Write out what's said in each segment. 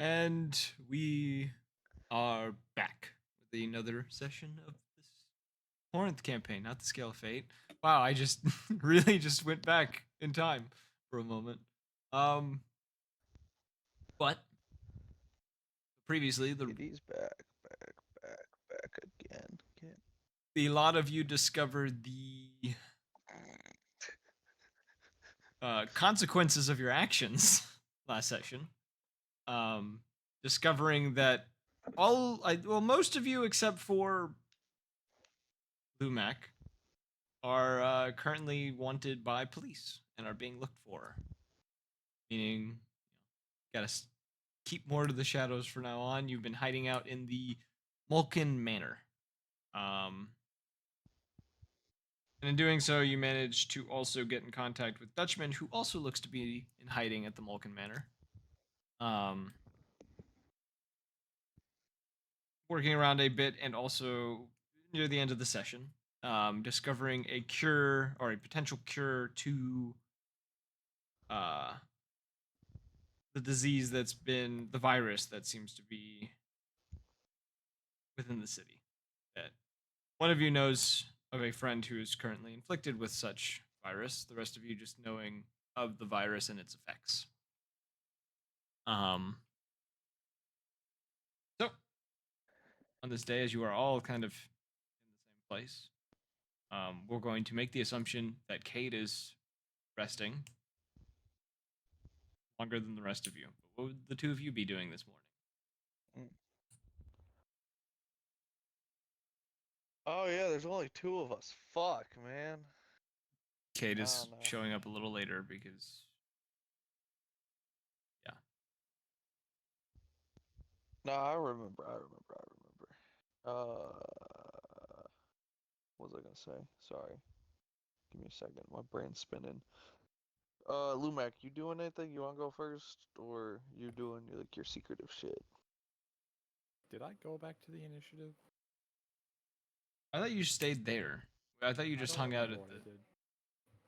And we are back with another session of this Corinth campaign, not the Scale of Fate. Wow, I just really just went back in time for a moment. Um, but previously, the He's back again. the lot of you discovered the consequences of your actions last session. Um, discovering that most of you except for Lumac are currently wanted by police and are being looked for. Meaning, gotta keep more to the shadows for now on. You've been hiding out in the Mulkin Manor. Um, and in doing so, you managed to also get in contact with Dutchman, who also looks to be in hiding at the Mulkin Manor. Um, working around a bit and also near the end of the session, discovering a cure or a potential cure to uh, the disease that's been the virus that seems to be within the city. That one of you knows of a friend who is currently inflicted with such virus. The rest of you just knowing of the virus and its effects. Um, so on this day, as you are all kind of in the same place, we're going to make the assumption that Kate is resting longer than the rest of you. But what would the two of you be doing this morning? Mm. Oh yeah, there's only two of us. Fuck, man. Kate I is don't know. showing up a little later because, yeah. No, I remember. Uh, what was I gonna say? Sorry. Give me a second. My brain's spinning. Lumac, you doing anything? You wanna go first, or you doing like your secretive shit? Did I go back to the initiative? I thought you stayed there. I thought you I just don't hung out remember at what I the. did.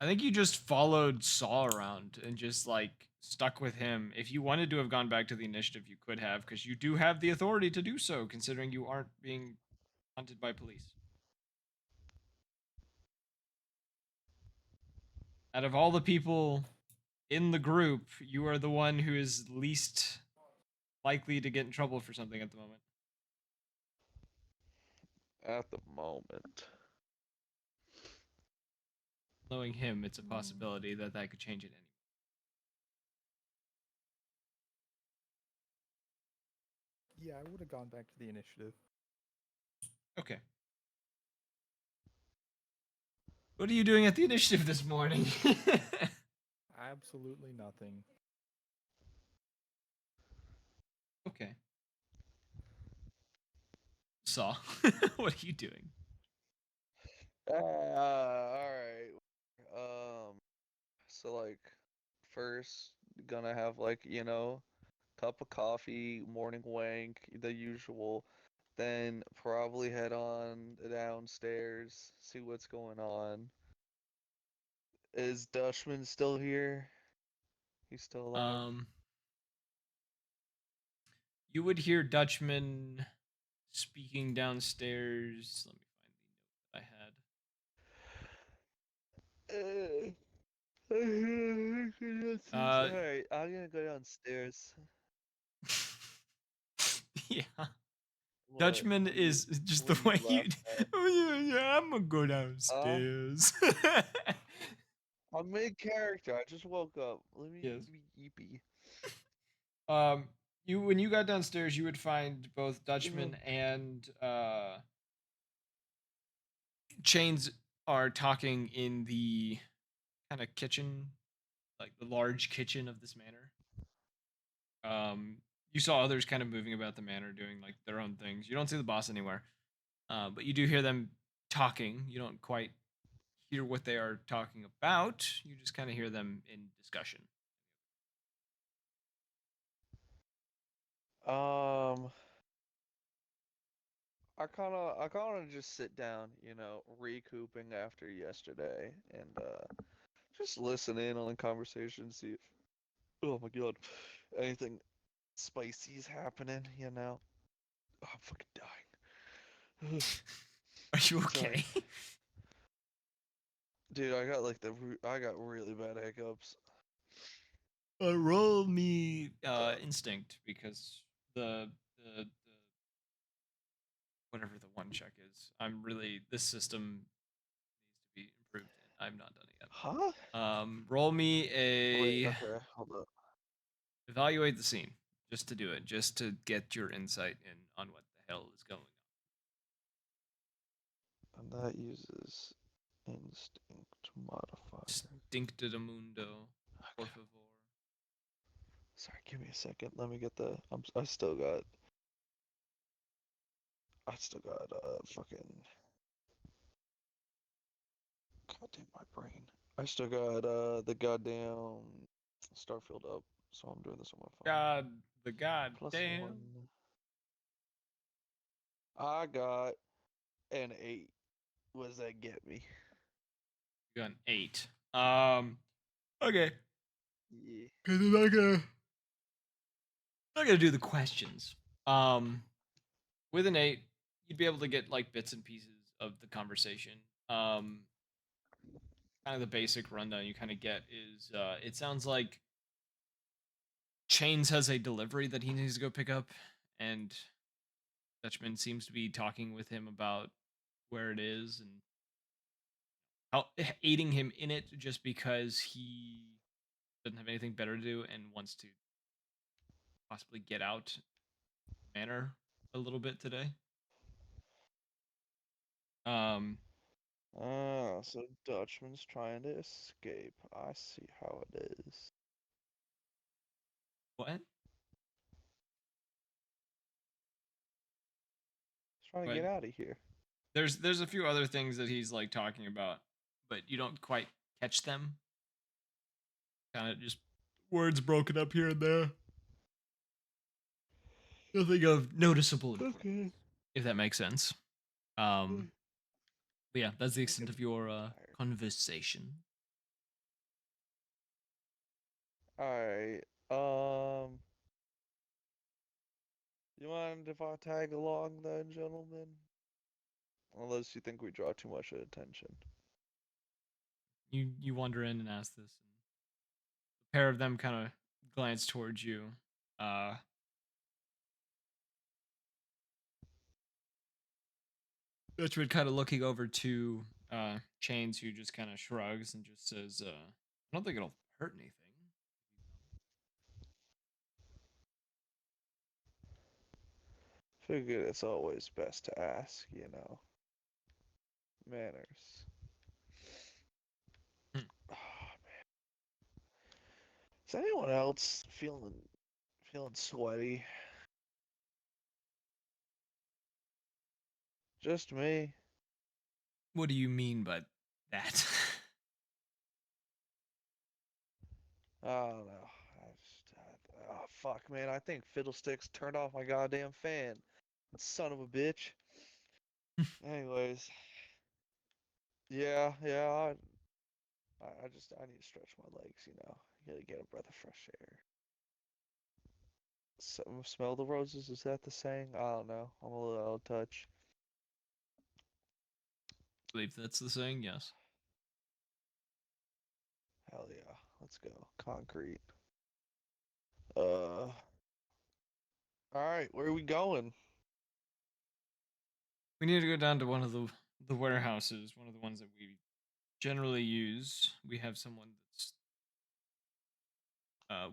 I think you just followed Saw around and just like stuck with him. If you wanted to have gone back to the initiative, you could have, because you do have the authority to do so, considering you aren't being hunted by police. Out of all the people in the group, you are the one who is least likely to get in trouble for something at the moment. At the moment. Knowing him, it's a possibility that that could change at any. Yeah, I would have gone back to the initiative. Okay. What are you doing at the initiative this morning? Absolutely nothing. Okay. Saw. What are you doing? Alright. So like, first gonna have like, cup of coffee, morning wank, the usual. Then probably head on downstairs, see what's going on. Is Dutchman still here? He's still alive. Um, you would hear Dutchman speaking downstairs. Let me find the note that I had. Uh, Alright, I'm gonna go downstairs. yeah. What? Dutchman is just What the are you way you. laughing at? Oh yeah, I'm gonna go Huh? downstairs. I'm mid character. I just woke up. Let me Yes. be yeepy. Um, you when you got downstairs, you would find both Dutchman Ugh. and Chains are talking in the kind of kitchen, like the large kitchen of this manor. You saw others kind of moving about the manor, doing like their own things. You don't see the boss anywhere, but you do hear them talking. You don't quite hear what they are talking about. You just kind of hear them in discussion. Um, I kind of just sit down, recouping after yesterday, and just listen in on the conversation, see if, oh my god, anything. spicy's happening, you know. Oh, I'm fucking dying. Are you Sorry. okay? Dude, I got like I got really bad hiccups. Roll me instinct because the whatever the one check is. I'm really this system needs to be improved and I've not done it Huh? yet. Roll me Wait, a okay, hold up. evaluate the scene just to do it, just to get your insight in on what the hell is going on. And that uses instinct modifier. Dinctamundo, por Okay. favor. Sorry, give me a second. Let me get the. I still got fucking. Goddamn my brain. I still got the goddamn Starfield up, so I'm doing this on my phone. God, the Plus goddamn. one. I got an 8. What does that get me? You got an 8. Okay. Yeah. Cause I'm not gonna do the questions. Um, with an 8, you'd be able to get like bits and pieces of the conversation. Kind of the basic rundown you kind of get is it sounds like Chains has a delivery that he needs to go pick up, and Dutchman seems to be talking with him about where it is and aiding him in it just because he doesn't have anything better to do and wants to possibly get out manor a little bit today. Um, Ah, so Dutchman's trying to escape. I see how it is. what? He's trying to But get out of here. there's a few other things that he's like talking about, but you don't quite catch them. Kind of just words broken up here and there. Nothing of noticeable importance, Okay. if that makes sense. Um, but yeah, that's the extent Fucking of your tired. conversation. Alright. You mind if I tag along then, gentlemen? Unless you think we draw too much attention. You wander in and ask this, and the pair of them kind of glance towards you. Uh, Richard kind of looking over to Chains, who just kind of shrugs and just says, "I don't think it'll hurt anything." Figured it's always best to ask, you know. Manners. Hmm. Oh, man. Is anyone else feeling sweaty? Just me? What do you mean by that? I don't know. Oh fuck, man. I think Fiddlesticks turned off my goddamn fan. Son of a bitch. Anyways, yeah. I need to stretch my legs. You know. Gotta get a breath of fresh air. Smell the roses. Is that the saying? I don't know. I'm a little out of touch. Believe that's the saying. Yes. Hell yeah. Let's go. Concrete. All right. Where are we going? We need to go down to one of the warehouses, one of the ones that we generally use. We have someone that's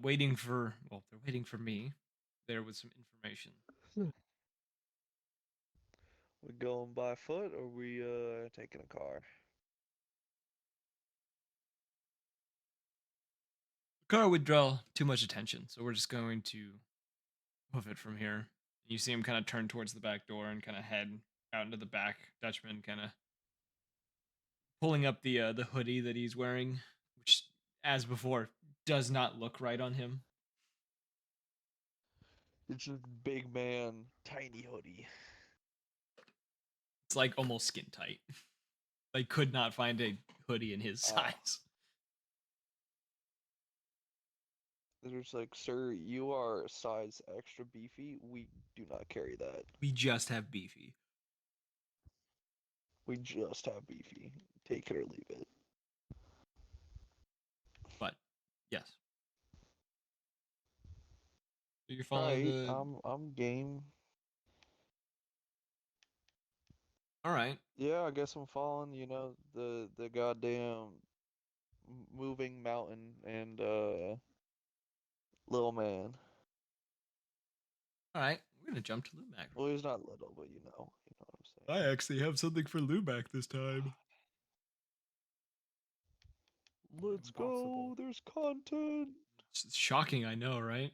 waiting for. Well, they're waiting for me. There with some information. We going by foot or we taking a car? The car would draw too much attention, so we're just going to hoof it from here. You see him kind of turn towards the back door and kind of head out into the back. Dutchman kind of pulling up the hoodie that he's wearing, which, as before, does not look right on him. It's just big man, tiny hoodie. It's like almost skin tight. They could not find a hoodie in his Oh, size. They're just like, sir, you are size extra beefy. We do not carry that. We just have beefy. We just have beefy. Take it or leave it. But yes. So you're following Alright, the. I'm game. All right. Yeah, I guess I'm following, the goddamn moving mountain and little man. All right. We're gonna jump to Lumac. Well, he's not little, but what I'm saying. I actually have something for Lumac this time. Let's Impossible. go. There's content. It's shocking, I know, right?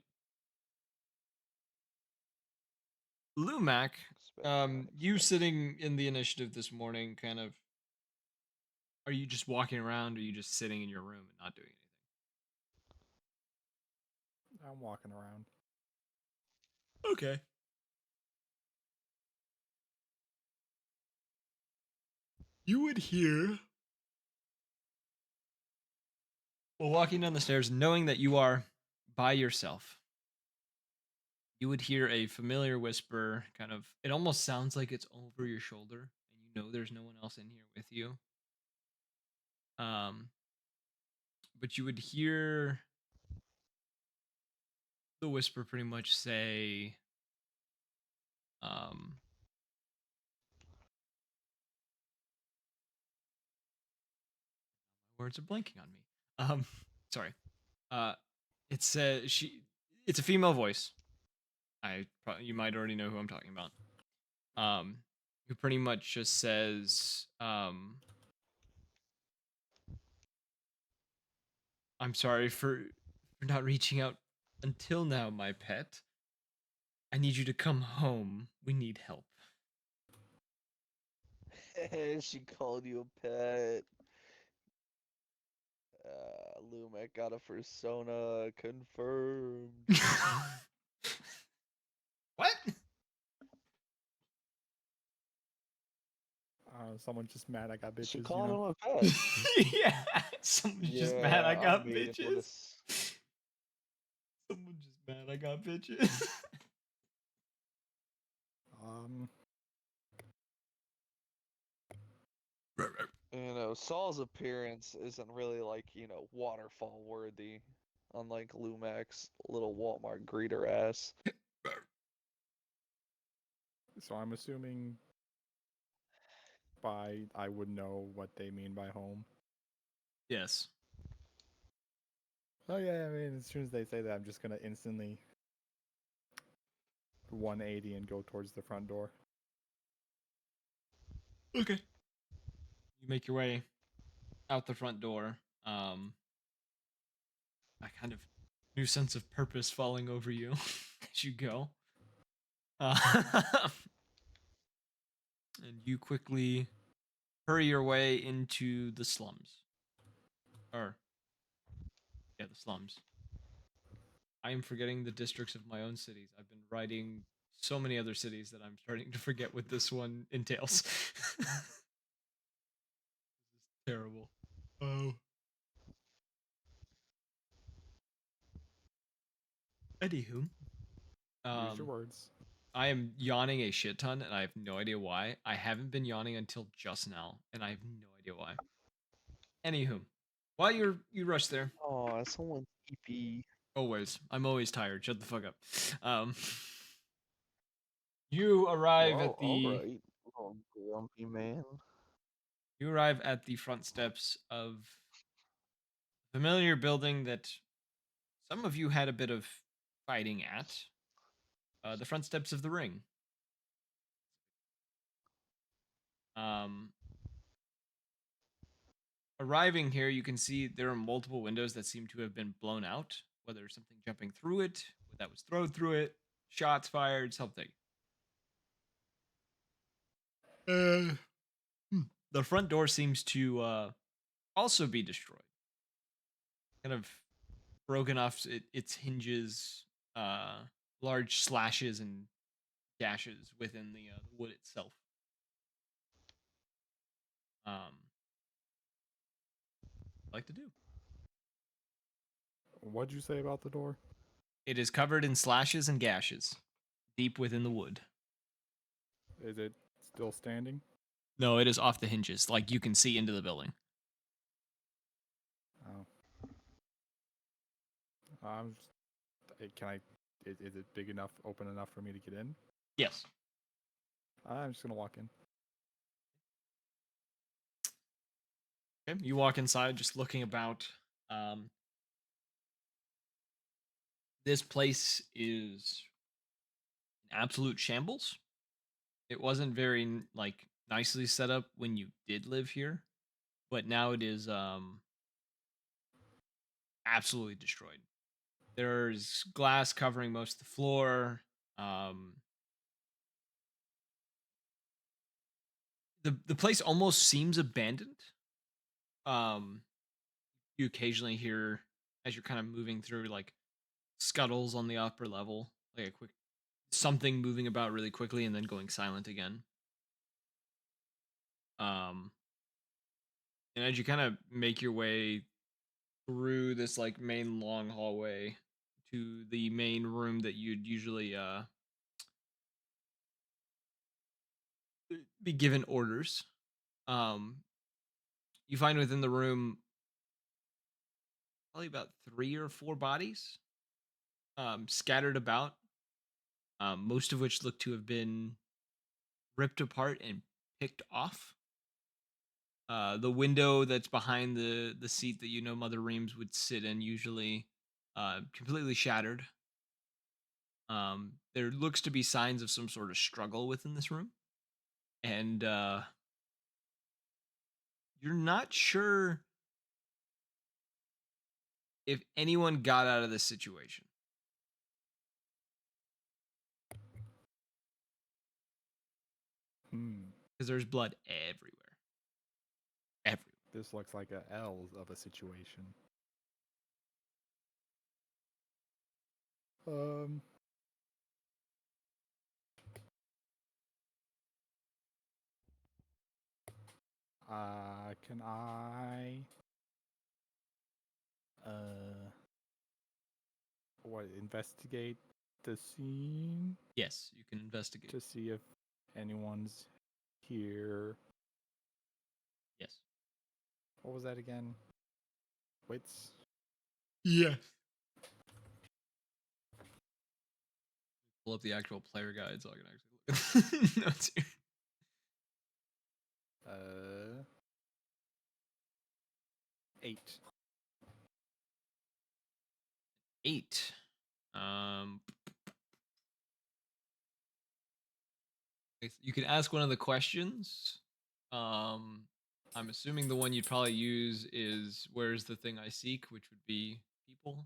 Lumac, Expected, you unexpected. sitting in the initiative this morning, kind of. Are you just walking around, or are you just sitting in your room and not doing anything? I'm walking around. Okay. You would hear. Well, walking down the stairs, knowing that you are by yourself, you would hear a familiar whisper, kind of. It almost sounds like it's over your shoulder, and you know there's no one else in here with you. Um, but you would hear the whisper pretty much say, um, words are blanking on me. Sorry. Uh, it says she. It's a female voice. You might already know who I'm talking about. Who pretty much just says, "I'm sorry for not reaching out until now, my pet. I need you to come home. We need help." She called you a pet. Lumac got a persona confirmed. What? Someone's just mad I got She bitches, called him a pet. Yeah, someone's just mad I Yeah, I got made it with a. bitches. Someone's just mad I got bitches. Um, Saul's appearance isn't really like, waterfall worthy. Unlike Lumac's little Walmart greeter ass. so I'm assuming by I would know what they mean by home. Yes. Oh yeah, I mean, as soon as they say that, I'm just gonna instantly 180 and go towards the front door. Okay. You make your way out the front door. A kind of new sense of purpose falling over you as you go. Uh, and you quickly hurry your way into the slums. Or, yeah, the slums. I am forgetting the districts of my own cities. I've been writing so many other cities that I'm starting to forget what this one entails. This is terrible. Oh. Anywho, Use your um, words. I am yawning a shit ton, and I have no idea why. I haven't been yawning until just now, and I have no idea why. Anywho, while you rush there, Oh, someone's EP. I'm always tired. Shut the fuck up. You arrive Well, at the alright. Little grumpy man. you arrive at the front steps of a familiar building that some of you had a bit of fighting at. The front steps of the ring. Um, Arriving here, you can see there are multiple windows that seem to have been blown out, whether something jumping through it, that was thrown through it, shots fired, something. Uh, the front door seems to also be destroyed, kind of broken off its hinges, large slashes and gashes within the wood itself. Like to do. What'd you say about the door? It is covered in slashes and gashes, deep within the wood. Is it still standing? No, it is off the hinges. Like you can see into the building. Oh. Can I? Is it big enough, open enough for me to get in? Yes. I'm just gonna walk in. Okay. You walk inside, just looking about. Um, this place is an absolute shambles. It wasn't very like nicely set up when you did live here, but now it is absolutely destroyed. There's glass covering most of the floor. Um, the place almost seems abandoned. Um, you occasionally hear as you're kind of moving through like scuttles on the upper level, like a quick something moving about really quickly and then going silent again. Um, and as you kind of make your way through this like main long hallway to the main room that you'd usually be given orders, um, you find within the room probably about 3 or 4 bodies scattered about, most of which look to have been ripped apart and picked off. The window that's behind the seat that Mother Reams would sit in usually, completely shattered. There looks to be signs of some sort of struggle within this room, and you're not sure if anyone got out of this situation Hmm. because there's blood everywhere, everywhere. This looks like a L of a situation. Um. Can I? Uh. What? Investigate the scene Yes, you can investigate. to see if anyone's here. Yes. What was that again? Wits. Yes. Pull up the actual player guide so I can actually look at notes here. Uh. 8. 8. Um, you can ask one of the questions. I'm assuming the one you'd probably use is "Where's the thing I seek," which would be people.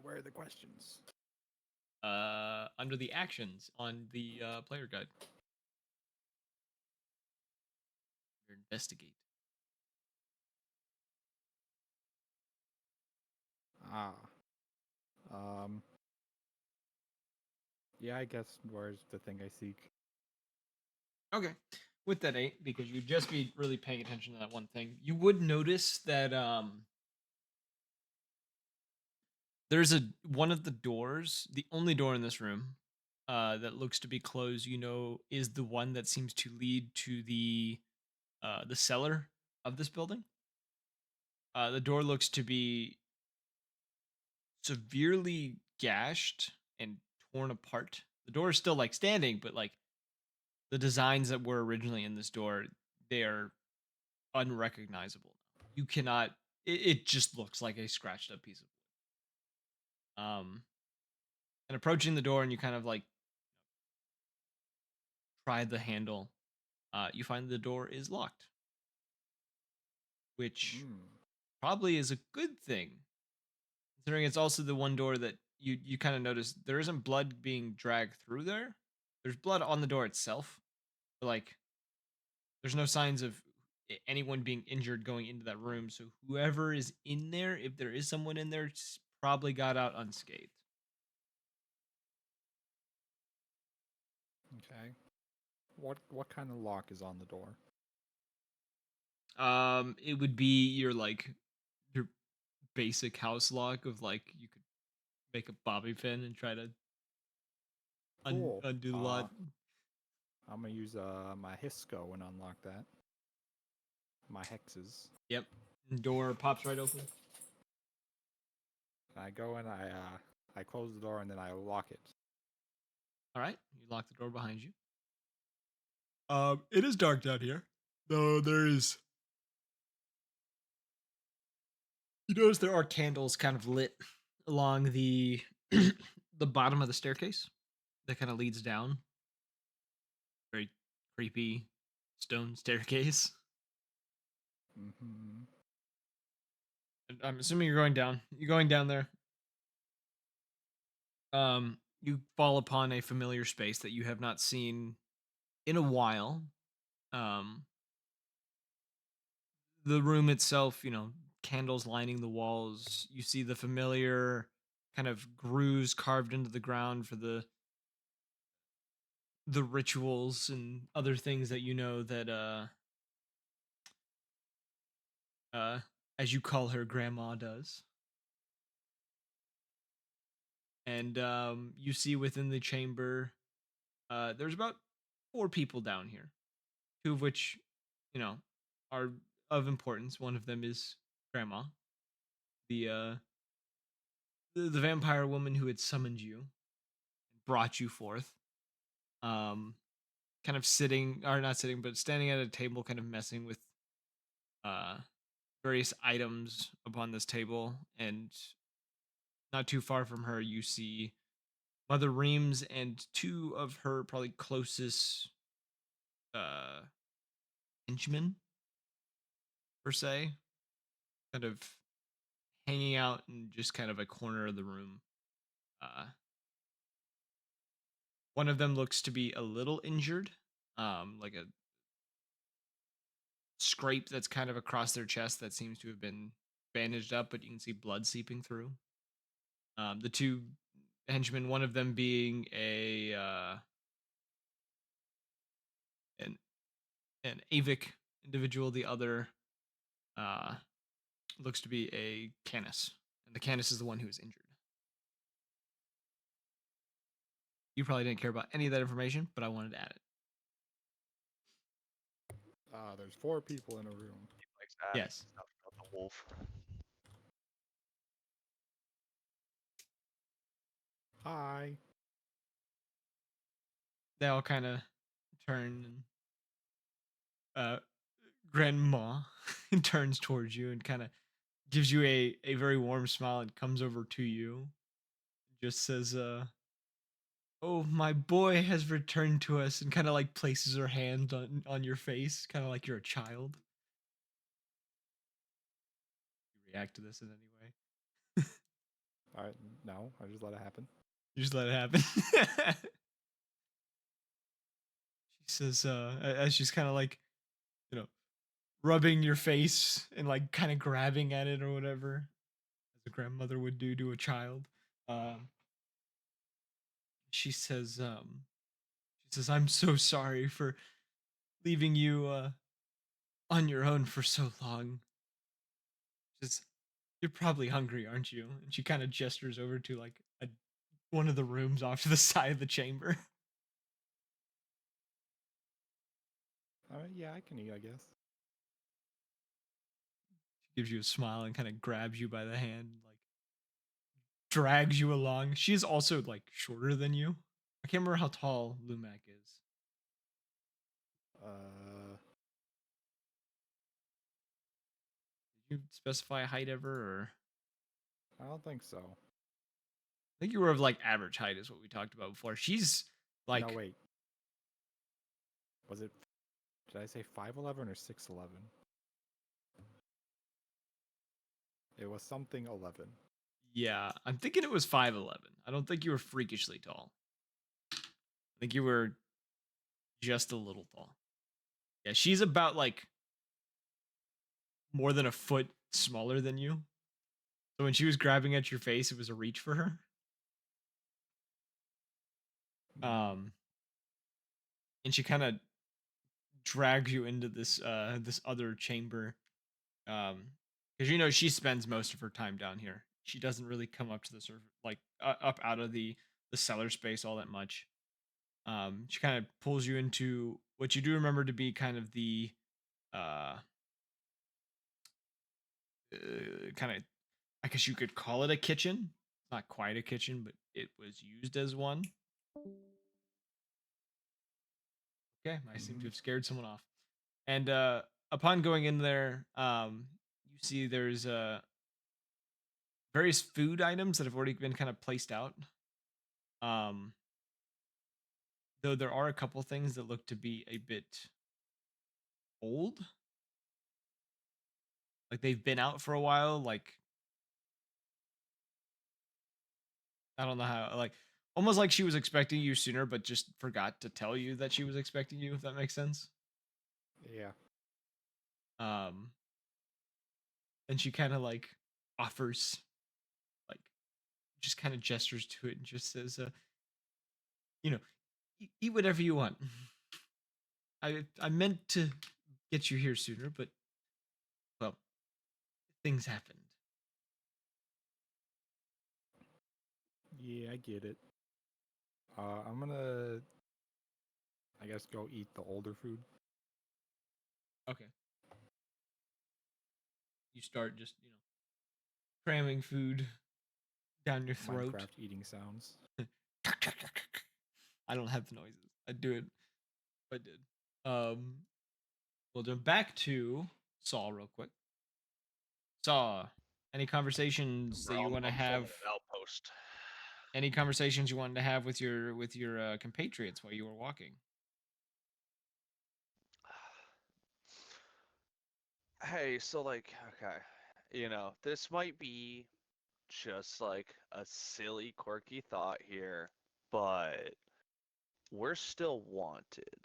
Where are the questions? Under the actions on the player guide. Investigate. Ah. Um. Yeah, I guess where's the thing I seek? Okay. With that 8, because you'd just be really paying attention to that one thing, you would notice that there's one of the doors, the only door in this room, that looks to be closed, is the one that seems to lead to the cellar of this building. The door looks to be severely gashed and torn apart. The door is still like standing, but like the designs that were originally in this door, they are unrecognizable. You cannot. It just looks like a scratched up piece of wood. And approaching the door, and you kind of like try the handle. You find the door is locked, which Hmm. probably is a good thing, considering it's also the one door that you kind of notice there isn't blood being dragged through there. There's blood on the door itself, but like there's no signs of anyone being injured going into that room. So whoever is in there, if there is someone in there, probably got out unscathed. Okay. What kind of lock is on the door? It would be your basic house lock of like you could make a bobby pin and try to Cool. undo the lock. I'm gonna use my Hisco and unlock that. My hexes. Yep. Door pops right open. And I go in, I close the door and then I lock it. All right. You lock the door behind you. It is dark down here, though there is. You notice there are candles kind of lit along the the bottom of the staircase that kind of leads down. Very creepy stone staircase. Mm-hmm. And I'm assuming you're going down. You're going down there. You fall upon a familiar space that you have not seen in a while. Um, the room itself, candles lining the walls. You see the familiar kind of grooves carved into the ground for the rituals and other things that you know that uh as you call her grandma does. And you see within the chamber there's about four people down here, two of which, you know, are of importance. One of them is grandma, the the vampire woman who had summoned you, brought you forth. Um, kind of sitting, or not sitting, but standing at a table, kind of messing with uh various items upon this table. And not too far from her, you see Mother Reams and two of her probably closest uh henchmen per se, kind of hanging out in just kind of a corner of the room. Uh, one of them looks to be a little injured, like a scrape that's kind of across their chest that seems to have been bandaged up, but you can see blood seeping through. The two henchmen, one of them being an an Avic individual, the other uh, looks to be a Canis, and the Canis is the one who is injured. You probably didn't care about any of that information, but I wanted to add it. There's 4 people in a room. Likes adding Yes. stuff about the wolf. Hi. They all kind of turn and grandma turns towards you and kind of gives you a very warm smile and comes over to you. Just says, "Oh, my boy has returned to us," and kind of like places her hand on your face, kind of like you're a child. You react to this in any way? Alright, no, I just let it happen. You just let it happen. She says, as she's kind of like, you know, rubbing your face and like kind of grabbing at it or whatever, as a grandmother would do to a child. Um, she says, "I'm so sorry for leaving you on your own for so long. Just you're probably hungry, aren't you?" And she kind of gestures over to like one of the rooms off to the side of the chamber. Alright, yeah, I can eat, I guess. She gives you a smile and kind of grabs you by the hand, like drags you along. She is also like shorter than you. I can't remember how tall Lumac is. Uh, Did you specify a height ever, or I don't think so. I think you were of like average height is what we talked about before. She's like No, wait. Was it... Did I say 5'11" or 6'11"? It was something 11. yeah, I'm thinking it was 5'11". I don't think you were freakishly tall. I think you were just a little tall. Yeah, she's about like more than a foot smaller than you. So when she was grabbing at your face, it was a reach for her. Hmm. Um, and she kind of drags you into this other chamber. Because she spends most of her time down here. She doesn't really come up to the surface, like up out of the cellar space all that much. She kind of pulls you into what you do remember to be kind of the uh, kind of, I guess you could call it a kitchen. Not quite a kitchen, but it was used as one. Okay, I seem to Mhm. have scared someone off. And upon going in there, you see there's various food items that have already been kind of placed out. Um, though there are a couple things that look to be a bit old, like they've been out for a while. Like I don't know how, like almost like she was expecting you sooner, but just forgot to tell you that she was expecting you. If that makes sense. Yeah. Um, and she kind of like offers, like just kind of gestures to it and just says, you know, eat whatever you want. I meant to get you here sooner, but well, things happened. Yeah, I get it. I'm gonna, I guess, go eat the older food. Okay. You start just, cramming food down your throat. Minecraft eating sounds. I don't have the noises. I'd do it if I did. We'll jump back to Saul real quick. Saul, any conversations that you want to I'm forming have? an outpost. Any conversations you wanted to have with your compatriots while you were walking? Hey, so like, okay, this might be just like a silly, quirky thought here, but we're still wanted.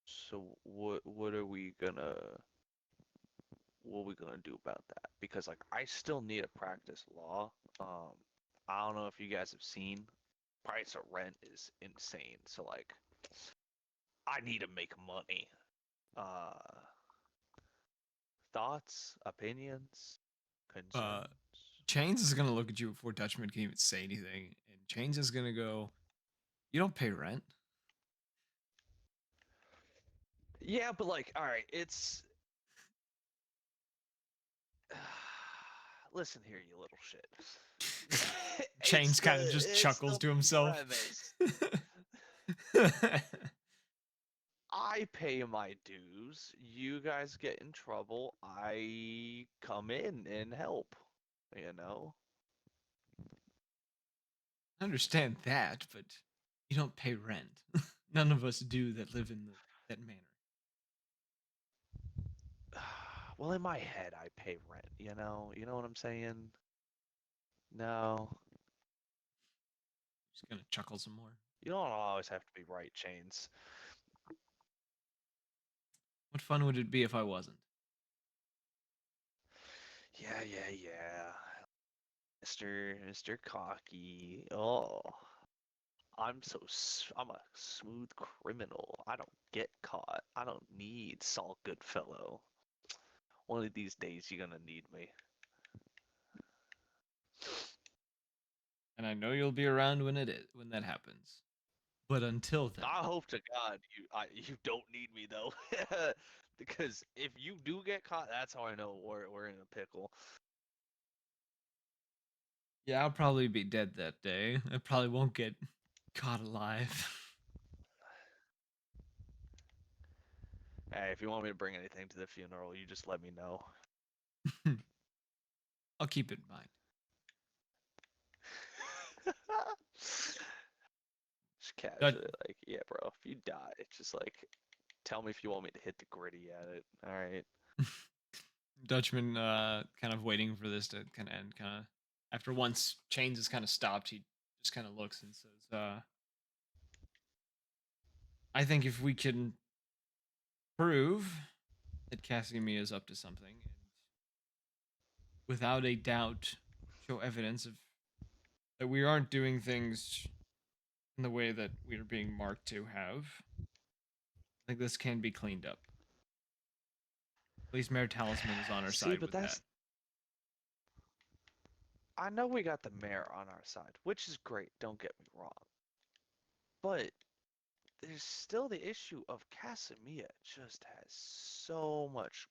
So what are we gonna do about that? Because like I still need to practice law. I don't know if you guys have seen, price of rent is insane. So like I need to make money. Uh Thoughts, opinions, Uh, concerns? Chains is gonna look at you before Dutchman can even say anything, and Chains is gonna go, "You don't pay rent." Yeah, but like, all right, it's listen here, you little shit. Chains kind of just It's chuckles the to himself. premise. I pay my dues. You guys get in trouble. I come in and help. You know? I understand that, but you don't pay rent. None of us do that live in that manner. Well, in my head, I pay rent. You know? You know what I'm saying? No, Just gonna chuckle some more. you don't always have to be right, Chains. What fun would it be if I wasn't? Yeah. Mr. Cocky. Oh, I'm a smooth criminal. I don't get caught. I don't need Saul Goodfellow. One of these days you're gonna need me. And I know you'll be around when that happens. But until then, I hope to God you don't need me though, because if you do get caught, that's how I know we're in a pickle. yeah, I'll probably be dead that day. I probably won't get caught alive. Hey, if you want me to bring anything to the funeral, you just let me know. I'll keep it in mind. Just Dut- casually, like, yeah, bro. If you die, it's just like, tell me if you want me to hit the gritty at it. All right. Dutchman, kind of waiting for this to kind of end. Kind of after once Chains is kind of stopped, he just kind of looks and says, "I think if we can prove that Casimir is up to something, and without a doubt show evidence of that we aren't doing things in the way that we are being marked to have, Like this can be cleaned up. At least Mayor Talisman is on our See, side but with that. I know we got the mayor on our side, which is great, don't get me wrong. But there's still the issue of Casamia just has so much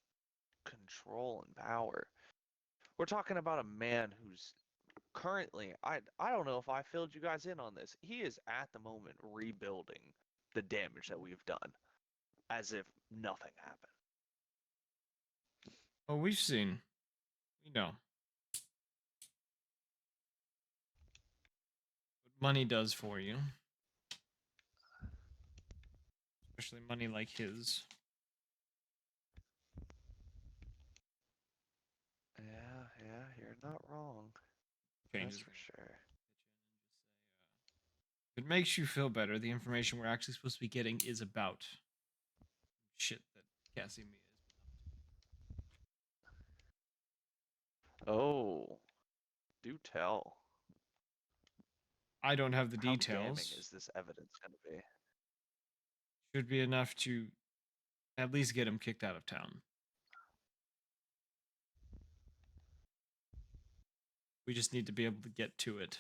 control and power. We're talking about a man who's currently, I don't know if I filled you guys in on this. He is at the moment rebuilding the damage that we've done as if nothing happened. Well, we've seen. We know. What money does for you. Especially money like his. Yeah, you're not wrong. Changes That's for sure. If it makes you feel better, the information we're actually supposed to be getting is about shit that Casimir has been up to. Oh, do tell. I don't have the How damning details. is this evidence going to be? Should be enough to at least get him kicked out of town. We just need to be able to get to it.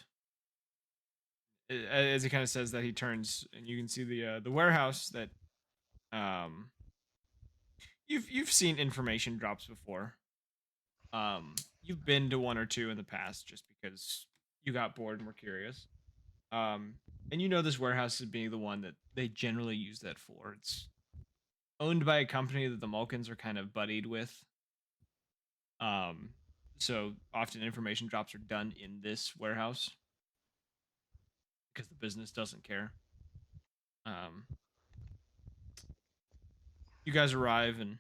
As he kind of says that, he turns and you can see the warehouse that um you've seen information drops before. You've been to one or two in the past just because you got bored and were curious. And you know this warehouse is being the one that they generally use that for. It's owned by a company that the Malkins are kind of buddied with. Um, so often information drops are done in this warehouse because the business doesn't care. Um, you guys arrive and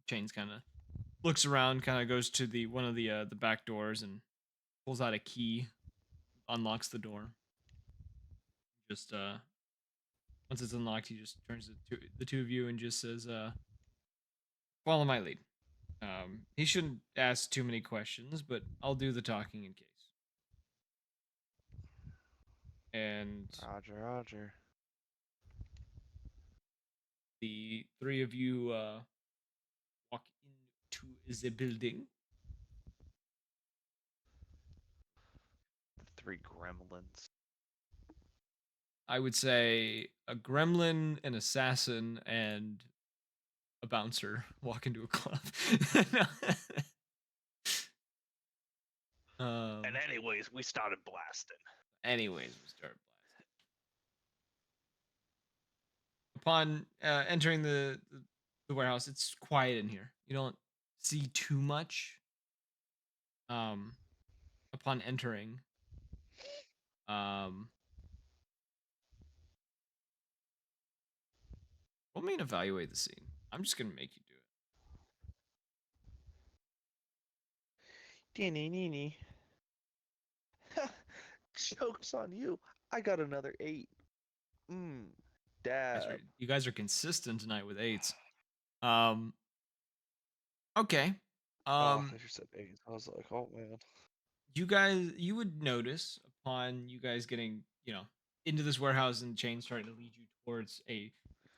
Chains kind of looks around, kind of goes to the one of the back doors and pulls out a key, unlocks the door. Just once it's unlocked, he just turns to the two of you and just says, "Follow my lead." He shouldn't ask too many questions, but I'll do the talking in case. And Roger, Roger. the three of you walk into the building. The three gremlins. I would say a gremlin, an assassin, and a bouncer walk into a club. And anyways, we started blasting. Anyways, we start blasting. Upon entering the warehouse, it's quiet in here. You don't see too much. Upon entering, um, let me evaluate the scene. I'm just gonna make you do it. Teeny. Joke's on you. I got another 8. Dab. You guys are consistent tonight with 8s. Um, okay. Oh, I just said 8. I was like, oh man. You would notice upon you guys getting, into this warehouse and Chain starting to lead you towards a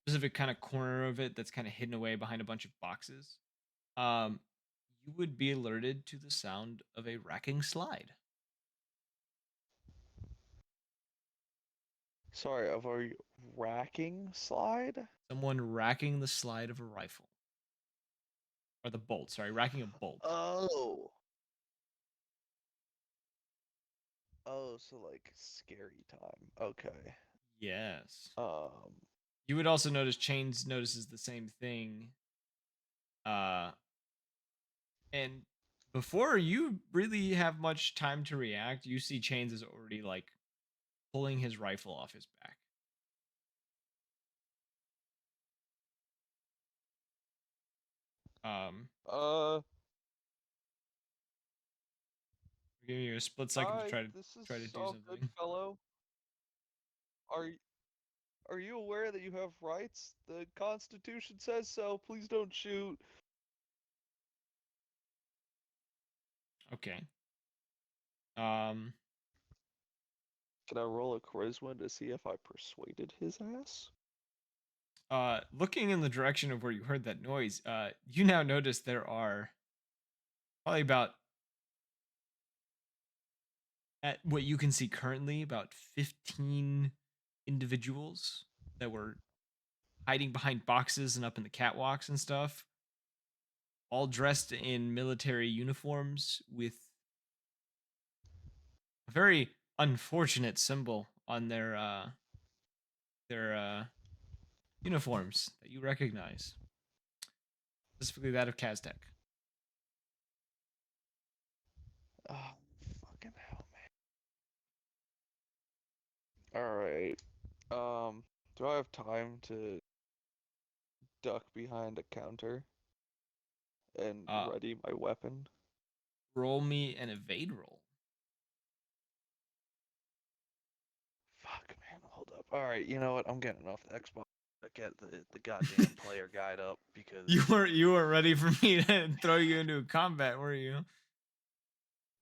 specific kind of corner of it that's kind of hidden away behind a bunch of boxes. Um, you would be alerted to the sound of a racking slide. Sorry, of a racking slide? Someone racking the slide of a rifle. Or the bolt, sorry, racking a bolt. Oh. Oh, so like scary time. Okay. Yes. Um, You would also notice Chains notices the same thing. And before you really have much time to react, you see Chains is already like pulling his rifle off his back. Um, uh, Give you a split second to hi, this try to is do all good, something. fellow. Are are you aware that you have rights? The Constitution says so. Please don't shoot. Okay. Um, Can I roll a charisma to see if I persuaded his ass? Looking in the direction of where you heard that noise, you now notice there are probably about, at what you can see currently, about 15 individuals that were hiding behind boxes and up in the catwalks and stuff, all dressed in military uniforms with a very unfortunate symbol on their uniforms that you recognize, specifically that of Kaztek. Oh, fucking hell, man. Alright. Do I have time to duck behind a counter and Uh, ready my weapon? Roll me an evade roll. Fuck, man, hold up. Alright, you know what? I'm getting off the Xbox. I get the goddamn player guide up because You weren't ready for me to throw you into combat, were you?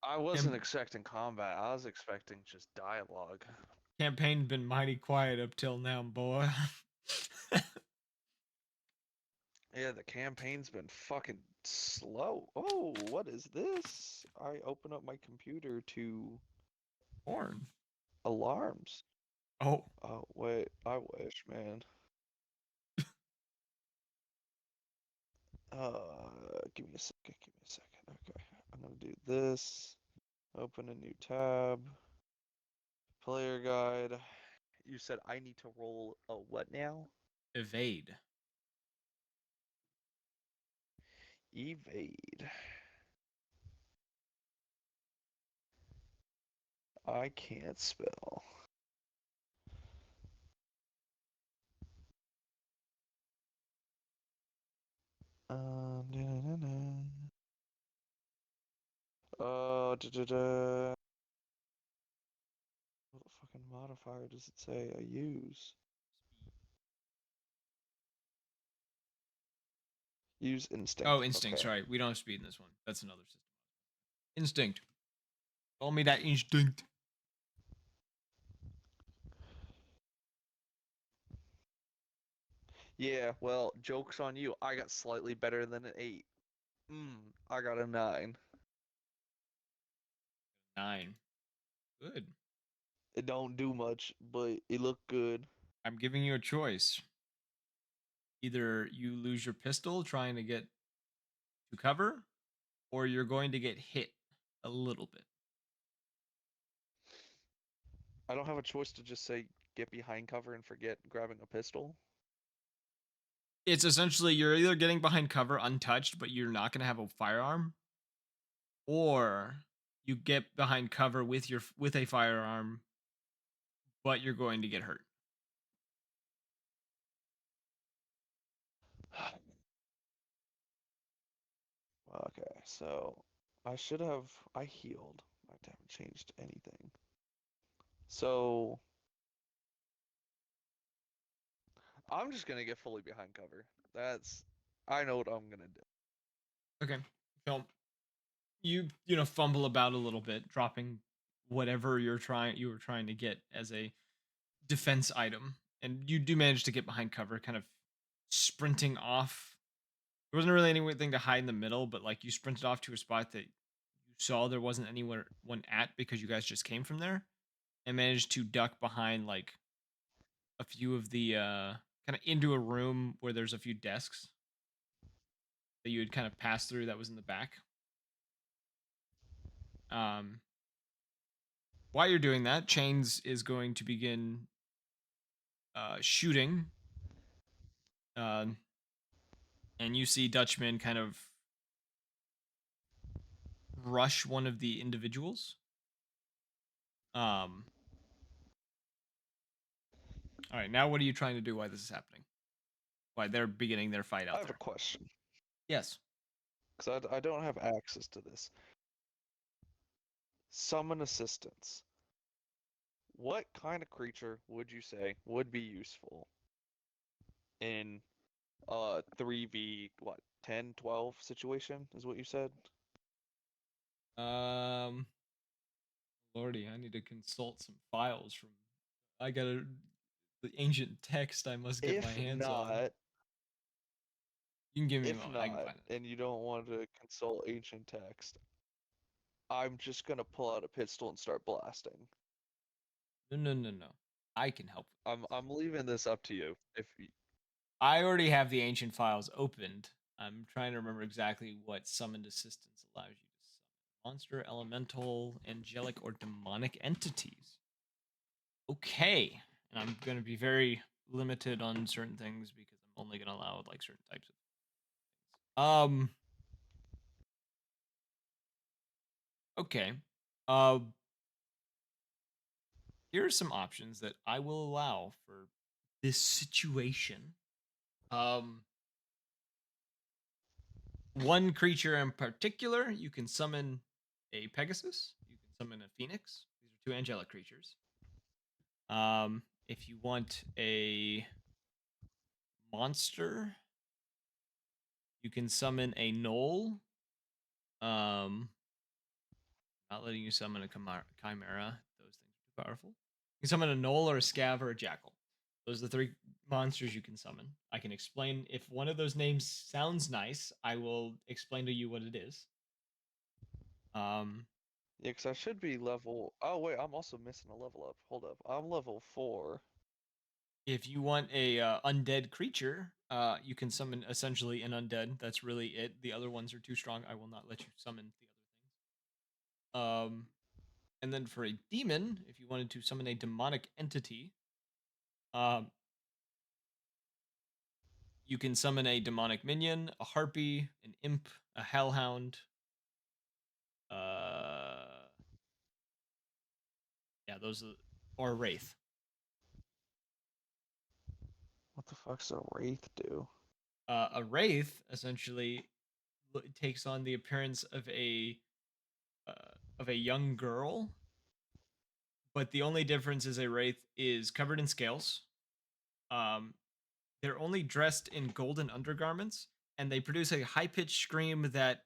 I wasn't Cam- expecting combat. I was expecting just dialogue. Campaign been mighty quiet up till now, boy. Yeah, the campaign's been fucking slow. Oh, what is this? I open up my computer to Horn. alarms. Oh, Oh, wait, I wish, man. Give me a second, give me a second. Okay, I'm gonna do this. Open a new tab. Player guide. You said I need to roll a what now? evade. Evade. I can't spell. Da-da-da-da. Da-da-da. What fucking modifier does it say I use? Use instinct. Oh, instinct. Okay. Sorry, we don't have speed in this one. That's another system. Instinct. Call me that instinct. Yeah, well, joke's on you. I got slightly better than an 8. I got a 9. 9. Good. It don't do much, but it looked good. I'm giving you a choice. Either you lose your pistol trying to get to cover, or you're going to get hit a little bit. I don't have a choice to just say get behind cover and forget grabbing a pistol. It's essentially you're either getting behind cover untouched, but you're not going to have a firearm, or you get behind cover with a firearm, but you're going to get hurt. Okay, so I healed. I haven't changed anything. So I'm just gonna get fully behind cover. I know what I'm gonna do. Okay. So you fumble about a little bit, dropping whatever you were trying to get as a defense item, and you do manage to get behind cover, kind of sprinting off. There wasn't really anything to hide in the middle, but like you sprinted off to a spot that you saw there wasn't anyone at because you guys just came from there, and managed to duck behind like a few of the kind of into a room where there's a few desks that you had kind of passed through that was in the back. Um, while you're doing that, Chains is going to begin shooting, uh, and you see Dutchman kind of rush one of the individuals. Um, all right, now what are you trying to do while this is happening? Why they're beginning their fight I out have a there? question, Yes. because I don't have access to this. Summon assistance. What kind of creature would you say would be useful in 3v what 10 12 situation is what you said? Lordy, I need to consult some files from. I gotta. the ancient text I must get my If hands on. not, You can give me a if moment. I can not, find it. and you don't want to consult ancient text, I'm just gonna pull out a pistol and start blasting. No. I can help. I'm leaving this up to you. I already have the ancient files opened. I'm trying to remember exactly what summoned assistance allows you to summon. Monster, elemental, angelic, or demonic entities. Okay. And I'm going to be very limited on certain things because I'm only going to allow like certain types of things. Okay. Uh Here are some options that I will allow for this situation. One creature in particular, you can summon a Pegasus, you can summon a Phoenix. These are two angelic creatures. If you want a monster, you can summon a Knoll. Not letting you summon a Chimera. Those things are too powerful. You can summon a Knoll or a Scav or a Jackal. Those are the three monsters you can summon. I can explain if one of those names sounds nice. I will explain to you what it is. Yeah, because I should be level. Oh wait, I'm also missing a level up. Hold up, I'm level 4. If you want a undead creature, you can summon essentially an undead. That's really it. The other ones are too strong. I will not let you summon the other things. And then for a demon, if you wanted to summon a demonic entity, um, you can summon a demonic minion, a harpy, an imp, a hellhound. Yeah, those are, or a wraith. What the fuck's a wraith do? A wraith essentially takes on the appearance of a young girl, but the only difference is a wraith is covered in scales. Um, they're only dressed in golden undergarments, and they produce a high pitched scream that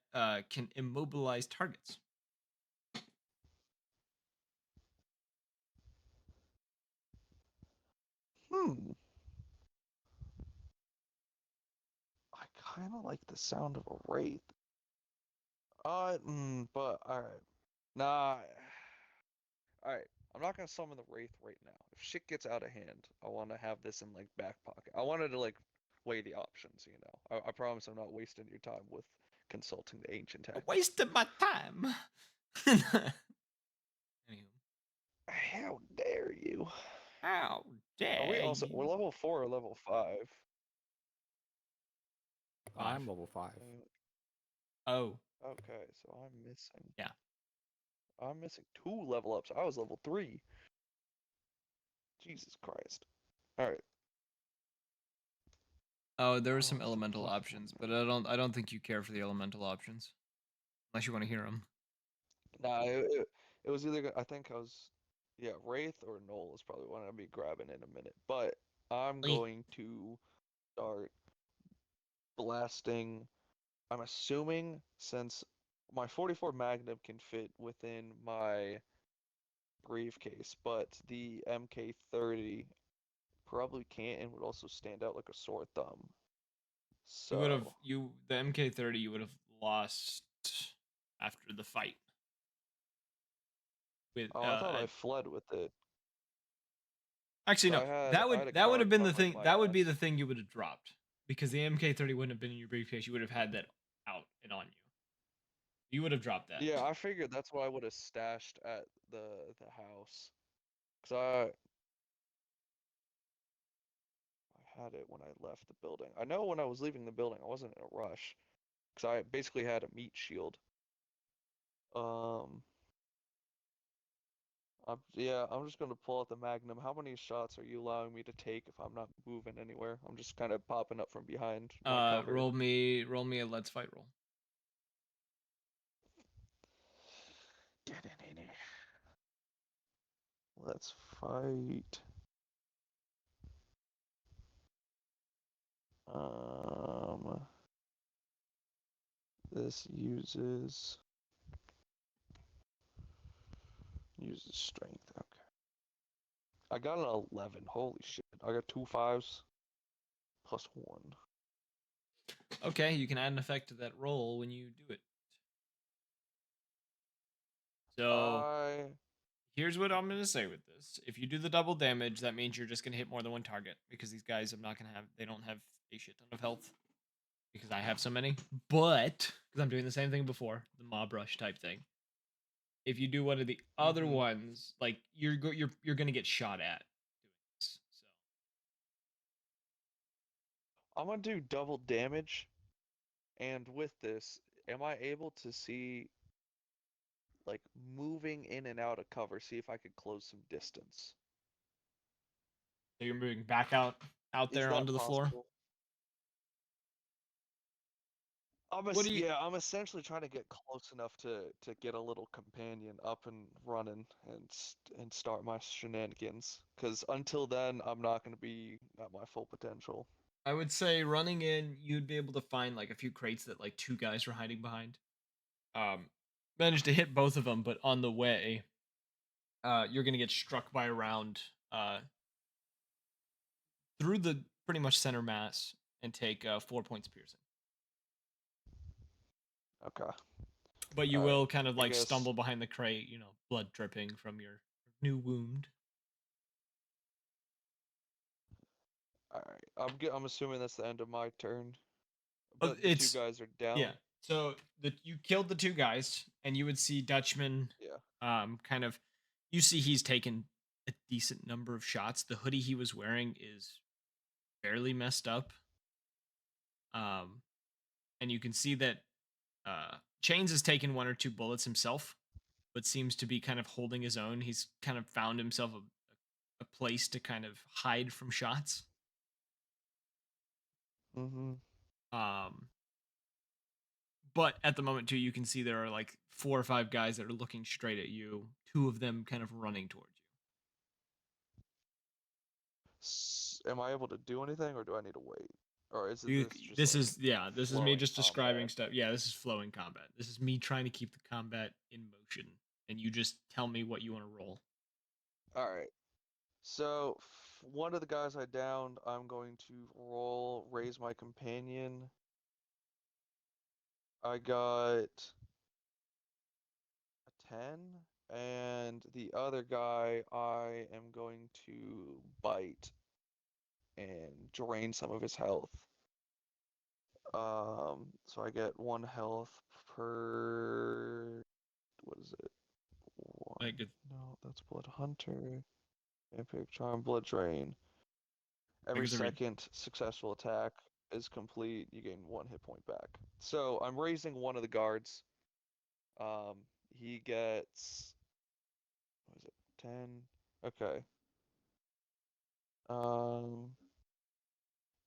can immobilize targets. Hmm. I kind of like the sound of a wraith. But alright. Nah. Alright. I'm not gonna summon the wraith right now. If shit gets out of hand, I want to have this in like back pocket. I wanted to like weigh the options, you know. I promise I'm not wasting your time with consulting the ancient A text. waste of my time. Anywho, How dare you? how Are we dare also we're you? level 4 or level 5? Five. I'm level 5. Oh, Okay, so I'm missing. yeah. I'm missing 2 level ups. I was level 3. Jesus Christ. Alright. Oh, there are Oh, some that's a elemental tough options, one. but I don't think you care for the elemental options unless you want to hear them. Nah, it was either I think I was yeah, Wraith or Knoll is probably what I'll be grabbing in a minute. But I'm going to start blasting. I'm assuming since my 44 Magnum can fit within my briefcase, but the MK30 probably can't and would also stand out like a sore thumb. So, The MK30 you would have lost after the fight with oh, I thought I fled with it. actually 'Cause no, I had a that would car have been come the up thing, my that would be ass. the thing you would have dropped because the MK30 wouldn't have been in your briefcase. You would have had that out and on you. You would have dropped that. Yeah, I figured that's what I would have stashed at the house. 'Cause I had it when I left the building. I know when I was leaving the building, I wasn't in a rush. 'Cause I basically had a meat shield. Um, yeah, I'm just gonna pull out the Magnum. How many shots are you allowing me to take if I'm not moving anywhere? I'm just kind of popping up from behind my cover. Roll me a let's fight roll. Let's fight. Um, this uses strength. Okay. I got an 11. Holy shit. I got 2 5s plus 1. Okay, you can add an effect to that roll when you do it. So I here's what I'm gonna say with this: if you do the double damage, that means you're just gonna hit more than one target because these guys, I'm not gonna have. They don't have a shit ton of health because I have so many. But because I'm doing the same thing before, the mob rush type thing. If you do one of the other Mhm. ones, like you're gonna get shot at doing this. So I'm gonna do double damage, and with this, am I able to see like moving in and out of cover, see if I could close some distance? you're moving back out Is there that onto the floor. possible? What do you? Yeah, I'm essentially trying to get close enough to get a little companion up and running and start my shenanigans. Because until then, I'm not going to be at my full potential. I would say running in, you'd be able to find like a few crates that like two guys were hiding behind. Um, Managed to hit both of them, but on the way, you're gonna get struck by a round through the pretty much center mass and take 4 points piercing. Okay. But you All right. will kind of I like guess. stumble behind the crate, blood dripping from your new wound. All right. I'm assuming that's the end of my turn. Oh, But the two it's guys are yeah. down. So you killed the two guys, and you would see Dutchman, Yeah. kind of. You see he's taken a decent number of shots. The hoodie he was wearing is fairly messed up. Um, and you can see that Chains has taken one or two bullets himself, but seems to be kind of holding his own. He's kind of found himself a place to kind of hide from shots. Mm-hmm. Um, but at the moment too, you can see there are like 4 or 5 guys that are looking straight at you. Two of them kind of running towards you. Am I able to do anything, or do I need to wait? Or is it You, this just this like is yeah, this is me flowing just combat? describing stuff. Yeah, this is flowing combat. This is me trying to keep the combat in motion, and you just tell me what you want to roll. All right. So, one of the guys I downed, I'm going to roll, raise my companion. I got a 10, and the other guy, I am going to bite and drain some of his health. So I get 1 health per, what is it? One. Like No, that's Blood Hunter. Epic Charm, Blood Drain. Every it's a second successful attack is complete, you gain 1 hit point back. So I'm raising one of the guards. He gets, what is it, 10? Okay. Um,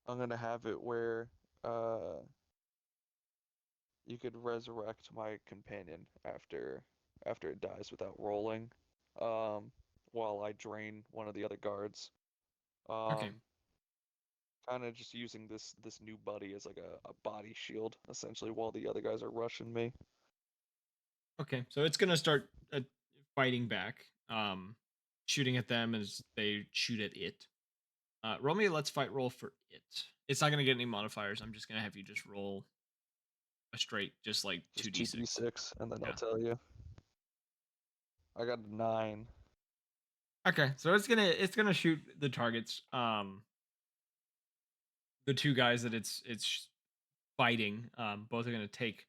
I'm gonna have it where uh you could resurrect my companion after it dies without rolling. Um, while I drain one of the other guards. okay. Um, kind of just using this new buddy as like a body shield essentially while the other guys are rushing me. Okay, so it's gonna start fighting back, shooting at them as they shoot at it. Roll me a let's fight roll for it. It's not gonna get any modifiers. I'm just gonna have you just roll a straight, just like two Just d six. 2d6 and then I'll Yeah. tell you. I got a 9. Okay, so it's gonna shoot the targets. The two guys that it's fighting. Both are gonna take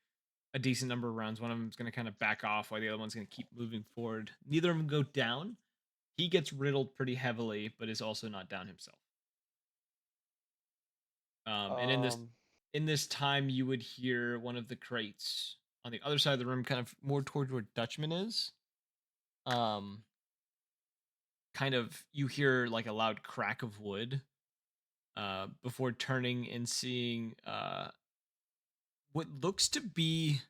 a decent number of rounds. One of them's gonna kind of back off, while the other one's gonna keep moving forward. Neither of them go down. He gets riddled pretty heavily, but is also not down himself. And Um, in this time, you would hear one of the crates on the other side of the room, kind of more towards where Dutchman is. Um, Kind of you hear like a loud crack of wood. Before turning and seeing what looks to be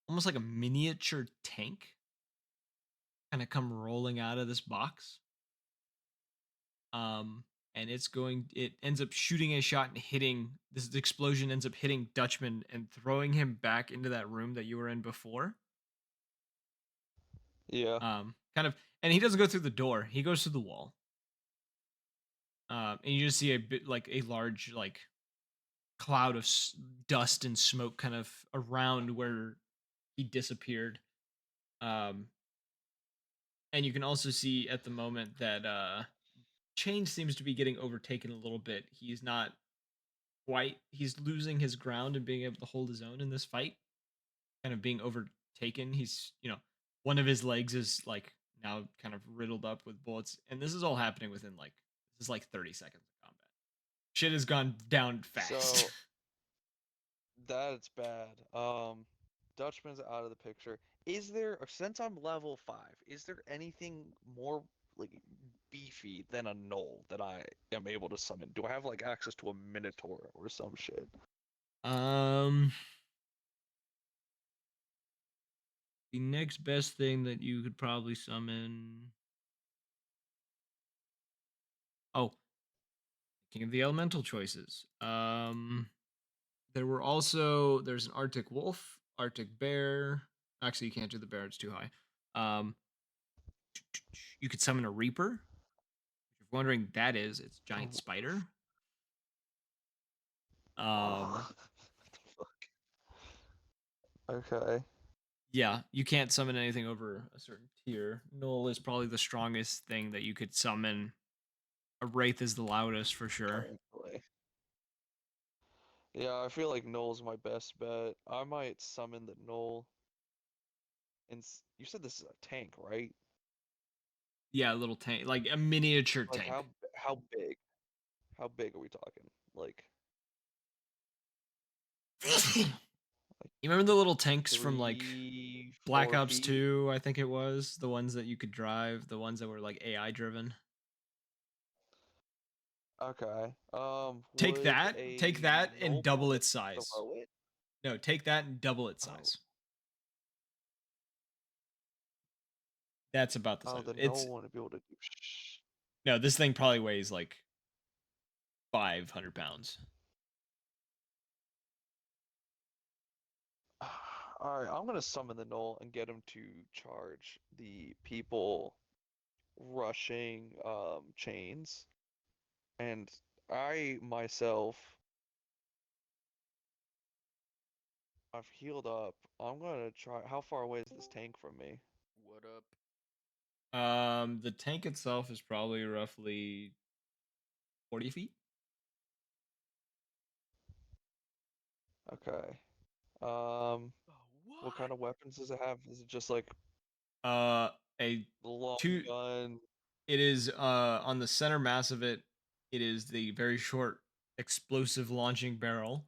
almost like a miniature tank, kind of come rolling out of this box. Um, and it ends up shooting a shot and hitting this explosion ends up hitting Dutchman and throwing him back into that room that you were in before. yeah. Kind of, and he doesn't go through the door; he goes through the wall. And you just see a bit like a large like cloud of dust and smoke kind of around where he disappeared. Um, and you can also see at the moment that Chain seems to be getting overtaken a little bit. He's not quite. He's losing his ground and being able to hold his own in this fight. Kind of being overtaken. He's one of his legs is like now kind of riddled up with bullets, and this is all happening within like this is like 30 seconds of combat. Shit has gone down fast. So that's bad. Dutchman's out of the picture. Is there, since I'm level 5, is there anything more like beefy than a knoll that I am able to summon? Do I have like access to a minotaur or some shit? um, the next best thing that you could probably summon. Oh, king of the elemental choices. There's an Arctic wolf, Arctic bear. Actually, you can't do the bear; it's too high. Um, you could summon a reaper. If you're wondering, that is it's giant Oh, spider. oh, what the fuck? Okay. Yeah, you can't summon anything over a certain tier. Null is probably the strongest thing that you could summon. A wraith is the loudest for sure. Currently. Yeah, I feel like Knoll's my best bet. I might summon the Knoll. And you said this is a tank, right? Yeah, a little tank, like a miniature Like tank. how big? How big are we talking? Like You remember the little tanks from like three, Black four Ops feet? 2, I think it was, the ones that you could drive, the ones that were like AI driven. Okay. Take Would that, take a that and Knoll be able double to its size. throw it? No, take that and double its Oh, size. That's about the oh, size. the It's Knoll wouldn't be able to do. no, this thing probably weighs like 500 pounds. All right, I'm gonna summon the Knoll and get him to charge the people rushing chains, and I myself, I've healed up. I'm gonna try. How far away is this tank from me? What up? The tank itself is probably roughly 40 feet. Okay. What kind What? of weapons does it have? Is it just like Uh, a the long two. gun? It is on the center mass of it. It is the very short explosive launching barrel,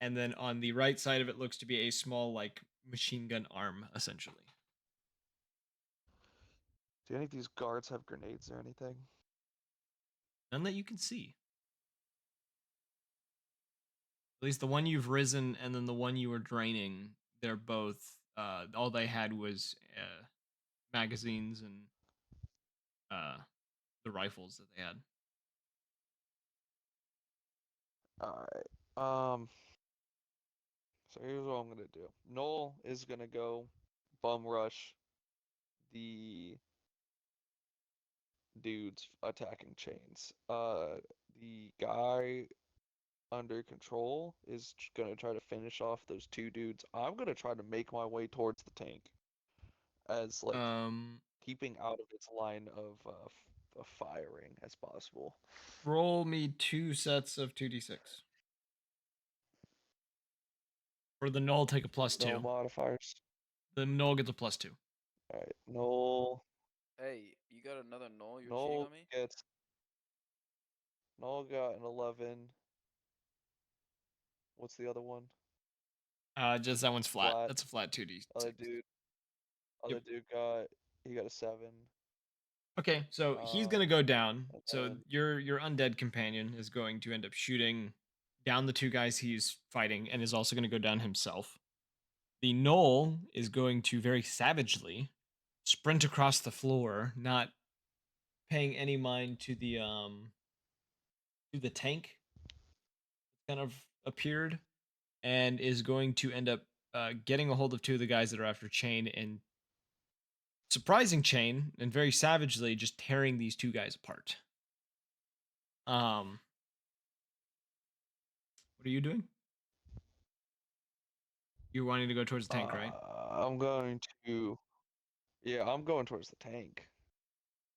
and then on the right side of it looks to be a small like machine gun arm, essentially. Do any of these guards have grenades or anything? None that you can see. At least the one you've risen and then the one you were draining. They're both. All they had was magazines and uh, the rifles that they had. Alright. So here's what I'm gonna do. Noel is gonna go bum rush the dudes attacking chains. The guy under control is gonna try to finish off those two dudes. I'm gonna try to make my way towards the tank as like Um, keeping out of its line of firing as possible. roll me 2 sets of 2d6. For the null, take a No +2. modifiers. The null gets a +2. Alright, Noel. Hey, you got another null you're cheating Noel on me? gets. Noel got an 11. What's the other one? Just that one's flat. Flat. That's a flat 2d6. Other dude. Other Yep. dude got. He got a 7. Okay, so he's Um, gonna go down. and So then your undead companion is going to end up shooting down the two guys he's fighting, and is also gonna go down himself. The knoll is going to very savagely sprint across the floor, not paying any mind to the tank that kind of appeared, and is going to end up getting a hold of two of the guys that are after Chain and surprising Chain and very savagely just tearing these two guys apart. What are you doing? You're wanting to go towards the tank, right? I'm going to. Yeah, I'm going towards the tank.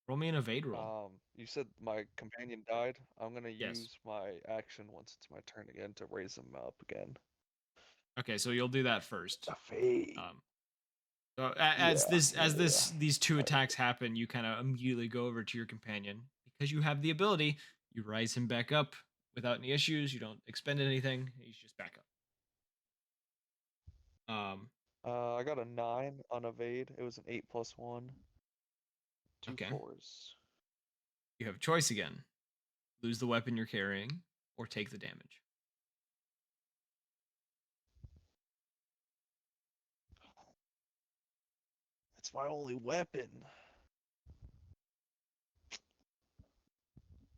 Roll me an evade roll. You said my companion died. I'm gonna Yes. use my action once it's my turn again to raise him up again. Okay, so you'll do that first. Evade. So Yeah, these two Alright. attacks happen, you kind of immediately go over to your companion because you have the ability. You rise him back up without any issues. You don't expend anything. He's just back up. I got a 9 on evade. It was an 8 plus 1. Two Okay. 4s. You have a choice again: lose the weapon you're carrying or take the damage. That's my only weapon.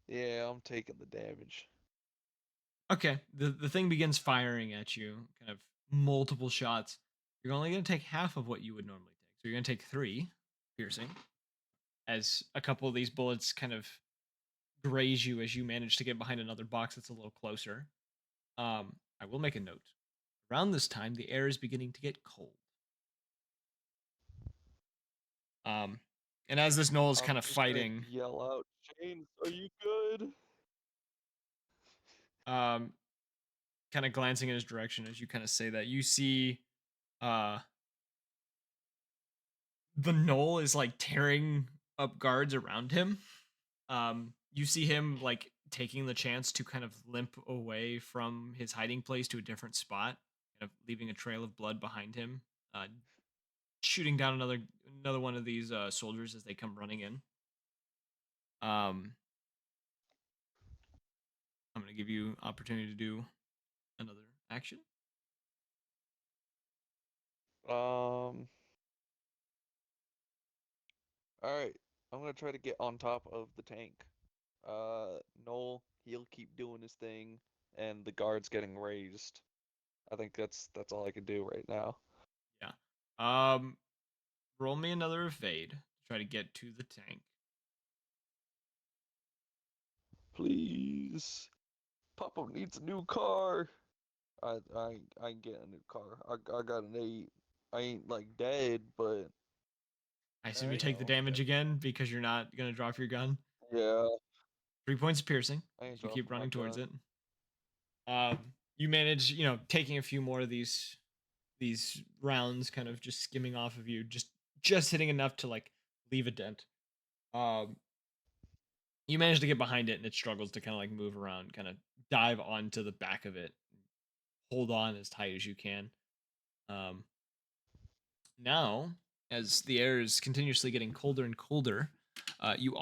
Yeah, I'm taking the damage. Okay, the thing begins firing at you, kind of multiple shots. You're only going to take half of what you would normally take. So you're going to take 3 piercing as a couple of these bullets kind of graze you as you manage to get behind another box that's a little closer. I will make a note. Around this time, the air is beginning to get cold. And as this knoll is I'm kind of just gonna fighting, yell out, James, are you good? kind of glancing in his direction as you kind of say that, you see, uh, the knoll is like tearing up guards around him. You see him like taking the chance to kind of limp away from his hiding place to a different spot, kind of leaving a trail of blood behind him, shooting down another one of these soldiers as they come running in. Um, I'm gonna give you opportunity to do another action. Alright. I'm gonna try to get on top of the tank. Noel, he'll keep doing his thing, and the guard's getting raised. I think that's all I can do right now. Yeah. Roll me another evade to try to get to the tank. Please. Papa needs a new car. I ain't getting a new car. I got an 8. I ain't like dead, but I assume you you take the know, damage again because you're not gonna drop your gun. yeah, 3 points of piercing I ain't as you keep dropping my running towards gun. it. You manage, taking a few more of these rounds, kind of just skimming off of you, just hitting enough to like leave a dent. Um, you manage to get behind it, and it struggles to kind of like move around, kind of dive onto the back of it, hold on as tight as you can. Um, Now, as the air is continuously getting colder and colder, you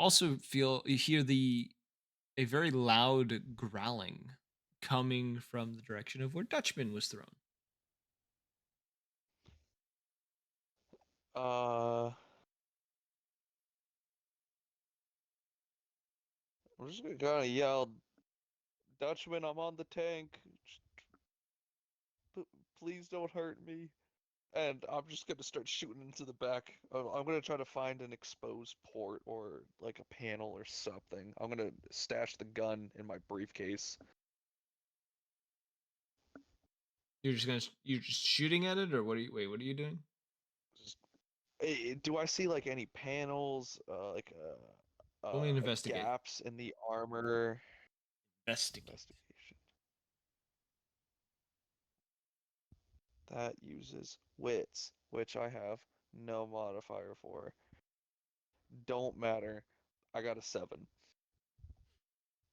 hear the a very loud growling coming from the direction of where Dutchman was thrown. Uh, I'm just gonna yell, Dutchman, I'm on the tank. Please don't hurt me. And I'm just gonna start shooting into the back. I'm gonna try to find an exposed port or like a panel or something. I'm gonna stash the gun in my briefcase. You're just shooting at it, or what are you doing? Just, do I see like any panels, Roll me an like investigate. gaps in the armor? Investigate. Investigation. That uses wits, which I have no modifier for. Don't matter. I got a 7.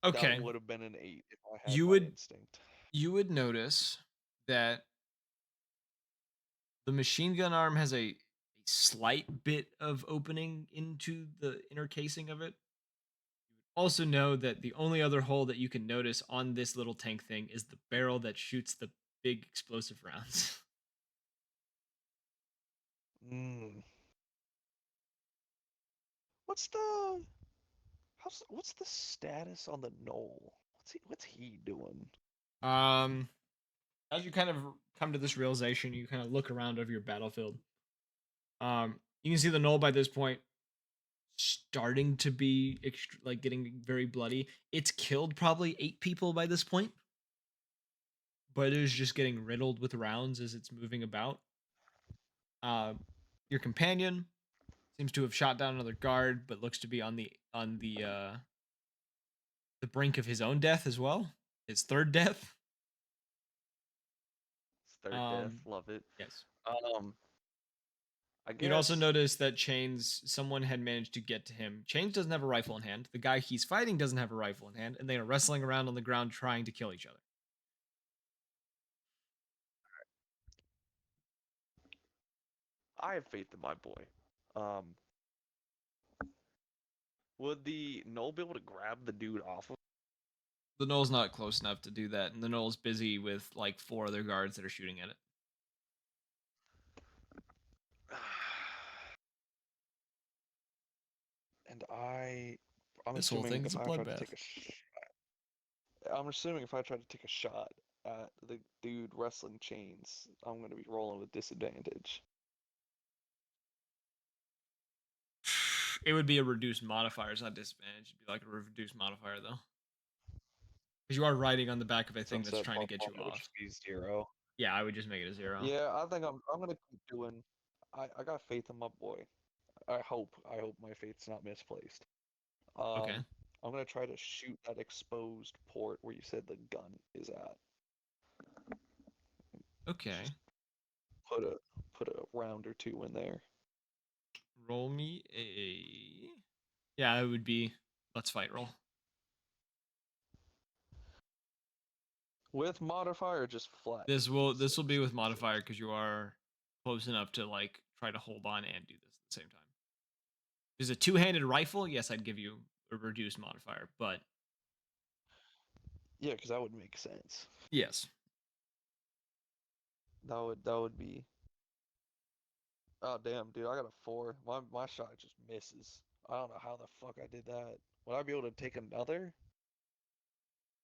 That Okay. would have been an 8 if I had You my would instinct. you would notice that the machine gun arm has a slight bit of opening into the inner casing of it. Also know that the only other hole that you can notice on this little tank thing is the barrel that shoots the big explosive rounds. Mm. What's the what's the status on the knoll? What's he doing? um as you kind of come to this realization, you kind of look around over your battlefield. You can see the knoll by this point starting to be like getting very bloody. It's killed probably 8 people by this point, but it is just getting riddled with rounds as it's moving about. Uh, your companion seems to have shot down another guard, but looks to be on the brink of his own death as well. His third death. It's third death. Um, Love it. yes. I You'd also guess. notice that Chains, someone had managed to get to him. Chains doesn't have a rifle in hand. The guy he's fighting doesn't have a rifle in hand, and they are wrestling around on the ground trying to kill each other. I have faith in my boy. Um, would the Null be able to grab the dude off of? The Knoll's not close enough to do that, and the Knoll's busy with like 4 other guards that are shooting at it. And I'm This whole assuming thing is if a I tried to bloodbath. take I'm assuming if I tried to take a shot at the dude wrestling Chains, I'm gonna be rolling with disadvantage. It would be a reduced modifier, it's not disadvantage. It'd be like a reduced modifier though. Because you are riding on the back of a So thing that's instead trying to plus get one, you it would just off. be 0. Yeah, I would just make it a 0. Yeah, I think I'm gonna keep doing. I got faith in my boy. I hope my faith's not misplaced. Okay. I'm gonna try to shoot that exposed port where you said the gun is at. Okay. Just put a round or 2 in there. Roll me a. Yeah, it would be. Let's fight roll. With modifier, or just flat. This will be with six. modifier because you are close enough to like try to hold on and do this at the same time. If it's a 2-handed rifle, yes, I'd give you a reduced modifier, but Yeah, because that would make sense. yes. That would be. Oh damn, dude! I got a 4. My shot just misses. I don't know how the fuck I did that. Would I be able to take another?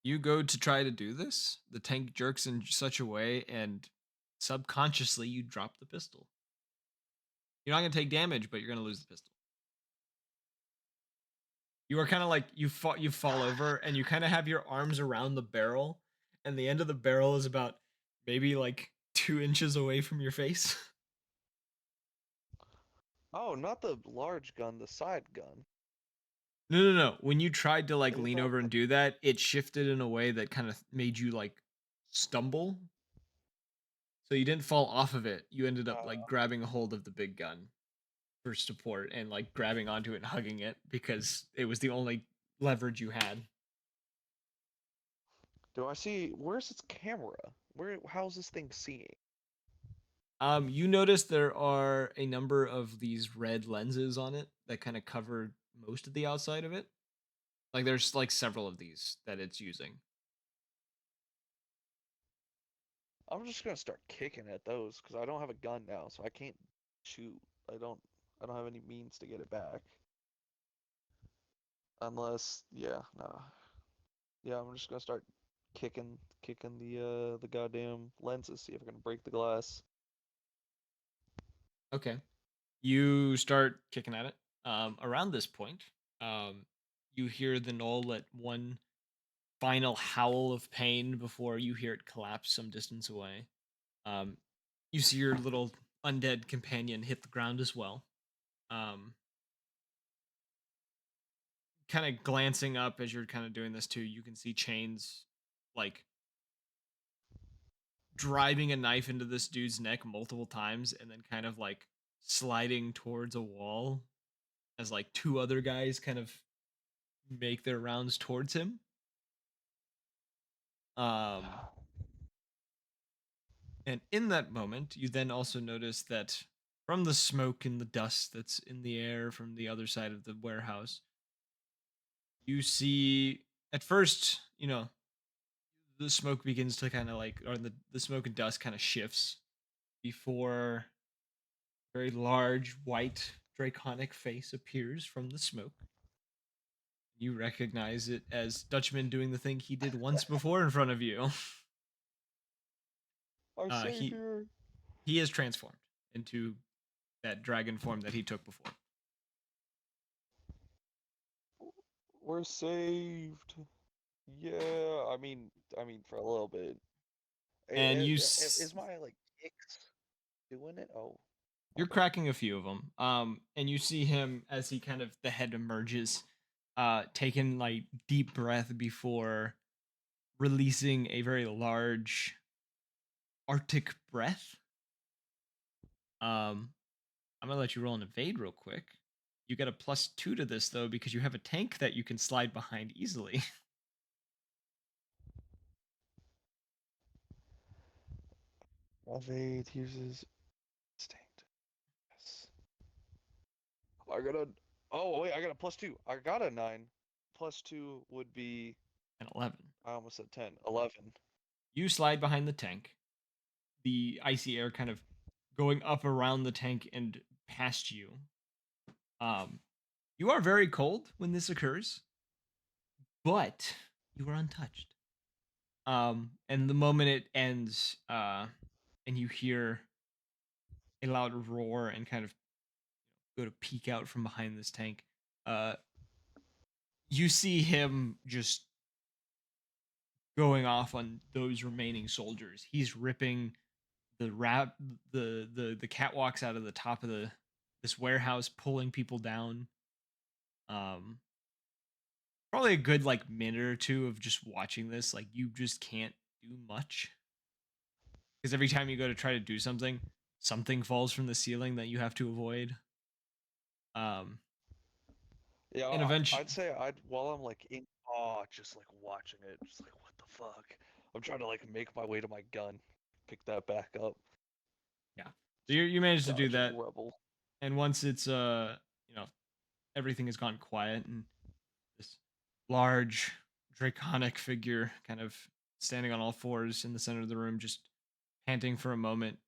You go to try to do this, the tank jerks in such a way, and subconsciously you drop the pistol. You're not gonna take damage, but you're gonna lose the pistol. You are kind of like you fall over, and you kind of have your arms around the barrel, and the end of the barrel is about maybe like 2 inches away from your face. Oh, not the large gun, the side gun. No. When you tried to like Is lean that over and do that, it shifted in a way that kind of made you like stumble. So you didn't fall off of it. You ended up like grabbing a hold of the big gun for support and like grabbing onto it and hugging it because it was the only leverage you had. Do I see? Where's its camera? How's this thing seeing? You notice there are a number of these red lenses on it that kind of cover most of the outside of it. Like there's like several of these that it's using. I'm just gonna start kicking at those because I don't have a gun now, so I can't shoot. I don't. I don't have any means to get it back. Unless, yeah, no. Yeah, I'm just gonna start kicking the goddamn lenses, see if I can break the glass. Okay. You start kicking at it. Around this point, you hear the knoll let one final howl of pain before you hear it collapse some distance away. Um, you see your little undead companion hit the ground as well. Um, kind of glancing up as you're kind of doing this too, you can see Chains like driving a knife into this dude's neck multiple times and then kind of like sliding towards a wall as like 2 other guys kind of make their rounds towards him. And in that moment, you then also notice that from the smoke and the dust that's in the air from the other side of the warehouse, you see at first, the smoke begins to kind of like, or the smoke and dust kind of shifts before a very large white draconic face appears from the smoke. You recognize it as Dutchman doing the thing he did once before in front of you. Our He savior. is transformed into that dragon form that he took before. We're saved. Yeah, I mean for a little bit. And Is my like kicks doing it? Oh, you're okay. cracking a few of them. And you see him as he kind of the head emerges, taking like deep breath before releasing a very large Arctic breath. I'm gonna let you roll an evade real quick. You get a +2 to this though because you have a tank that you can slide behind easily. Evade uses instinct. Yes. I got a. Oh wait, I got a +2. I got a 9. +2 would be. And 11. I almost said 10. 11. You slide behind the tank. The icy air kind of going up around the tank and past you. You are very cold when this occurs, but you are untouched. And the moment it ends, and you hear a loud roar and kind of go to peek out from behind this tank, uh, you see him just going off on those remaining soldiers. He's ripping the catwalks out of the top of this warehouse, pulling people down. Um, Probably a good like minute or two of just watching this. Like you just can't do much because every time you go to try to do something, something falls from the ceiling that you have to avoid. Um, Yeah, and eventually, I'd say while I'm like in awe, just like watching it, just like what the fuck. I'm trying to like make my way to my gun, pick that back up, yeah. So you managed to do dodge a that, rebel. and once it's you know, everything has gone quiet, and this large draconic figure kind of standing on all fours in the center of the room, just panting for a moment,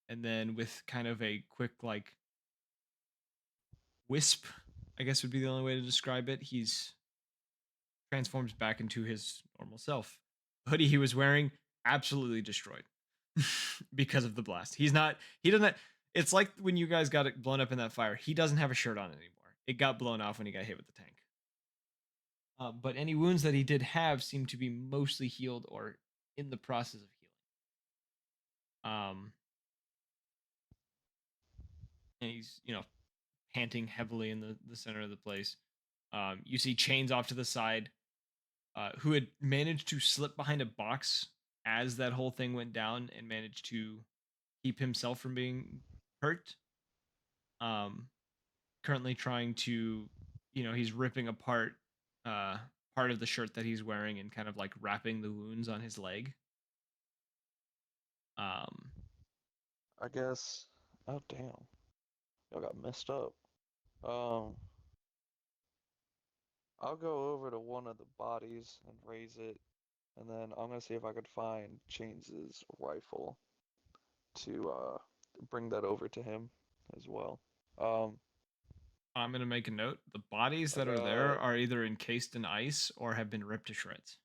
and then with kind of a quick like wisp, I guess would be the only way to describe it. He's transforms back into his normal self. The hoodie he was wearing absolutely destroyed because of the blast. He doesn't it's like when you guys got it blown up in that fire. He doesn't have a shirt on anymore. It got blown off when he got hit with the tank. But any wounds that he did have seem to be mostly healed or in the process of healing. Um, and he's, panting heavily in the center of the place. You see Chains off to the side, who had managed to slip behind a box as that whole thing went down and managed to keep himself from being hurt. Um, Currently trying to, he's ripping apart uh, part of the shirt that he's wearing and kind of like wrapping the wounds on his leg. Um, I guess. Oh damn, y'all got messed up. Um, I'll go over to one of the bodies and raise it, and then I'm gonna see if I could find Chains's rifle to bring that over to him as well. Um, I'm gonna make a note. The bodies I that are there got. are either encased in ice or have been ripped to shreds.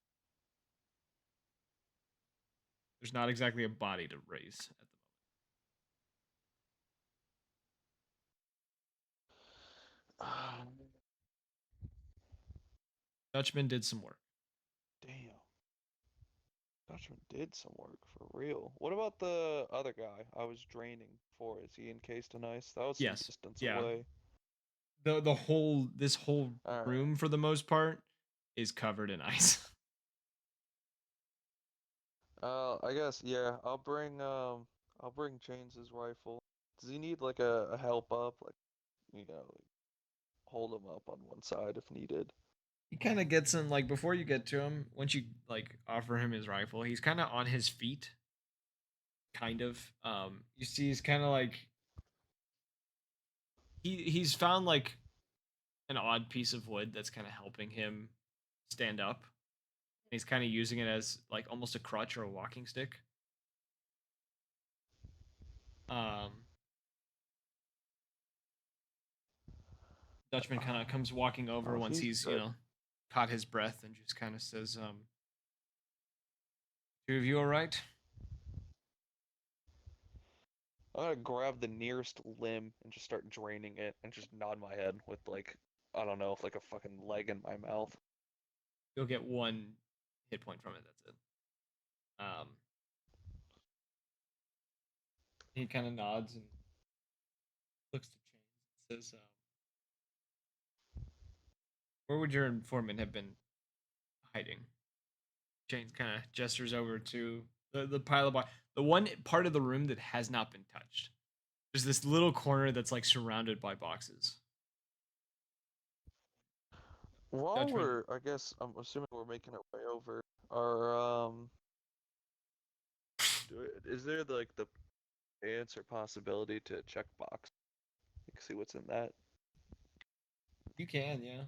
There's not exactly a body to raise at the Um, Dutchman did some work. damn, Dutchman did some work for real. What about the other guy I was draining for? Is he encased in ice? That was some Yes. distance Yeah. away. This whole All right. room for the most part is covered in ice. I guess yeah. I'll bring Chains's rifle. Does he need like a help up, like like, hold him up on one side if needed? He kind of gets him like before you get to him. Once you like offer him his rifle, he's kind of on his feet. Kind of. You see, he's kind of like he's found like an odd piece of wood that's kind of helping him stand up. He's kind of using it as like almost a crutch or a walking stick. Um, Dutchman kind of comes walking over Oh, once he's he's, good. caught his breath and just kind of says, two of you all right? I'm gonna grab the nearest limb and just start draining it and just nod my head with like I don't know, like a fucking leg in my mouth. You'll get 1 hit point from it. That's it. He kind of nods and looks to Chains and says, "Where would your informant have been hiding?" Chains kind of gestures over to the pile of the one part of the room that has not been touched. There's this little corner that's like surrounded by boxes. While Dutchman, I guess I'm assuming we're making our way over. Are is there like the chance or possibility to check box? You can see what's in that. you can, yeah.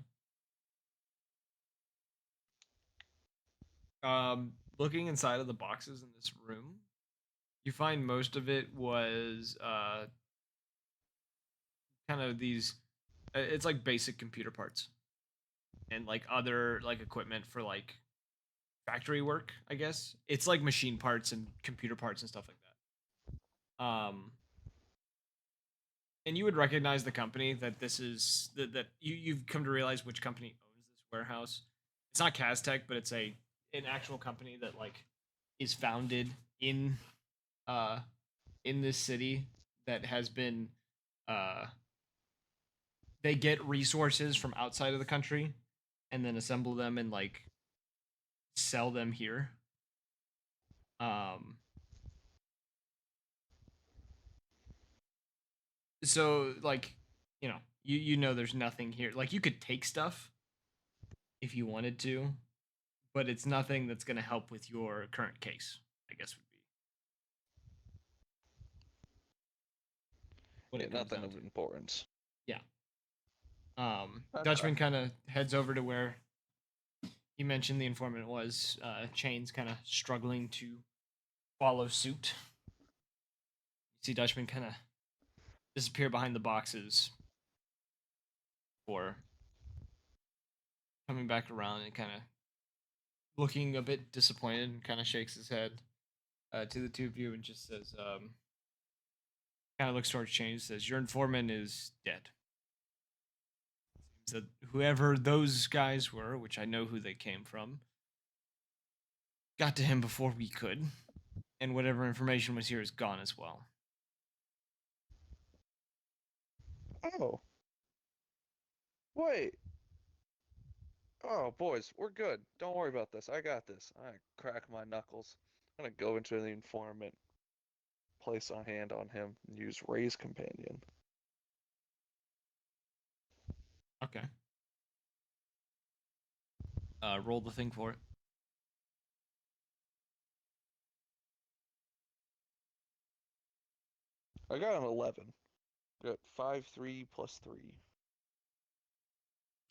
Looking inside of the boxes in this room, you find most of it was kind of these. It's like basic computer parts and like other like equipment for like factory work. I guess it's like machine parts and computer parts and stuff like that. And you would recognize the company that this is that you've come to realize which company owns this warehouse. It's not Castech, but it's an actual company that like is founded in uh in this city that has been uh they get resources from outside of the country and then assemble them and like sell them here. Um so like you know there's nothing here. Like you could take stuff if you wanted to, but it's nothing that's going to help with your current case, I guess would be what Yeah, it comes nothing down of to. importance. Yeah. Okay. Dutchman kind of heads over to where he mentioned the informant was. Chains kind of struggling to follow suit. You see Dutchman kind of disappear behind the boxes or coming back around and kind of looking a bit disappointed and kind of shakes his head to the two of you and just says, kind of looks towards Chains, says, "Your informant is dead." Seems that whoever those guys were, which I know who they came from, got to him before we could, and whatever information was here is gone as well. Oh, wait. Oh, boys, we're good. Don't worry about this. I got this. I crack my knuckles. I'm gonna go into the informant, place a hand on him, and use Ray's companion. Okay. Roll the thing for it. I got an 11. Got 5, 3 plus 3.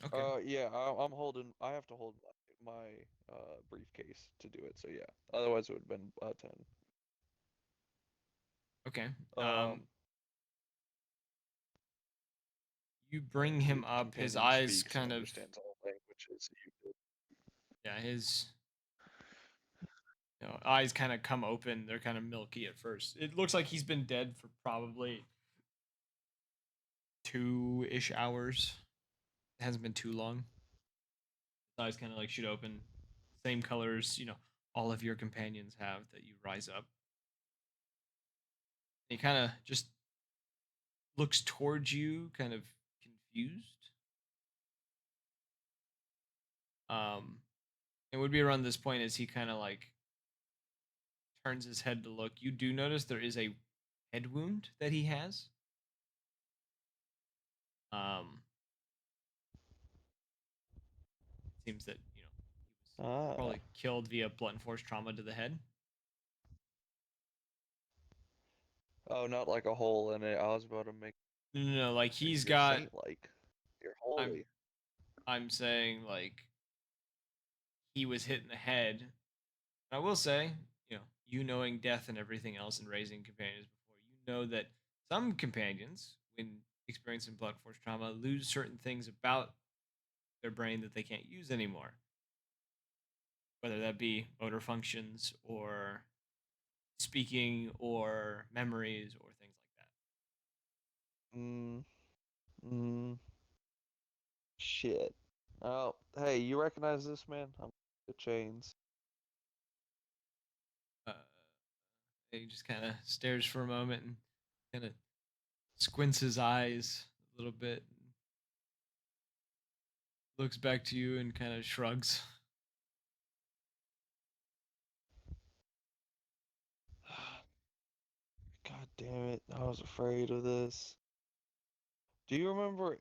Okay. Yeah, I'm holding. I have to hold my briefcase to do it. So yeah, otherwise it would have been 10. Okay. Um, You bring and him the up. His companion eyes speaks and kind of, understands all languages. yeah, eyes kind of come open. They're kind of milky at first. It looks like he's been dead for probably 2-ish hours. It hasn't been too long. His eyes kind of like shoot open. Same colors, all of your companions have that you rise up. He kind of just looks towards you, kind of confused. Um, it would be around this point as he kind of like turns his head to look. You do notice there is a head wound that he has. Um, it seems that he was Ah. probably killed via blunt force trauma to the head. Oh, not like a hole in it. I was about to make No, like like he's you're got. saint-like. You're I'm holy. I'm saying like he was hit in the head. I will say, you knowing death and everything else and raising companions before, you know that some companions, when experiencing blunt force trauma, lose certain things about their brain that they can't use anymore. Whether that be motor functions or speaking or memories or things like that. Mm, mm. Shit. Oh, hey, you recognize this man? I'm the chains. Uh, he just kind of stares for a moment and kind of squints his eyes a little bit, looks back to you and kind of shrugs. God damn it, I was afraid of this. Do you remember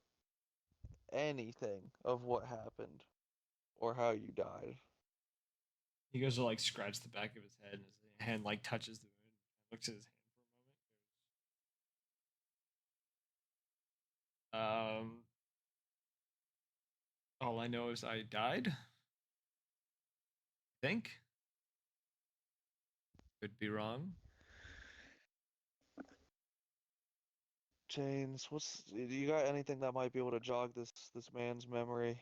anything of what happened or how you died? He goes to like scratch the back of his head, and his hand like touches the wound. Looks at his hand for a moment. All I know is I died. I think. Could be wrong. Chains, do you got anything that might be able to jog this man's memory?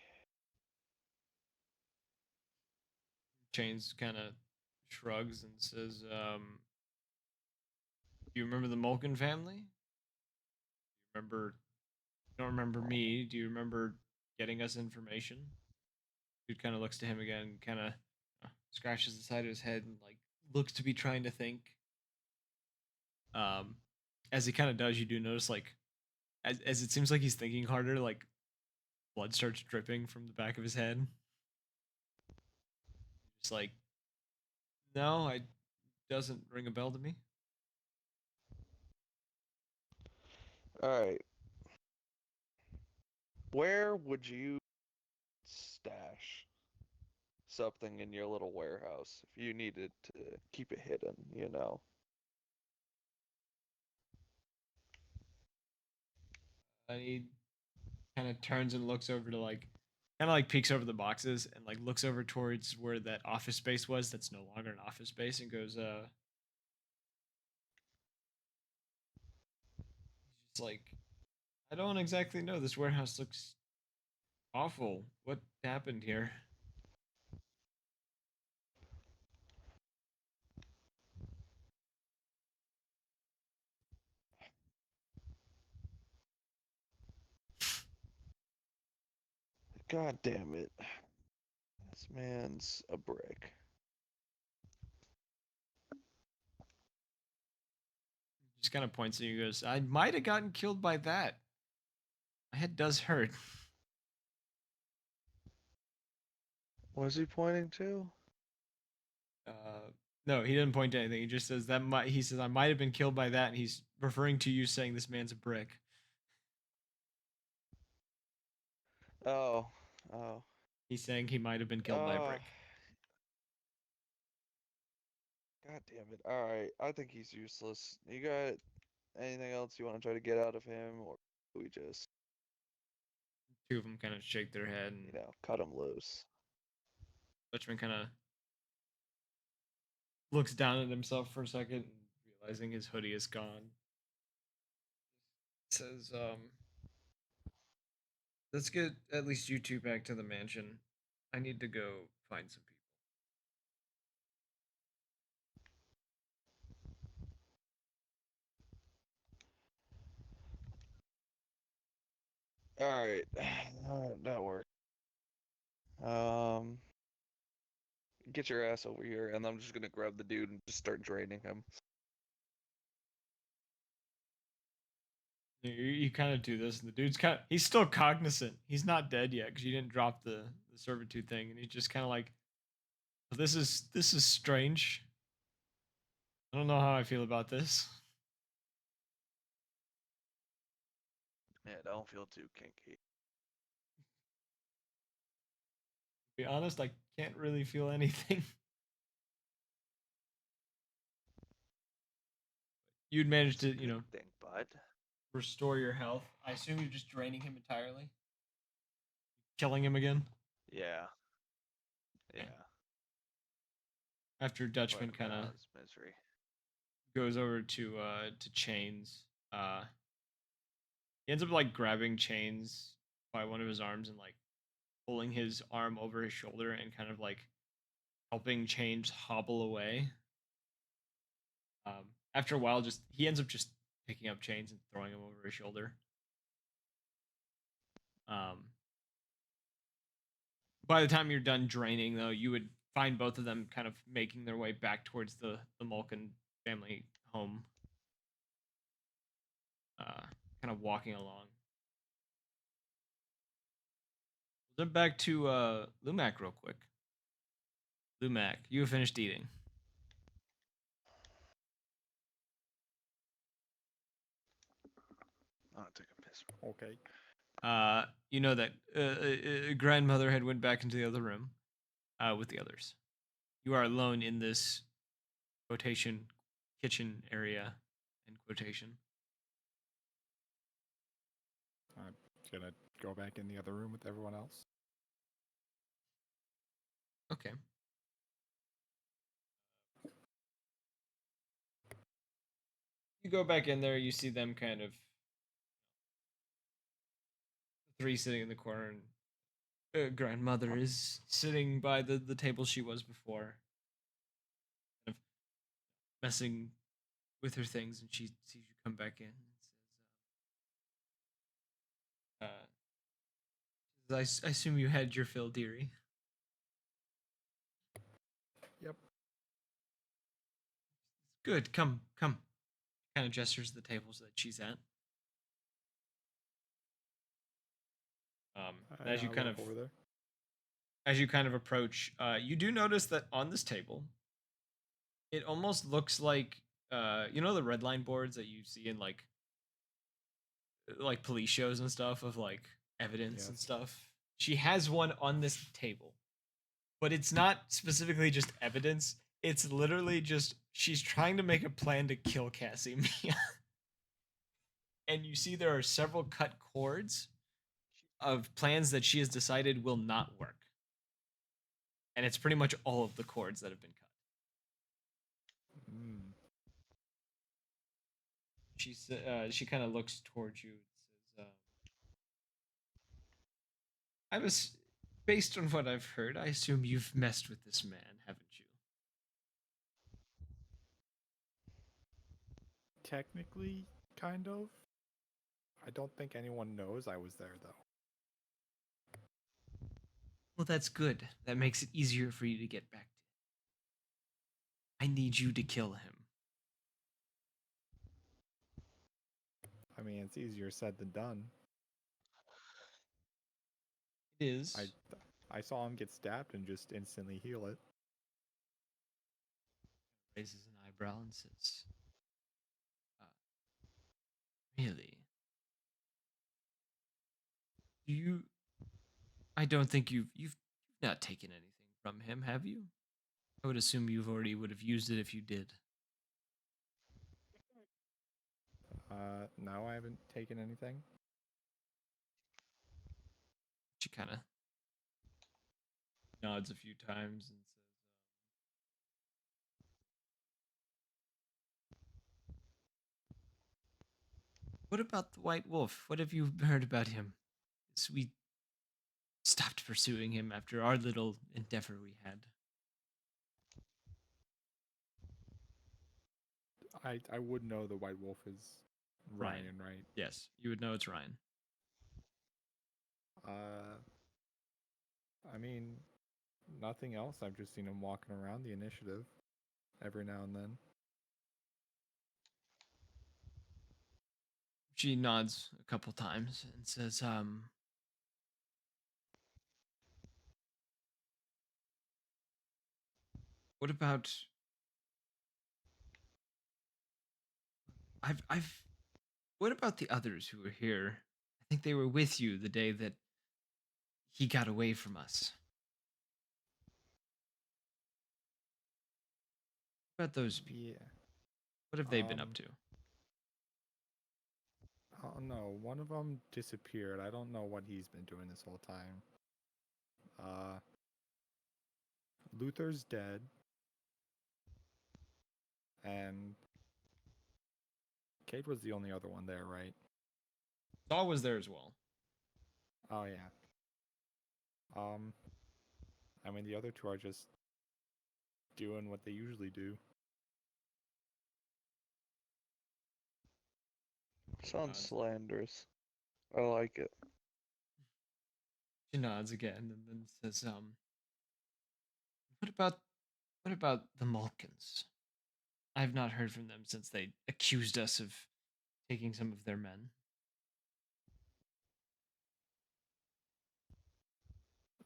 Chains kind of shrugs and says, "Do you remember the Mulkin family? You remember? You don't remember me? Do you remember getting us information?" Dude kind of looks to him again, and kind of scratches the side of his head and like looks to be trying to think. Um, as he kind of does, you do notice like as it seems like he's thinking harder, like blood starts dripping from the back of his head. Just like, no, it doesn't ring a bell to me. Alright, where would you stash something in your little warehouse if you needed to keep it hidden, you know? And he kind of turns and looks over to like, kind of like peeks over the boxes and like looks over towards where that office space was. That's no longer an office space, and goes, just like, I don't exactly know. This warehouse looks awful. What happened here? God damn it. This man's a brick. Just kind of points at you and goes, I might have gotten killed by that. My head does hurt. What's he pointing to? No, he didn't point to anything. He just says that he says I might have been killed by that, and he's referring to you saying this man's a brick. Oh, oh, He's saying he might have been killed by a uh, brick. God damn it. Alright, I think he's useless. You got anything else you want to try to get out of him, or do we just, Two of them kind of shake their head, and cut him loose? Dutchman kind of looks down at himself for a second, and realizing his hoodie is gone. Says, let's get at least you two back to the mansion. I need to go find some people. Alright, that worked. Um, get your ass over here, and I'm just gonna grab the dude and just start draining him. You kind of do this, and the dude's he's still cognizant. He's not dead yet because you didn't drop the servitude thing, and he's just kind of like, this is strange. I don't know how I feel about this. Yeah, don't feel too kinky. To be honest, I can't really feel anything. You'd managed to, Good thing, bud. restore your health. I assume you're just draining him entirely, killing him again. Yeah, Okay. yeah. After Dutchman Let him kind out of of his misery. goes over to Chains. He ends up like grabbing Chains by one of his arms and like pulling his arm over his shoulder and kind of like helping Chains hobble away. After a while, just he ends up just picking up Chains and throwing him over his shoulder. Um, by the time you're done draining, though, you would find both of them kind of making their way back towards the Malkin family home. Kind of walking along. We'll jump back to Lumac real quick. Lumac, you have finished eating. I'll take a piss. Okay. You know that grandmother had went back into the other room with the others. You are alone in this quotation kitchen area in quotation. I'm gonna go back in the other room with everyone else. Okay. You go back in there, you see them kind of three sitting in the corner, and grandmother is sitting by the table she was before, kind of messing with her things, and she sees you come back in and says, I assume you had your fill, dearie. Yep. Good, come. Kind of gestures the tables that she's at. As you kind walk of over there. as you kind of approach, you do notice that on this table, it almost looks like you know the red line boards that you see in like police shows and stuff of like evidence and Yes. stuff. She has one on this table, but it's not specifically just evidence. It's literally just she's trying to make a plan to kill Cassie Mia. And you see there are several cut cords of plans that she has decided will not work. And it's pretty much all of the cords that have been cut. Mm. She kind of looks towards you and says, "I was, based on what I've heard, I assume you've messed with this man, haven't you?" Technically, kind of. I don't think anyone knows I was there, though. Well, that's good. That makes it easier for you to get back to him. I need you to kill him. I mean, it's easier said than done. It is. I saw him get stabbed and just instantly heal it. Raises an eyebrow and says, uh, "Really? Do you? I don't think you've not taken anything from him, have you? I would assume you've already would have used it if you did." No, I haven't taken anything. She kind of nods a few times and says, "What about the White Wolf? What have you heard about him? We stopped pursuing him after our little endeavor we had." I would know the White Wolf is Ryan, right? Yes, you would know it's Ryan. I mean, nothing else. I've just seen him walking around the initiative every now and then. She nods a couple times and says, "What about? I've. What about the others who were here? I think they were with you the day that he got away from us. What about those people? Yeah. What have they been up to?" Oh no, one of them disappeared. I don't know what he's been doing this whole time. Luther's dead, and Kate was the only other one there, right? Saul was there as well. Oh yeah. I mean the other two are just doing what they usually do. Sounds slanderous. I like it. She nods again and then says, what about the Malkins? I've not heard from them since they accused us of taking some of their men.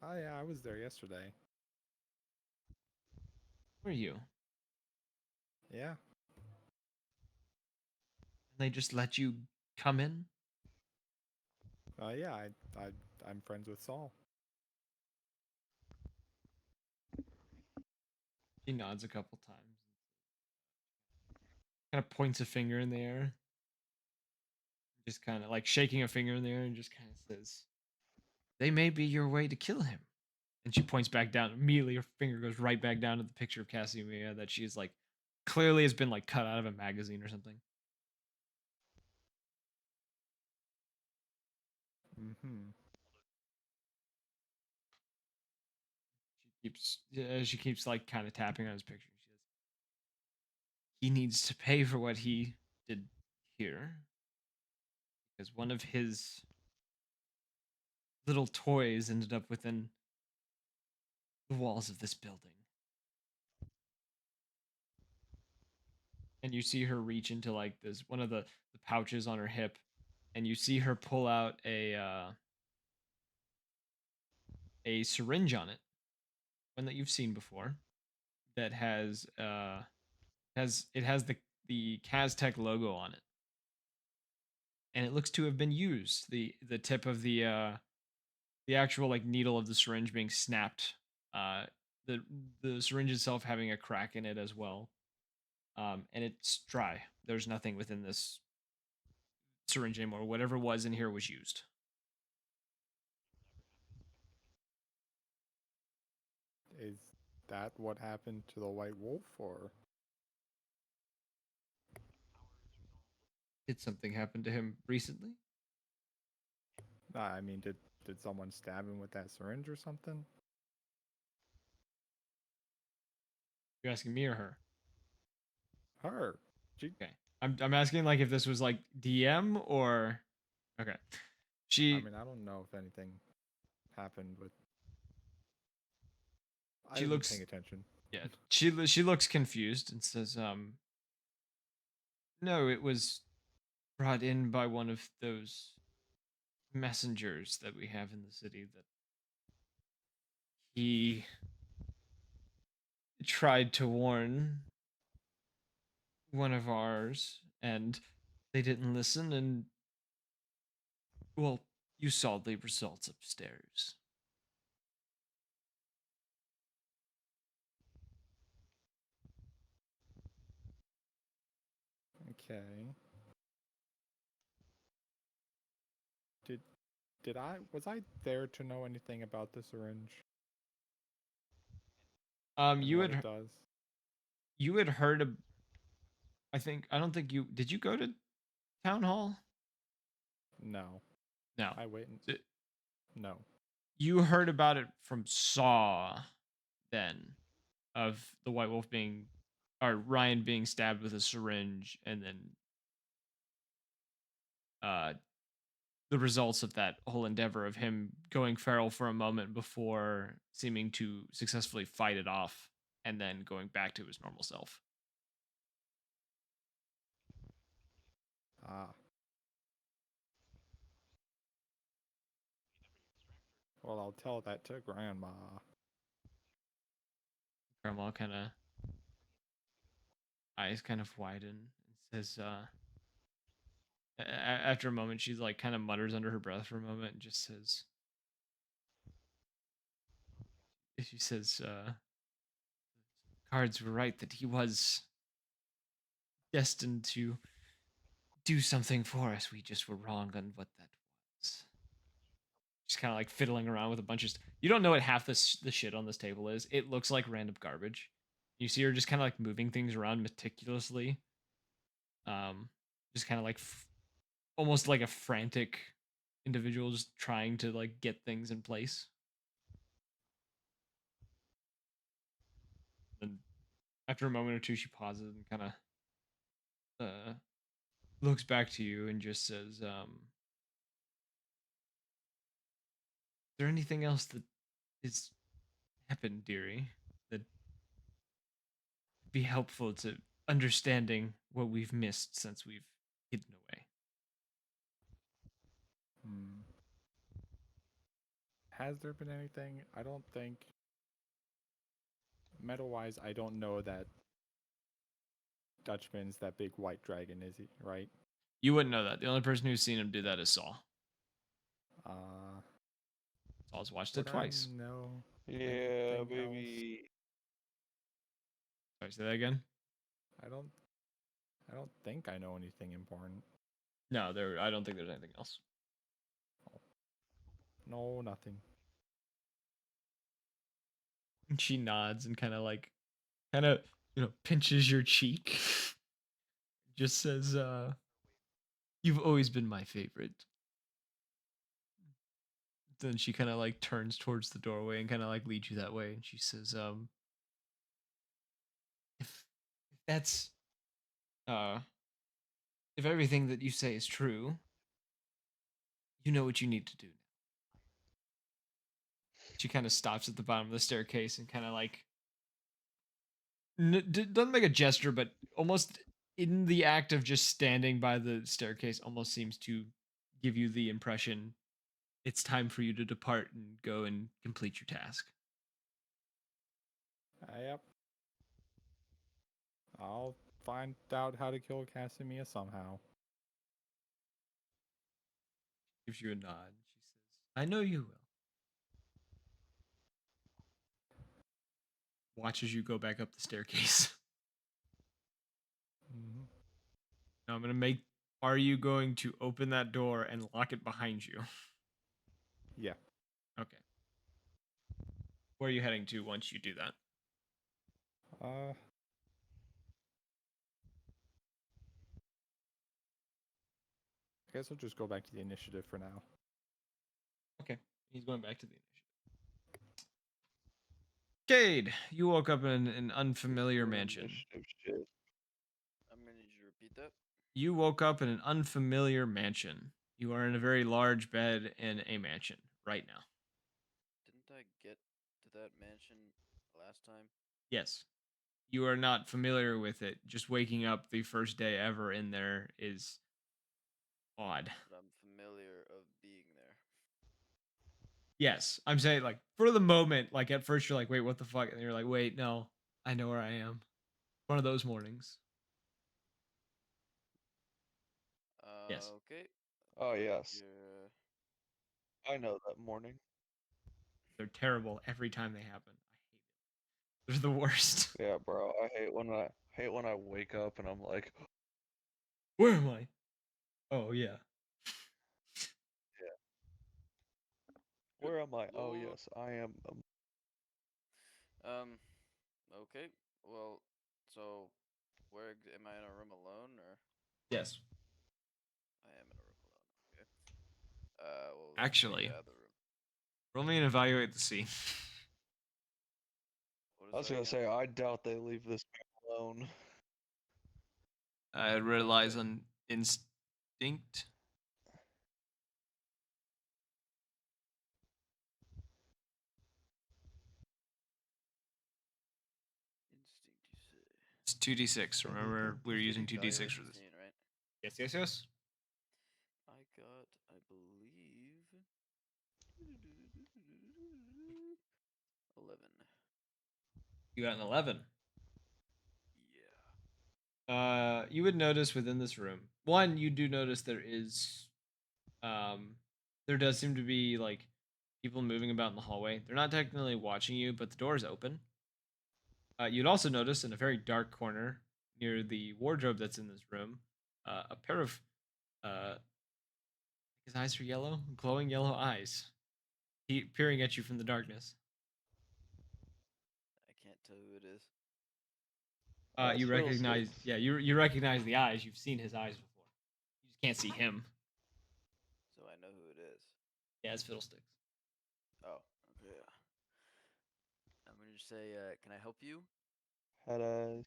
Oh yeah, I was there yesterday. Were you? And Yeah. they just let you come in? Yeah, I'm friends with Saul. She nods a couple times. Kind of points a finger in the air. Just kind of like shaking a finger in the air and just kind of says, they may be your way to kill him. And she points back down. Immediately, her finger goes right back down to the picture of Casimir that she's like clearly has been like cut out of a magazine or something. Mm-hmm. She keeps like kind of tapping on his picture. She says, he needs to pay for what he did here because one of his little toys ended up within the walls of this building. And you see her reach into like this one of the pouches on her hip, and you see her pull out a syringe on it, one that you've seen before, that has the Kaztech logo on it, and it looks to have been used. The tip of the actual like needle of the syringe being snapped, uh, the syringe itself having a crack in it as well, and it's dry. There's nothing within this syringe anymore. Whatever was in here was used. Is that what happened to the White Wolf, or? Did something happen to him recently? I mean, did someone stab him with that syringe or something? You're asking me or her? Her. She. Okay. I'm asking like if this was like DM or okay. I She mean, I don't know if anything happened with. I she wasn't looks paying attention. yeah. She looks confused and says no, it was brought in by one of those messengers that we have in the city that he tried to warn one of ours and they didn't listen and well, you saw the results upstairs. Okay. Did was I there to know anything about the syringe and You what it had does? heard of, I don't think you did you go to town hall? No. No. I wait. So No. you heard about it from Saw then of the White Wolf being or Ryan being stabbed with a syringe and then uh the results of that whole endeavor of him going feral for a moment before seeming to successfully fight it off and then going back to his normal self. Ah. Well, I'll tell that to Grandma. Grandma kind of eyes kind of widen and says after a moment she's like kind of mutters under her breath for a moment and just says she says cards were right that he was destined to do something for us. We just were wrong on what that was. Just kind of like fiddling around with a bunch of you don't know what half this the shit on this table is. It looks like random garbage. You see her just kind of like moving things around meticulously. Um, just kind of like almost like a frantic individual just trying to like get things in place. And after a moment or two, she pauses and kind of looks back to you and just says, "Is there anything else that is happened, dearie, that be helpful to understanding what we've missed since we've hidden away? Hmm. Has there been anything? I don't think. Metal-wise, I don't know that Dutchman's that big white dragon, is he? Right? You wouldn't know that. The only person who's seen him do that is Saul. Uh, Saul's watched it would I twice. know Yeah, anything else? maybe. Sorry, say that again. I don't. I don't think I know anything important. No, there. I don't think there's anything else. No, nothing. And she nods and kind of, pinches your cheek. Just says, "You've always been my favorite." Then she kind of like turns towards the doorway and kind of like leads you that way, and she says, if that's uh, if everything that you say is true, you know what you need to do." She kind of stops at the bottom of the staircase and kind of like doesn't make a gesture, but almost in the act of just standing by the staircase, almost seems to give you the impression it's time for you to depart and go and complete your task. Yep. I'll find out how to kill Casimir somehow. Gives you a nod. She says, "I know you will." Watches you go back up the staircase. Mm-hmm. Now I'm gonna make. Are you going to open that door and lock it behind you? Yeah. Okay. Where are you heading to once you do that? Uh, I guess I'll just go back to the initiative for now. Okay. He's going back to the initiative. Cade, you woke up in an unfamiliar For mansion. initiative shit. I'm gonna need you to repeat that. You woke up in an unfamiliar mansion. You are in a very large bed in a mansion right now. Didn't I get to that mansion last time? Yes. You are not familiar with it. Just waking up the first day ever in there is odd. But I'm familiar of being there. Yes. I'm saying, like, for the moment, like, at first you're like, wait, what the fuck? And you're like, wait, no, I know where I am. One of those mornings. Yes. Okay. Oh, yes. Yeah. I know that morning. They're terrible every time they happen. I hate it. They're the worst. Yeah, bro. I hate when I wake up and I'm like, Where am I? Oh, yeah. where am I? Oh, Lord. yes, I am. Um. Okay. Well, so am I in a room alone or? Yes. I am in a room alone. Okay. Well, let's Actually, get out of the room. roll me and evaluate the scene. What I is was that gonna again? say, I doubt they leave this man alone. It relies on instinct. Instinct, you say? It's 2d6. Remember, we're using 2d6 for Evaluation this. scene, right? Yes, yes, yes. I got, I believe, 11. You got an 11. Yeah. You would notice within this room. One, you do notice um, there does seem to be like people moving about in the hallway. They're not technically watching you, but the door is open. You'd also notice in a very dark corner near the wardrobe that's in this room, a pair of uh, his eyes are yellow, glowing yellow eyes, peering at you from the darkness. I can't tell who it is. That's You recognize, Fiddlesticks. yeah, you recognize the eyes. You've seen his eyes before. You just can't see him. So I know who it is. Yeah, it's Fiddlesticks. Oh, okay. I'm gonna just say, can I help you? Head eyes.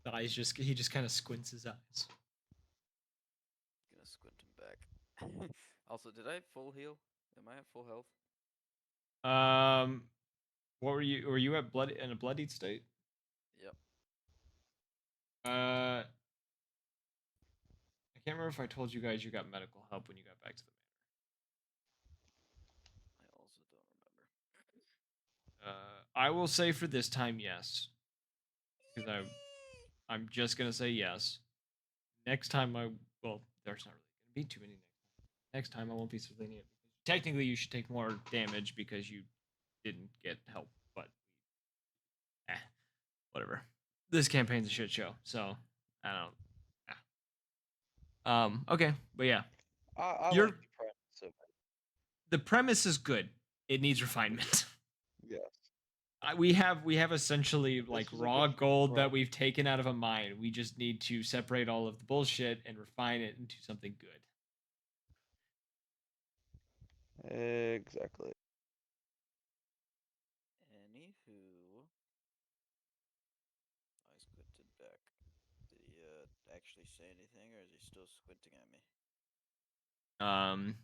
The eyes he just kind of squints his eyes. Gonna squint him back. Also, did I full heal? Am I at full health? What were you? Were you at blood in a bloodied state? Yep. I can't remember if I told you guys you got medical help when you got back to the I also don't remember. manor. I will say for this time, yes, because I'm just gonna say yes. Next time well, there's not really gonna be too many next time. I won't be so lenient because technically you should take more damage because you didn't get help, but whatever. This campaign's a shit show, so I don't. Okay, but yeah, I you're like the premise of it. the premise is good. It needs refinement. Yes. We have essentially like This was a raw good gold that run. we've taken out of a mine. We just need to separate all of the bullshit and refine it into something good. Exactly. Anywho, I squinted back. Did he actually say anything, or is he still squinting at me? Um,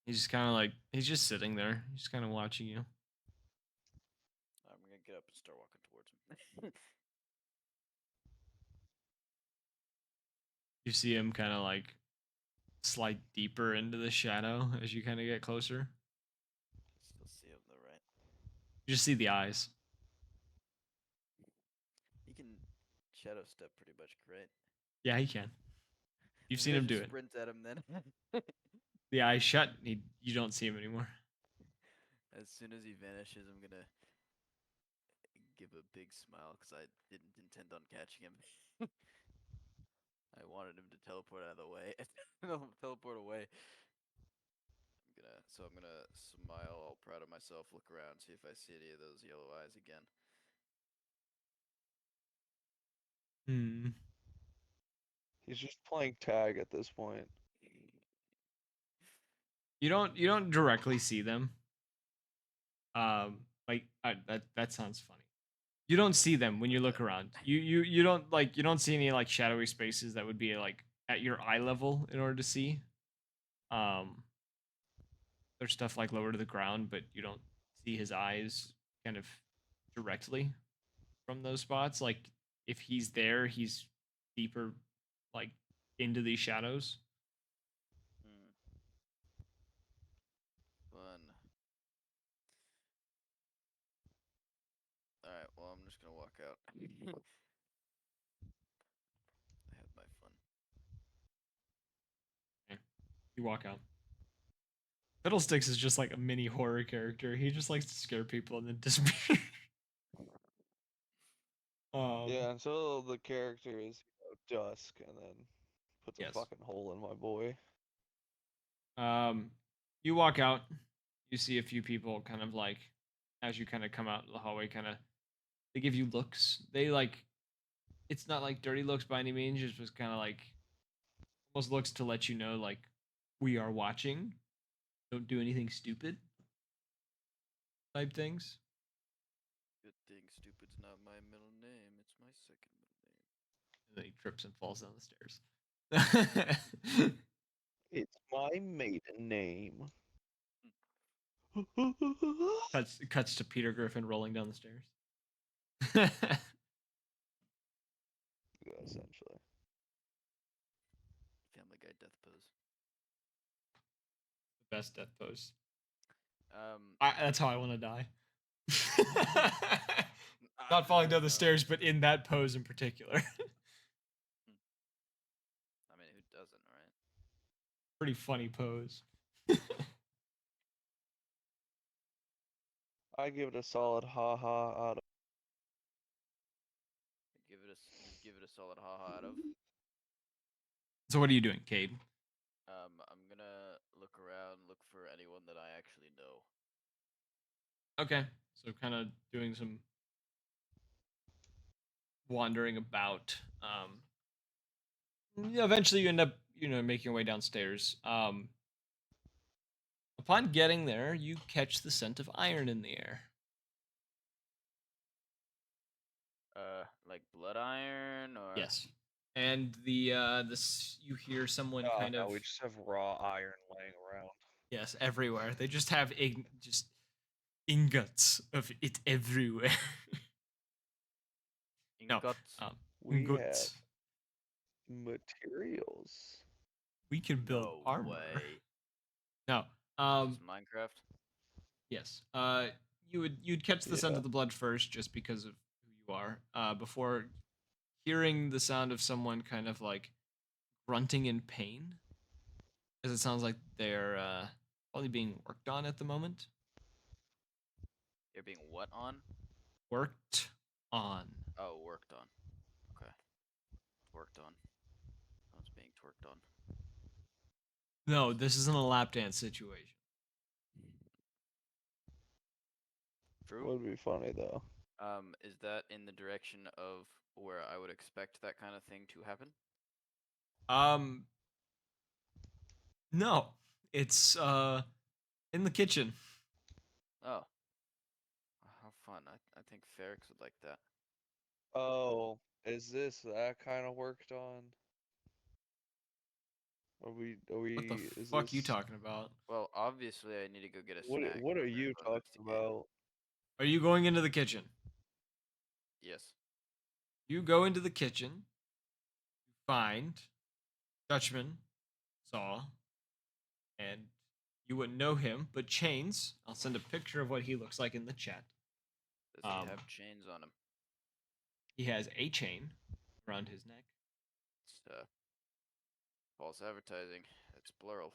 he's just kind of like he's just sitting there. He's just kind of watching you. I'm gonna get up and start walking towards him. You see him kind of like slide deeper into the shadow as you kind of get closer. Still see him though, right? You just see the eyes. He can shadow step pretty much, right? Yeah, he can. You've I'm seen gonna him do just it. sprint at him then. The eyes shut. You don't see him anymore. As soon as he vanishes, I'm gonna give a big smile because I didn't intend on catching him. I wanted him to teleport out of the way. No, teleport away. I'm gonna smile, all proud of myself, look around, see if I see any of those yellow eyes again. Hmm. He's just playing tag at this point. You don't directly see them. That sounds funny. You don't see them when you look around. You don't you don't see any like shadowy spaces that would be like at your eye level in order to see. Um, there's stuff like lower to the ground, but you don't see his eyes kind of directly from those spots. Like if he's there, he's deeper like into these shadows. Hmm. Fun. Alright, well, I'm just gonna walk out. I had my fun. Okay. You walk out. Fiddlesticks is just like a mini horror character. He just likes to scare people and then disappear. Yeah, until the character is dusk and then puts a Yes. fucking hole in my boy. You walk out. You see a few people kind of like, as you kind of come out the hallway, kind of, they give you looks. They like, it's not like dirty looks by any means. It's just kind of like, almost looks to let you know, like, we are watching. Don't do anything stupid. Type things. Good thing stupid's not my middle name, it's my second middle name. And then he trips and falls down the stairs. It's my maiden name. cuts to Peter Griffin rolling down the stairs. Yeah, essentially. Family Guy death pose. Best death pose. Um, That's how I want to die. Not falling down the stairs, but in that pose in particular. I mean, who doesn't, right? Pretty funny pose. I give it a solid haha out of. You'd give it a solid haha out of. So what are you doing, Cade? I'm gonna look around, look for anyone that I actually know. Okay, so kind of doing some wandering about. Yeah, eventually you end up, making your way downstairs. Upon getting there, you catch the scent of iron in the air. Like blood iron or? Yes. And you hear someone kind No, of we just have raw iron laying around. Yes, everywhere. They just have just ingots of it everywhere. No, Ingots. We have ingots. materials. We can build No armor. way. No. This is Minecraft. Yes. You'd catch the scent Yeah. of the blood first, just because of who you are. Before hearing the sound of someone kind of like grunting in pain, as it sounds like they're probably being worked on at the moment. You're being what on? Worked on. Oh, worked on. Okay. Worked on. I was being twerked on. No, this isn't a lap dance situation. True. Would be funny though. Is that in the direction of where I would expect that kind of thing to happen? No, it's in the kitchen. Oh. How fun. I think Ferrix would like that. Oh, is this that kind of worked on? What the Is fuck you this, talking about? Well, obviously I need to go get a snack. what are We're gonna you go talking investigate. about? Are you going into the kitchen? Yes. You go into the kitchen. You find Dutchman, Saw, and you wouldn't know him, but Chains. I'll send a picture of what he looks like in the chat. Does he have chains on him? He has a chain around his neck. It's false advertising. It's plural.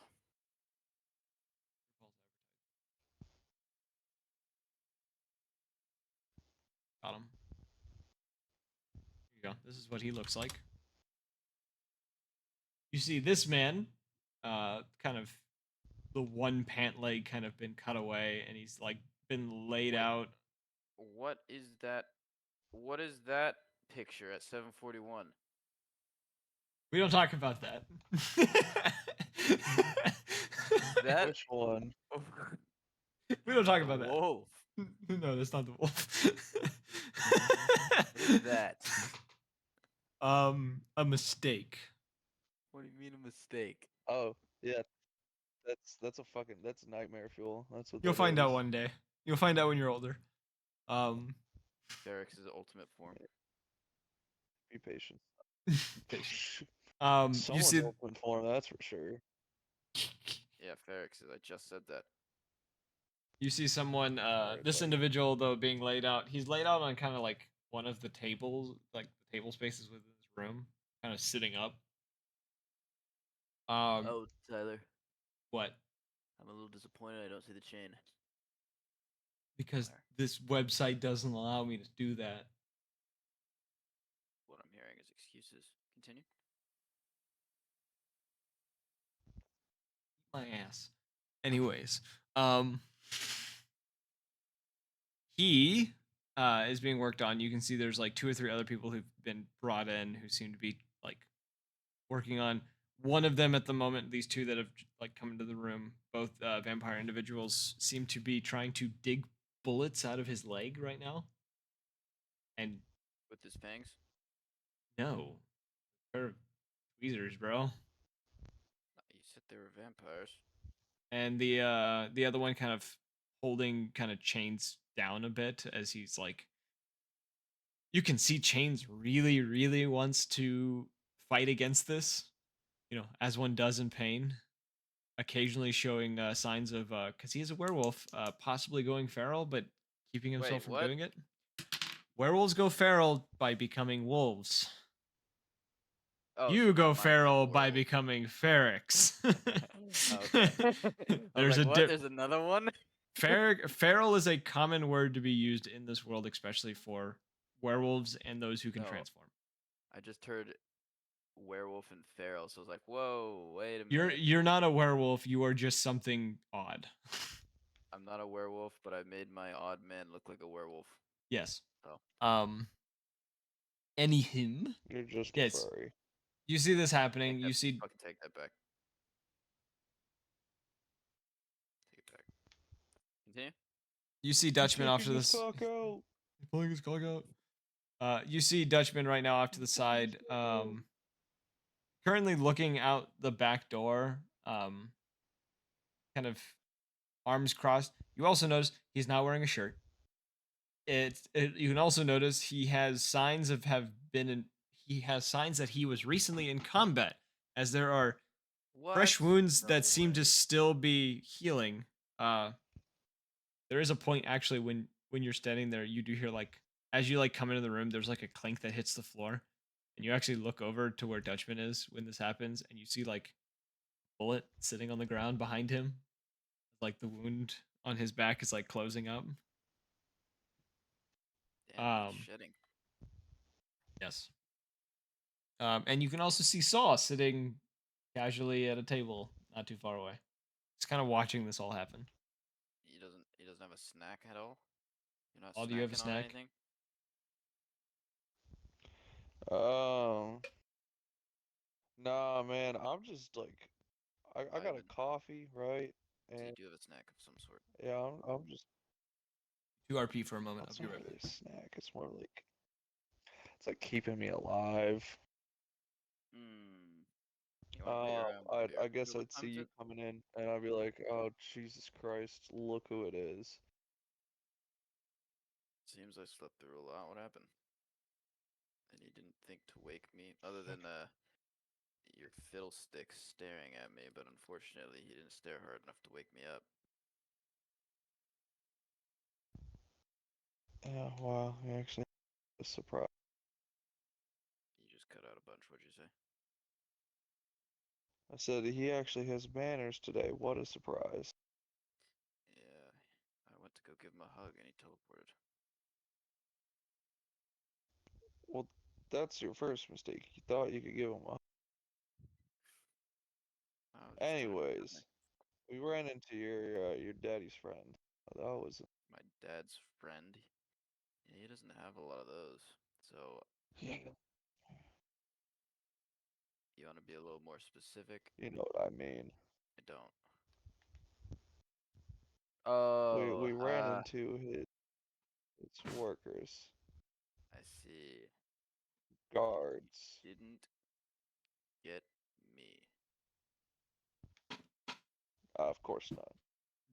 Got him. Here you go. This is what he looks like. You see this man, kind of the one pant leg kind of been cut away, and he's like been laid Wait. out. What is that? What is that picture at 7:41? We don't talk about that. That Which one? We don't talk the about that. wolf. No, that's not the wolf. What is that? A mistake. What do you mean a mistake? Oh, yeah. That's nightmare fuel. That's what You'll that find out is. one day. You'll find out when you're older. Ferrix's ultimate form. Be patient. Patient. You Someone's see, ultimate form, that's for sure. Yeah, Ferrix's. I just said that. you see someone. Alright, This buddy. individual though being laid out. He's laid out on kind of like one of the tables, like the table spaces within this room, kind of sitting up. Oh, Tyler. What? I'm a little disappointed I don't see the chain. Because Where? this website doesn't allow me to do that. What I'm hearing is excuses. Continue. My ass. Anyways, he is being worked on. You can see there's like 2 or 3 other people who've been brought in who seem to be like working on one of them at the moment. These 2 that have like come into the room, both vampire individuals, seem to be trying to dig bullets out of his leg right now. And With his fangs? no, they're tweezers, bro. You said they were vampires. And the other one kind of holding kind of Chains down a bit as he's like, you can see Chains really wants to fight against this, as one does in pain, occasionally showing signs of because he is a werewolf, possibly going feral, but keeping himself Wait, from what? doing it. Werewolves go feral by becoming wolves. Oh, so You not go my kind of feral by werewolf. becoming Ferrix. Okay. I was There's like, a what? There's another one? Feral is a common word to be used in this world, especially for werewolves and those who can No. transform. I just heard werewolf and feral, so I was like, whoa, wait a You're minute. you're not a werewolf. You are just something odd. I'm not a werewolf, but I made my odd man look like a werewolf. Yes. Oh. Any him? You're just a Yes. furry. You see this happening. You see Fucking take that back. Take it back. Continue. you see Dutchman off to Taking his this. cock out. He's pulling his cock out. You see Dutchman right now off to the side. Currently looking out the back door. kind of arms crossed. You also notice he's not wearing a shirt. You can also notice he has signs of have been in he has signs that he was recently in combat, as there are fresh What? wounds No that seem to way. still be healing. There is a point actually when you're standing there, you do hear like as you like come into the room, there's like a clink that hits the floor, and you actually look over to where Dutchman is when this happens, and you see like a bullet sitting on the ground behind him, like the wound on his back is like closing up. Damn, he's Um, shedding. yes. And you can also see Saw sitting casually at a table not too far away. He's kind of watching this all happen. He doesn't have a snack at all? You're not Saw, do you have a snacking on snack? anything? Um, nah, man. I'm just like, I got a Vibing. coffee, right? So you And do have a snack of some sort. yeah, I'm just 2 RP for a moment. I'll it's be not right really back. a snack. It's more like it's like keeping me alive. Hmm. You want a beer? I guess What I'd time see is you it? coming in, and I'd be like, oh Jesus Christ, look who it is. Seems I slept through a lot. What happened? And he didn't think to wake me, other Fuck. than your fiddlestick staring at me. But unfortunately, he didn't stare hard enough to wake me up. Yeah, wow, actually, a surprise. You just cut out a bunch. What'd you say? I said he actually has manners today. What a surprise. Yeah, I went to go give him a hug and he teleported. Well, that's your first mistake. You thought you could give him a. I was just trying to be friendly. Anyways, we ran into your daddy's friend. That was My dad's friend. Yeah, he doesn't have a lot of those. So yeah, you want to be a little more specific? you know what I mean. I don't. We Oh, ran into his workers, I see. guards. Didn't get me. Of course not.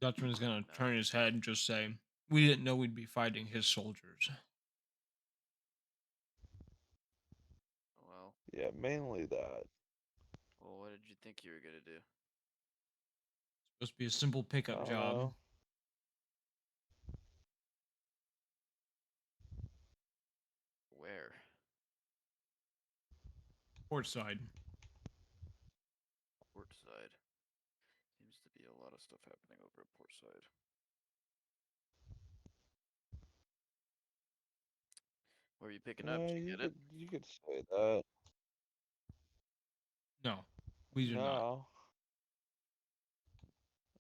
Dutchman is gonna No. turn his head and just say, "We didn't know we'd be fighting his soldiers." Well, Yeah, mainly that. what did you think you were gonna do? Supposed to be a simple I pickup don't job. know. Where? Port side. Port side. Seems to be a lot of stuff happening over at port side. Where are you picking up? Did you get it? You could say that. No, we do not. No,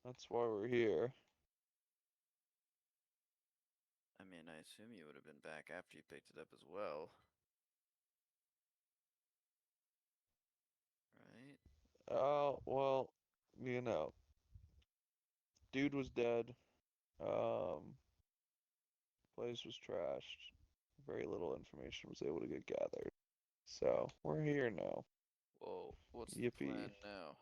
that's why we're here. I mean, I assume you would have been back after you picked it up as well. Right? Oh, well, you know, dude was dead. Um, place was trashed. Very little information was able to get gathered. So, we're here now. Whoa, what's the plan Yippee. now?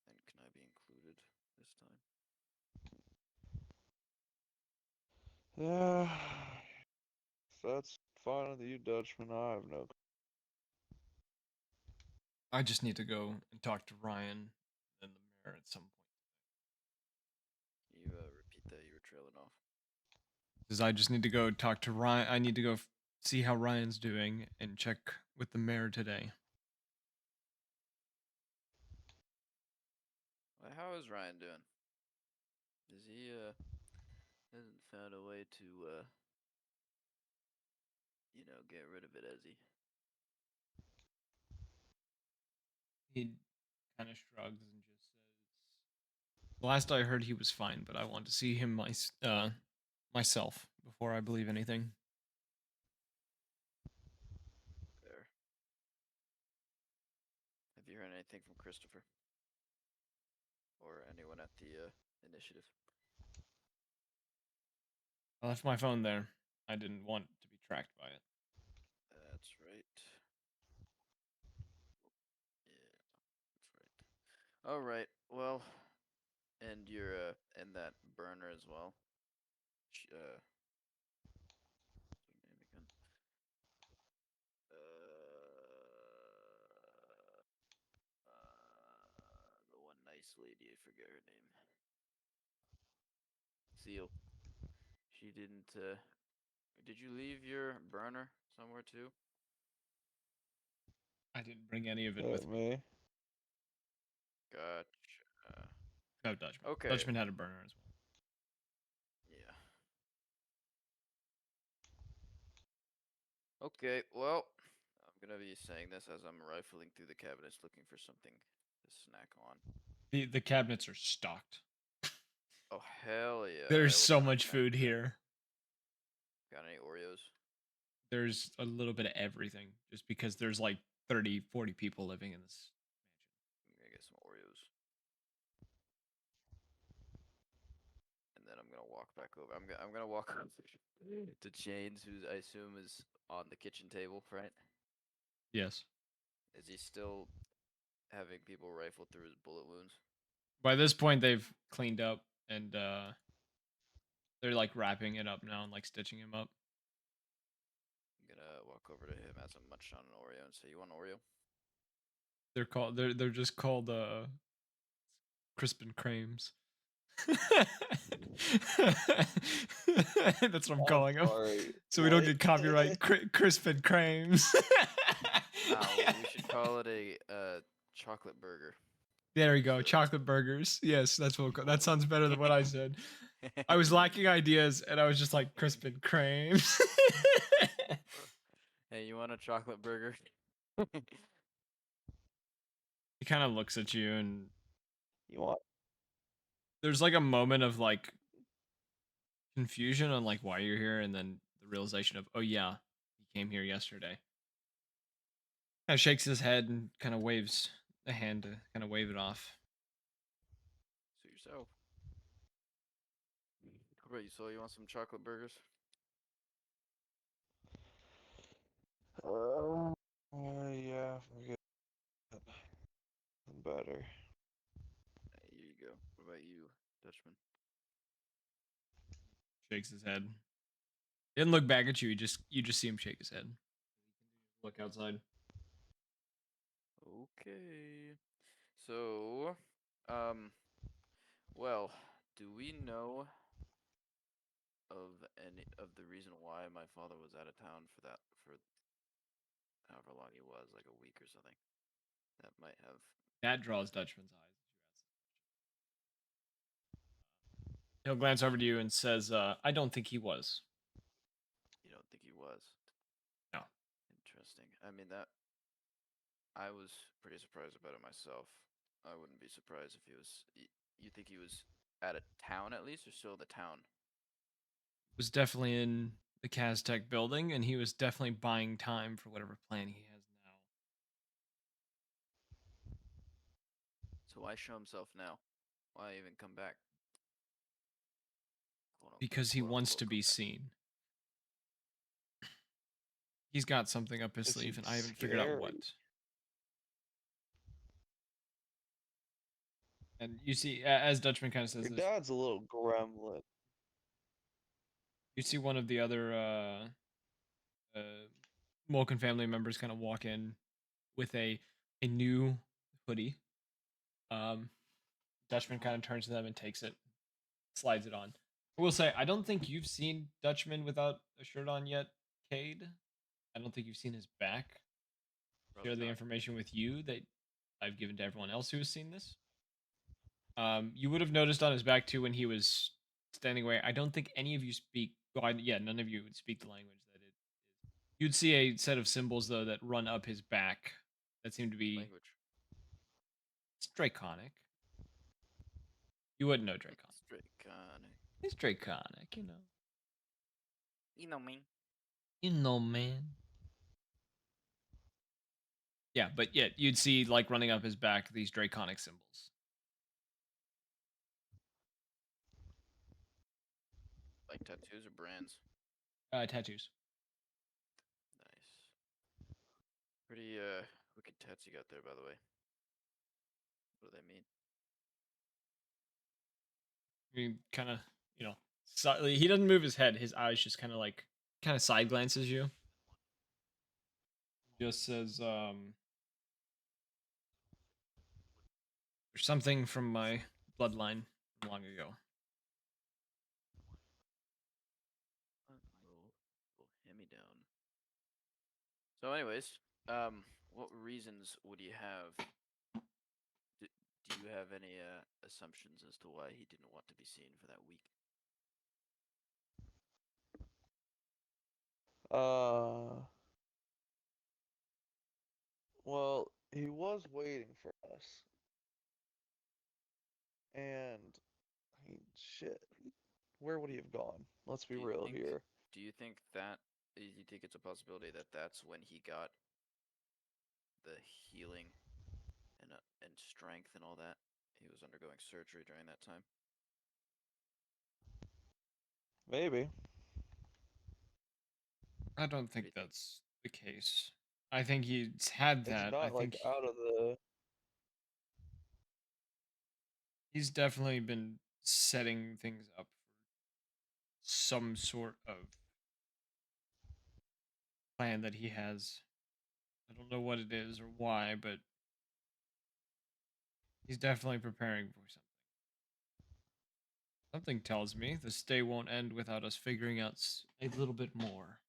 And can I be included this time? Yeah, if that's fine with you, Dutchman, I have no. I just need to go and talk to Ryan and the mayor at some point. You repeat that, you were trailing off. Because I just need to go talk to Ryan. I need to go see how Ryan's doing and check with the mayor today. Well, how is Ryan doing? Is he hasn't found a way to get rid of it, has he? He kind of shrugs and just says, "Last I heard, he was fine, but I want to see him myself before I believe anything." Fair. Have you heard anything from Christopher? Or anyone at the initiative? I left my phone there. I didn't want to be tracked by it. That's right. Yeah, that's right. Alright. Well, and you're and that burner as well. What's her name again? The one nice lady, I forget her name. Seal. She didn't. Did you leave your burner somewhere too? I didn't bring any of it with me. Me. Gotcha. No, Dutchman. Okay. Dutchman had a burner as well. Yeah. Okay, well, I'm gonna be saying this as I'm rifling through the cabinets looking for something to snack on. The cabinets are stocked. Oh, hell yeah. There's What so kind of much snack food you got? here. Got any Oreos? There's a little bit of everything just because there's like 30, 40 people living in this mansion. I'm gonna get some Oreos. And then I'm gonna walk back over. I'm gonna walk over to Chains, who I assume is on the kitchen table, right? Yes. Is he still having people rifle through his bullet wounds? By this point, they've cleaned up and they're like wrapping it up now and like stitching him up. I'm gonna walk over to him as I'm munching on an Oreo and say, "You want an Oreo?" They're just called Crispin Crames. That's what I'm calling them. Sorry. So we don't What? get copyright Crispin Crames. Nah, we should call it a chocolate burger. There we go. So- Chocolate burgers. Yes, that's what that sounds better than what I said. I was lacking ideas and I was just like Crispin Crames. Hey, you want a chocolate burger? He kind of looks at you and You want? there's like a moment of like confusion on like why you're here and then the realization of, oh yeah, he came here yesterday. Kind of shakes his head and kind of waves a hand to kind of wave it off. Suit yourself. What about you, Soul? You want some chocolate burgers? Yeah, forget it. Better. Here you go. What about you, Dutchman? Shakes his head. Didn't look back at you. You just see him shake his head. Look outside. Okay. So, well, do we know of any of the reason why my father was out of town for however long he was, like a week or something? That might have. That draws Dutchman's eyes. He'll glance over to you and says, I don't think he was. You don't think he was? No. Interesting. I mean that. I was pretty surprised about it myself. I wouldn't be surprised if he was. You think he was out of town at least, or still in the town? Was definitely in the Kaztech building, and he was definitely buying time for whatever plan he has now. So why show himself now? Why even come back? Because he Quote, wants unquote, to come be back. seen. He's got something up his Is sleeve, he and I haven't figured out scary? what. And you see, as Dutchman kind of says Your this, dad's a little gremlin. you see one of the other Mulkin family members kind of walk in with a new hoodie. Dutchman kind of turns to them and takes it, slides it on. I will say, I don't think you've seen Dutchman without a shirt on yet, Cade. I don't think you've seen his back. Probably Share the not. information with you that I've given to everyone else who has seen this. You would have noticed on his back too when he was standing away. I don't think any of you speak. Well, yeah, none of you would speak the language that it is. You'd see a set of symbols though that run up his back that seem to be Language. it's Draconic. You wouldn't know Draconic. Draconic. It's Draconic, you know. You know me. You know, man. Yeah, but yeah, you'd see like running up his back these Draconic symbols. Like tattoos or brands? Tattoos. Nice. Pretty wicked tats you got there, by the way. What do they mean? He kind of, he doesn't move his head. His eyes just kind of like, kind of side glances you. Just says, there's something from my bloodline from long ago. Little hand me down. So, anyways, what reasons would you have? Do you have any assumptions as to why he didn't want to be seen for that week? Well, he was waiting for us, and I mean, shit. Where would he have gone? Let's be Do you real think? here. Do you think that? Do you think it's a possibility that that's when he got the healing and strength and all that? He was undergoing surgery during that time. Maybe. I don't What do you think think? that's the case. I think he's had It's that. I not like think out of the. he's definitely been setting things up for some sort of plan that he has. I don't know what it is or why, but he's definitely preparing for something. Something tells me this day won't end without us figuring out a little bit more.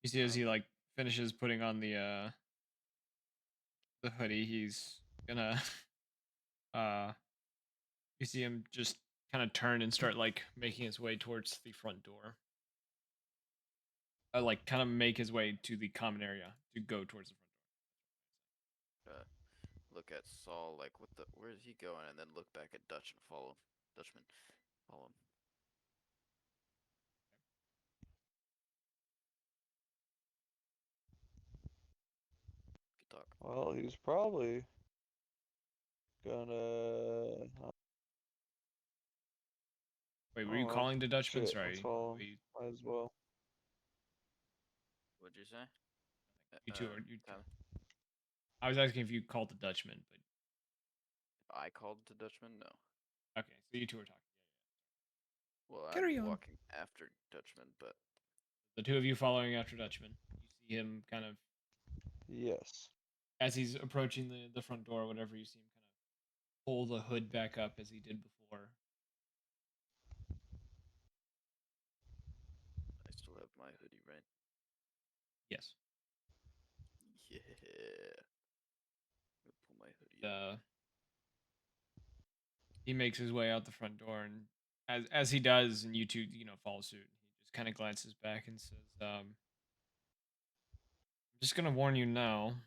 You see, as he like finishes putting on the hoodie, he's gonna uh you see him just kind of turn and start like making his way towards the front door. Like kind of make his way to the common area to go towards the front door. Look at Saul like what the where is he going, and then look back at Dutch and follow Dutchman, follow him. Good talk. Well, he's probably gonna. Wait, were you Oh, calling the Dutchman? shit. Let's Sorry. follow him. We, Might as well. What'd you say? you two are you. Tyler? I was asking if you called the Dutchman, but I called to Dutchman? No. okay, so you two are talking. Well, Carry I'm on. walking after Dutchman, but The two of you following after Dutchman. You see him kind of Yes. as he's approaching the front door, whatever. You see him kind of pull the hood back up as he did before. I still have my hoodie, right? Yes. Yeah. I'm gonna pull my hoodie up. He makes his way out the front door, and as he does, and you two, follow suit. He just kind of glances back and says, "I'm just gonna warn you now.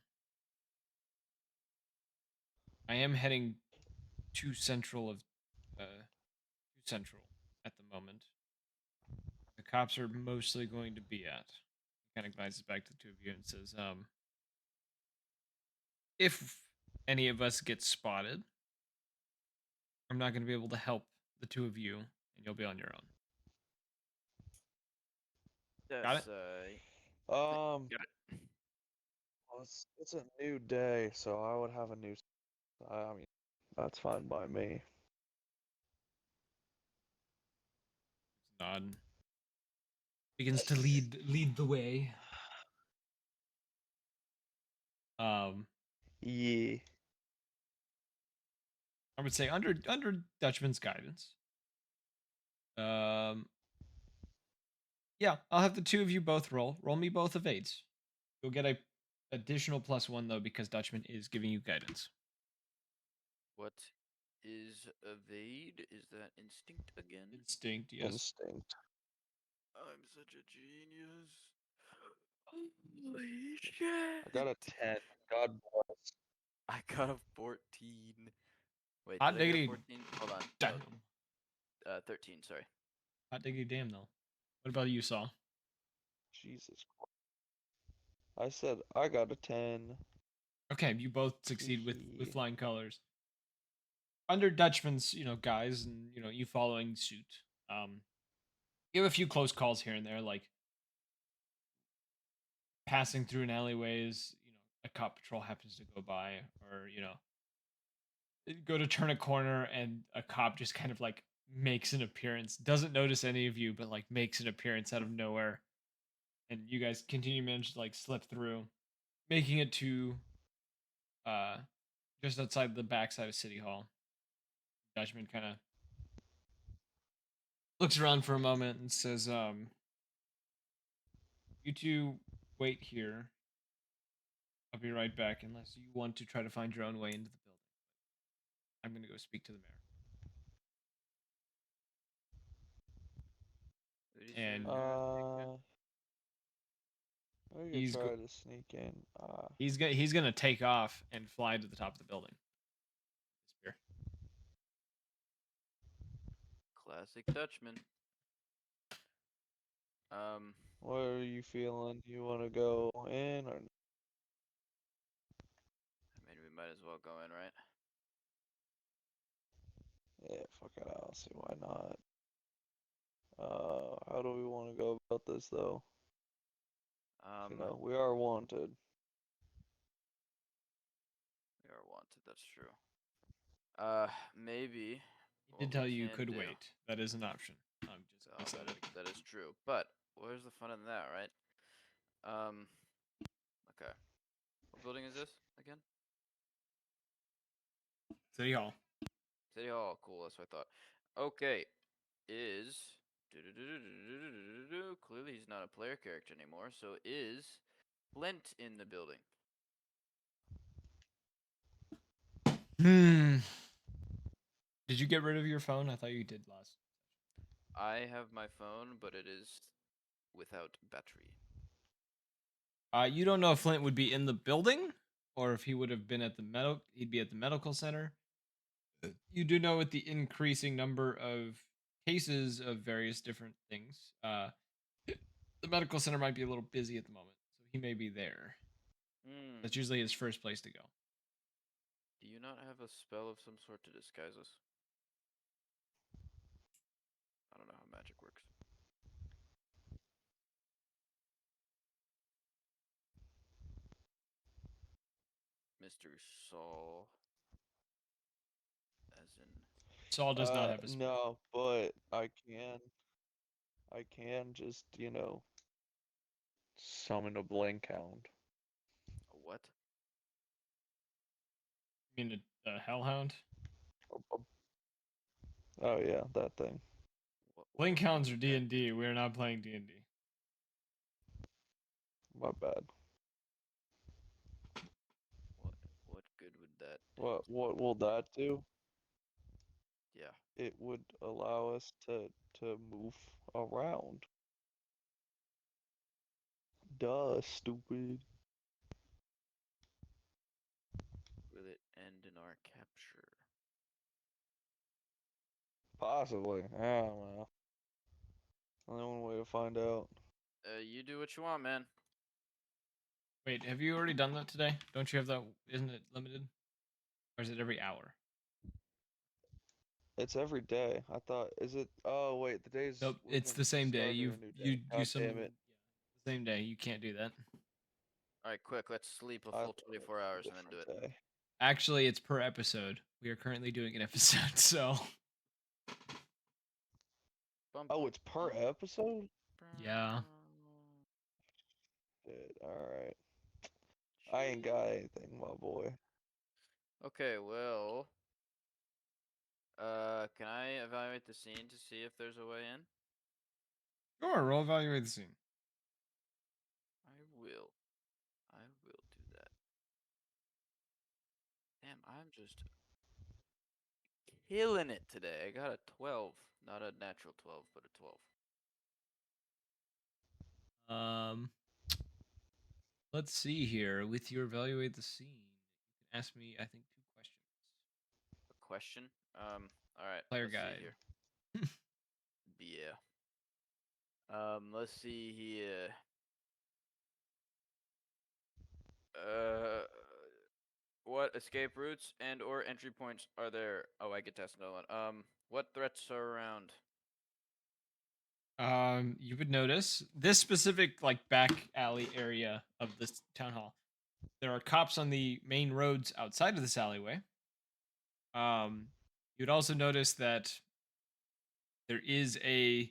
I am heading to central at the moment. The cops are mostly going to be at." He kind of glances back to the two of you and says, "If any of us get spotted, I'm not going to be able to help the two of you, and you'll be on your own. Got it?" That's Um. got it. Well, it's a new day, so I would have a new. I mean, that's fine by me. Nod. Begins to lead the way. Um, Yeah. I would say under Dutchman's guidance. Um, yeah, I'll have the two of you both roll. Roll me both evades. You'll get a additional +1 though because Dutchman is giving you guidance. What is evade? Is that instinct again? Instinct, yes. Instinct. I'm such a genius. Holy shit! I got a 10. God bless. I got a 14. Wait, Hot did I get a diggity 14? Hold on. damn. No, 13, sorry. Hot diggity damn though. What about you, Saul? Jesus Christ. I said I got a 10. Okay, you both succeed with Yeah. flying colors. Under Dutchman's, guys and you following suit. You have a few close calls here and there, like passing through an alleyways, a cop patrol happens to go by, or go to turn a corner and a cop just kind of like makes an appearance, doesn't notice any of you, but like makes an appearance out of nowhere, and you guys continue to manage to like slip through, making it to uh just outside the backside of City Hall. Dutchman kind of looks around for a moment and says, "You two wait here. I'll be right back unless you want to try to find your own way into the building. I'm going to go speak to the mayor." Who did you say And was gonna We could he's try to sneak in. he's gonna take off and fly to the top of the building. Disappear. Classic Dutchman. What are you feeling? You want to go in or? I mean, we might as well go in, right? Yeah, fuck it. I don't see why not. How do we want to go about this though? We are wanted. We are wanted. That's true. Maybe. He What did we tell you can could do. wait. That is an option. I'm just Oh, said it again. that is true. But where's the fun in that, right? Okay. What building is this again? City Hall. City Hall. Cool. That's what I thought. Okay. Clearly he's not a player character anymore. So is Flint in the building? Hmm. Did you get rid of your phone? I thought you did last. I have my phone, but it is without battery. You don't know if Flint would be in the building or if he would have been at the he'd be at the medical center. You do know with the increasing number of cases of various different things, the medical center might be a little busy at the moment, so he may be there. Hmm. That's usually his first place to go. Do you not have a spell of some sort to disguise us? I don't know how magic works. Mr. Saul. As in. Saul does not have a spell. No, but I can just, summon a blink hound. A what? You mean a hellhound? Oh yeah, that thing. Blink hounds are would D that and D. We are not playing D and D. My bad. What good would that do? What will that do? Yeah. It would allow us to move around. Duh, stupid. Will it end in our capture? Possibly. I don't know. Only one way to find out. You do what you want, man. Wait, have you already done that today? Don't you have that? Isn't it limited? Or is it every hour? It's every day. I thought, is it? Oh wait, the days Nope, we've it's the been same day. starting You a new you day. do God some damn it! the same day. You can't do that. Alright, quick, let's sleep a I full thought it 24 was a hours and then do different it. day. Actually, it's per episode. We are currently doing an episode, so Bum, Oh, bum, it's per bum, episode? yeah. bum. Shit, alright. I ain't got anything, my boy. Okay, well. Can I evaluate the scene to see if there's a way in? Sure, roll evaluate the scene. I will. I will do that. Damn, I'm just killing it today. I got a 12. Not a natural 12, but a 12. Um, let's see here. With your evaluate the scene, you can ask me, I think, 2 questions. A question? Alright, Player let's see guide. here. Yeah. Let's see here. What escape routes and or entry points are there? Oh, I get to ask another one. What threats are around? You would notice this specific like back alley area of this town hall. there are cops on the main roads outside of this alleyway. You'd also notice that there is uh,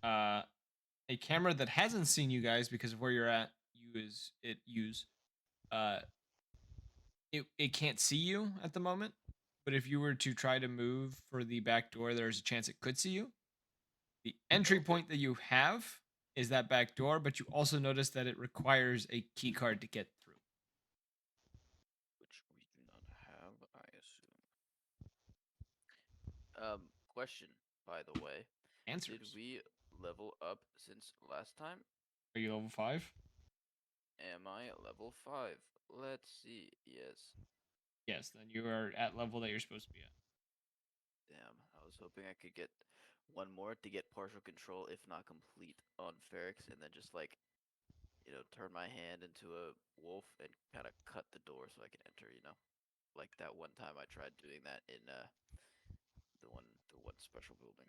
a camera that hasn't seen you guys because of where you're at. Uh, it can't see you at the moment. But if you were to try to move for the back door, there's a chance it could see you. The entry Okay. point that you have is that back door, but you also notice that it requires a key card to get through. Which we do not have, I assume. Question, by the way. Answers. Did we level up since last time? Are you level 5? Am I at level 5? Let's see. Yes. Yes, then you are at level that you're supposed to be at. Damn, I was hoping I could get one more to get partial control, if not complete, on Ferrex, and then just like, turn my hand into a wolf and kind of cut the door so I can enter. Like that one time I tried doing that in the one special building.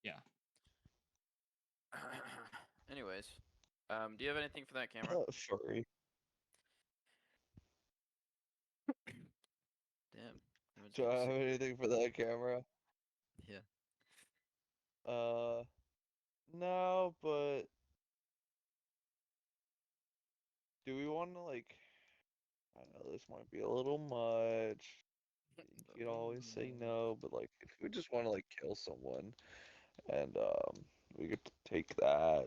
Yeah. Anyways, do you have anything for that camera? Furry. Damn, everyone's Do I getting have sick. anything for that camera? Yeah. No, but do we want to like? I know this might be a little much. You could always say no, but like, if we just want to like kill someone, and we could take that.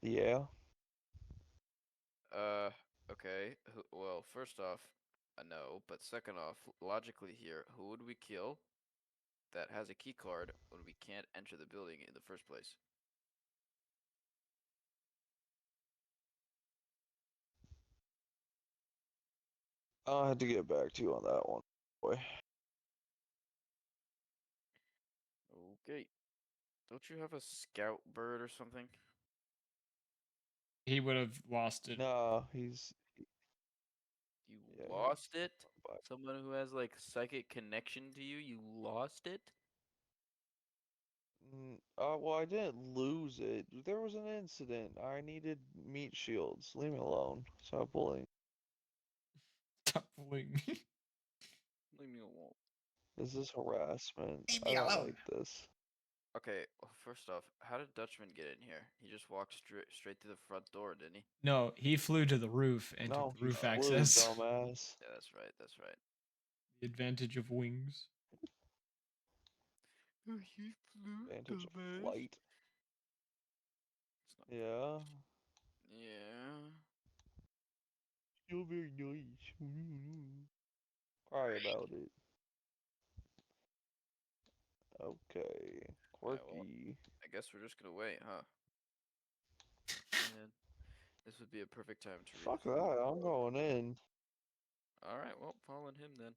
Yeah. Uh, okay. Well, first off, no, but second off, logically here, who would we kill that has a key card when we can't enter the building in the first place? I'll have to get back to you on that one, boy. Okay. Don't you have a scout bird or something? He would have lost it. No, You yeah, lost he's it? back. Someone who has like psychic connection to you, you lost it? Well, I didn't lose it. There was an incident. I needed meat shields. Leave me alone. Stop bullying. Stop fooling me. Leave me alone. This is harassment. Leave I me don't alone. like this. Okay, well, first off, how did Dutchman get in here? He just walked straight through the front door, didn't he? No, he flew to the roof and took No, the he roof flew, access. dumbass. Yeah, that's right. That's right. The advantage of wings. Oh, he flew, Advantage of dumbass. flight. It's not- Yeah. Yeah. You're very nice. Cry about it. Okay. Alright, well, Quirky. I guess we're just gonna wait, huh? Man, this would be a perfect time to Fuck that. recruit. I'm going in. Alright, well, following him then.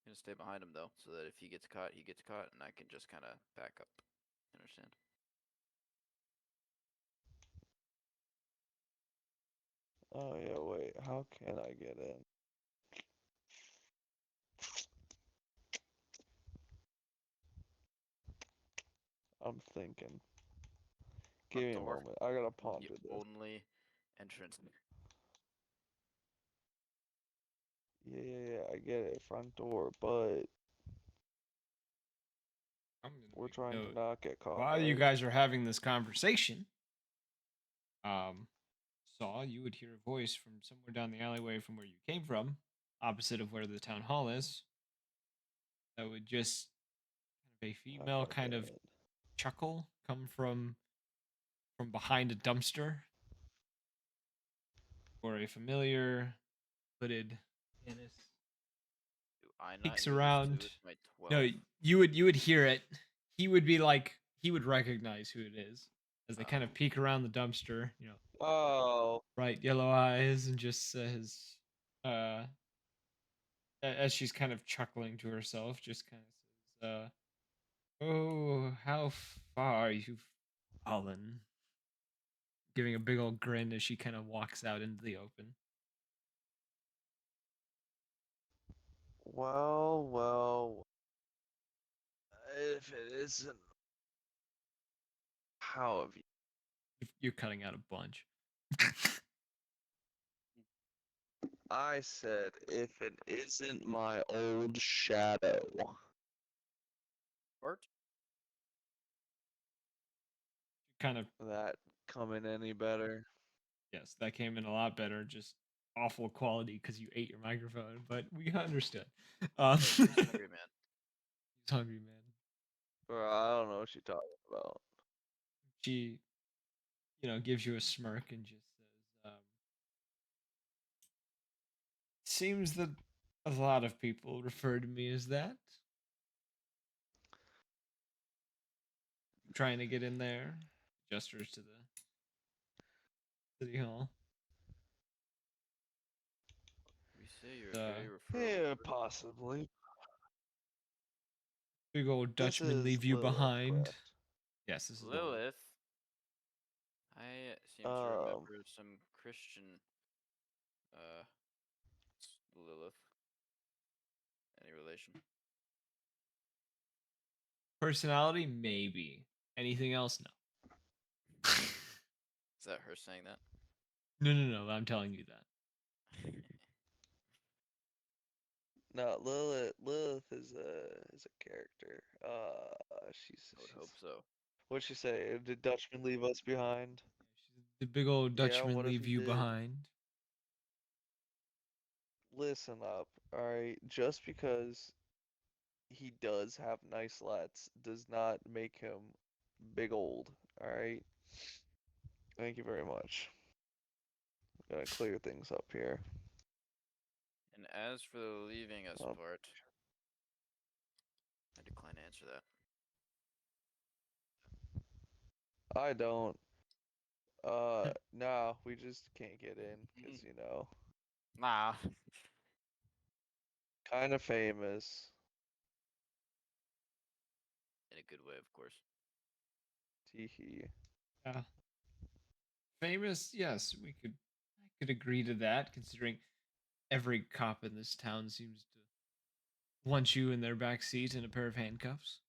Gonna stay behind him though, so that if he gets caught, he gets caught, and I can just kind of back up. Understand? Oh yeah, wait. How can I get in? I'm thinking. Give Front me a door, moment. I gotta the ponder this. only entrance. Yeah, I get it. Front door, but I'm gonna we're make a trying to note. not get caught, While you right? guys are having this conversation, Saw, you would hear a voice from somewhere down the alleyway from where you came from, opposite of where the town hall is. That would just kind of a Oh, female God kind damn of it. chuckle come from behind a dumpster, or a familiar hooded Ennis Do I not peeks hear this too? around. It's my No, 12. you would hear it. He would be like he would recognize who it is as they kind of Oh, peek around the dumpster, Oh, bright yellow eyes, and just says, as she's kind of chuckling to herself, just kind of says, "Oh, how far you've fallen," giving a big old grin as she kind of walks out into the open. well. If it isn't, how have you? You're cutting out a bunch. I said, if it isn't my old shadow. Bart? Kind of, That coming any better? yes, that came in a lot better. Just awful quality because you ate your microphone, but we understood. Hey, he's hungry, man. He's hungry, man. Bro, I don't know what you're talking about. She, gives you a smirk and just says, "Seems that a lot of people refer to me as that. Trying to get in there." Gestures to the city hall. We say you're Uh, very referable. Yeah, possibly. Big old This Dutchman is leave you Lilith, behind. correct? Yes, this is Lilith. Lilith. I seem to Um, remember some Christian uh Lilith. Any relation? Personality, maybe. Anything else, no. Is that her saying that? No. I'm telling you that. no, Lilith is a character. She's I would hope so. what'd she say? Did Dutchman leave us behind? She's the big old Yeah, Dutchman what if leave he you did? behind. Listen up, alright? Just because he does have nice lets does not make him big old, alright? Thank you very much. Gotta clear things up here. And as for the leaving us Oh. part, I decline to answer that. I don't. No, we just can't get in because, Nah. kind of famous. In a good way, of course. Teehee. Yeah. Famous, yes, I could agree to that, considering every cop in this town seems to want you in their back seat in a pair of handcuffs.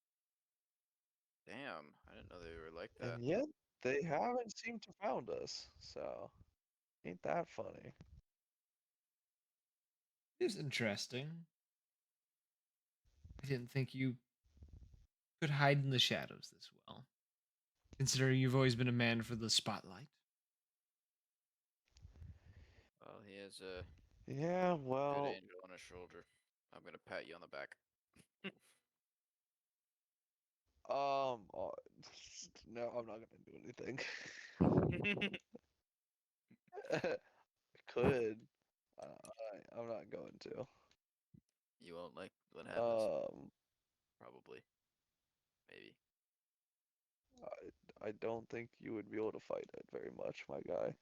Damn, I didn't know they were like that. And yet, they haven't seemed to found us, so ain't that funny? It is interesting. I didn't think you could hide in the shadows this well, considering you've always been a man for the spotlight. Well, he has a Yeah, good well, angel on his shoulder. I'm gonna pat you on the back. oh, no, I'm not gonna do anything. Could. I'm not going to. You won't like what happens. Um, Probably. Maybe. I don't think you would be able to fight it very much, my guy.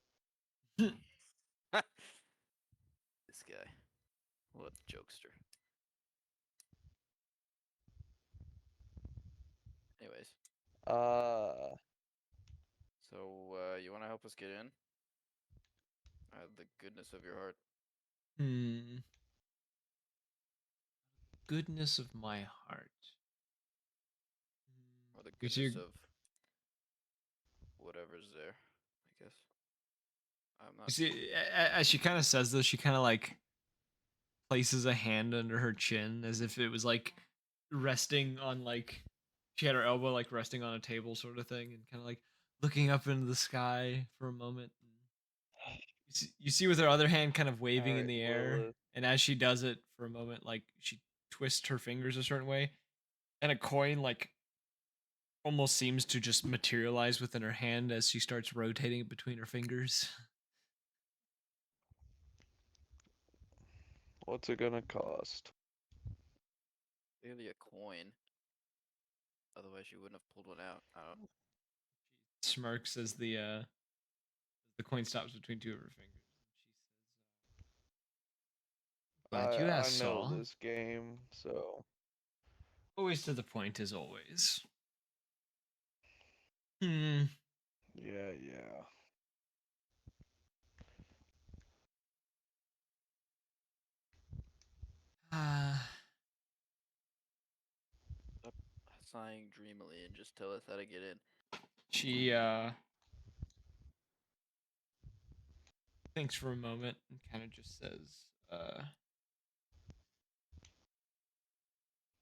This guy. What a jokester. Anyways, Uh, so you want to help us get in? Out of the goodness of your heart. Hmm. Goodness of my heart. Or the Because goodness you of whatever's there, I guess. I'm You not. see, as she kind of says this, she kind of like places a hand under her chin as if it was like resting on like she had her elbow like resting on a table sort of thing and kind of like looking up into the sky for a moment. You see with her other hand kind of waving in alright, the air, Lilith. and as she does it for a moment, like she twists her fingers a certain way, and a coin like almost seems to just materialize within her hand as she starts rotating it between her fingers. What's it gonna cost? Clearly a coin. Otherwise, you wouldn't have pulled one out. I don't. Smirks as the coin stops between two of her fingers. And she says, "Glad you I asked, know Saul. this game, so Always to the point, as always." Hmm. yeah. Uh, Stop sighing dreamily and just tell us how to get in. she thinks for a moment and kind of just says,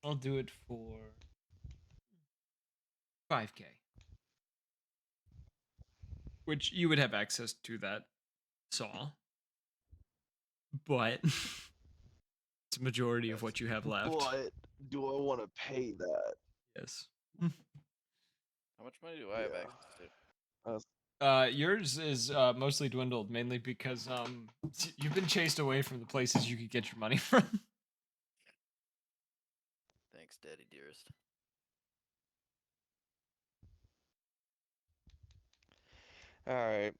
I'll do it for 5K. Which you would have access to that saw. But it's a majority of what you have left. But do I want to pay that? Yes. How much money do I have Yeah. access to? Yours is mostly dwindled, mainly because you've been chased away from the places you could get your money from. Thanks, Daddy dearest. All right,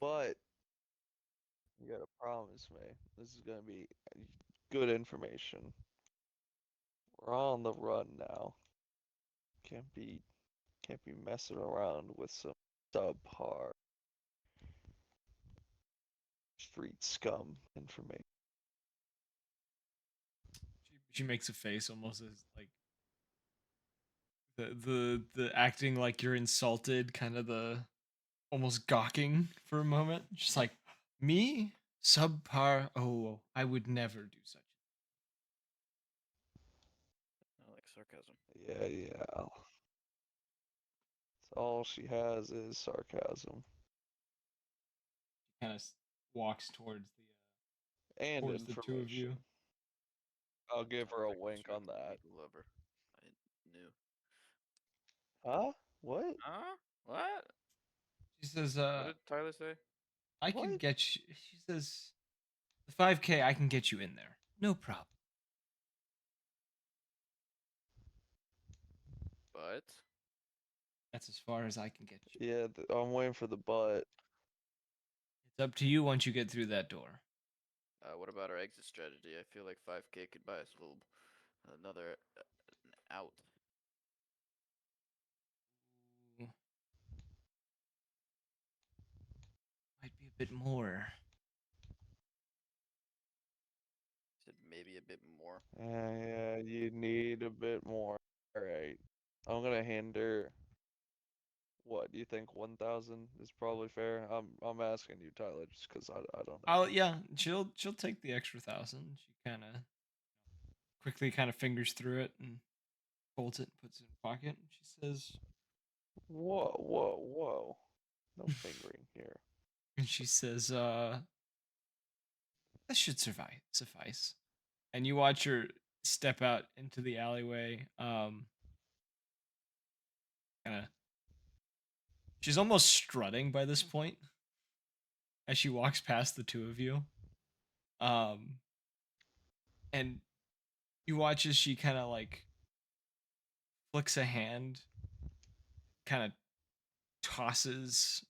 but you gotta promise me this is gonna be good information. We're on the run now. Can't be messing around with some subpar street scum information. She makes a face almost as like the acting like you're insulted, kind of the almost gawking for a moment. Just like me, subpar. Oh, I would never do such. I like sarcasm. Yeah. So all she has is sarcasm Kind of walks towards and towards the two of you. information. I'll give her a Toxic wink on destructive that. people lover. I knew. Huh? What? Huh? What? She says, What did Tyler say? I can What? get you. She says, the 5K, I can get you in there. No problem. But That's as far as I can get you. Yeah, I'm waiting for the butt. It's up to you once you get through that door. what about our exit strategy? I feel like 5K could buy us a little another an out. Ooh. Might be a bit more. Said maybe a bit more. Yeah, you need a bit more. All right, I'm gonna hand her. What do you think? 1,000 is probably fair. I'm asking you, Tyler, just because I don't know. Yeah, she'll take the extra 1,000. She kind of quickly kind of fingers through it and folds it, puts it in her pocket. She says, Whoa. No fingering here. and she says, that should suffice. And you watch her step out into the alleyway. Kind of, she's almost strutting by this point as she walks past the two of you. And you watch as she kind of like flicks a hand, kind of tosses.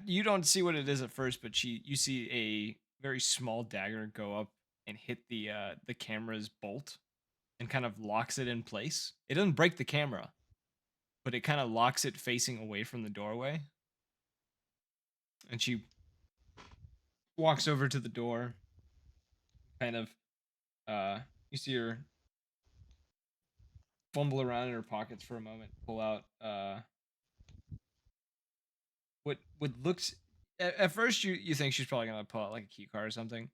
You don't see what it is at first, but you see a very small dagger go up and hit the camera's bolt and kind of locks it in place. It doesn't break the camera, but it kind of locks it facing away from the doorway. And she walks over to the door, kind of you see her fumble around in her pockets for a moment, pull out what looks at first you think she's probably gonna pull out like a key card or something,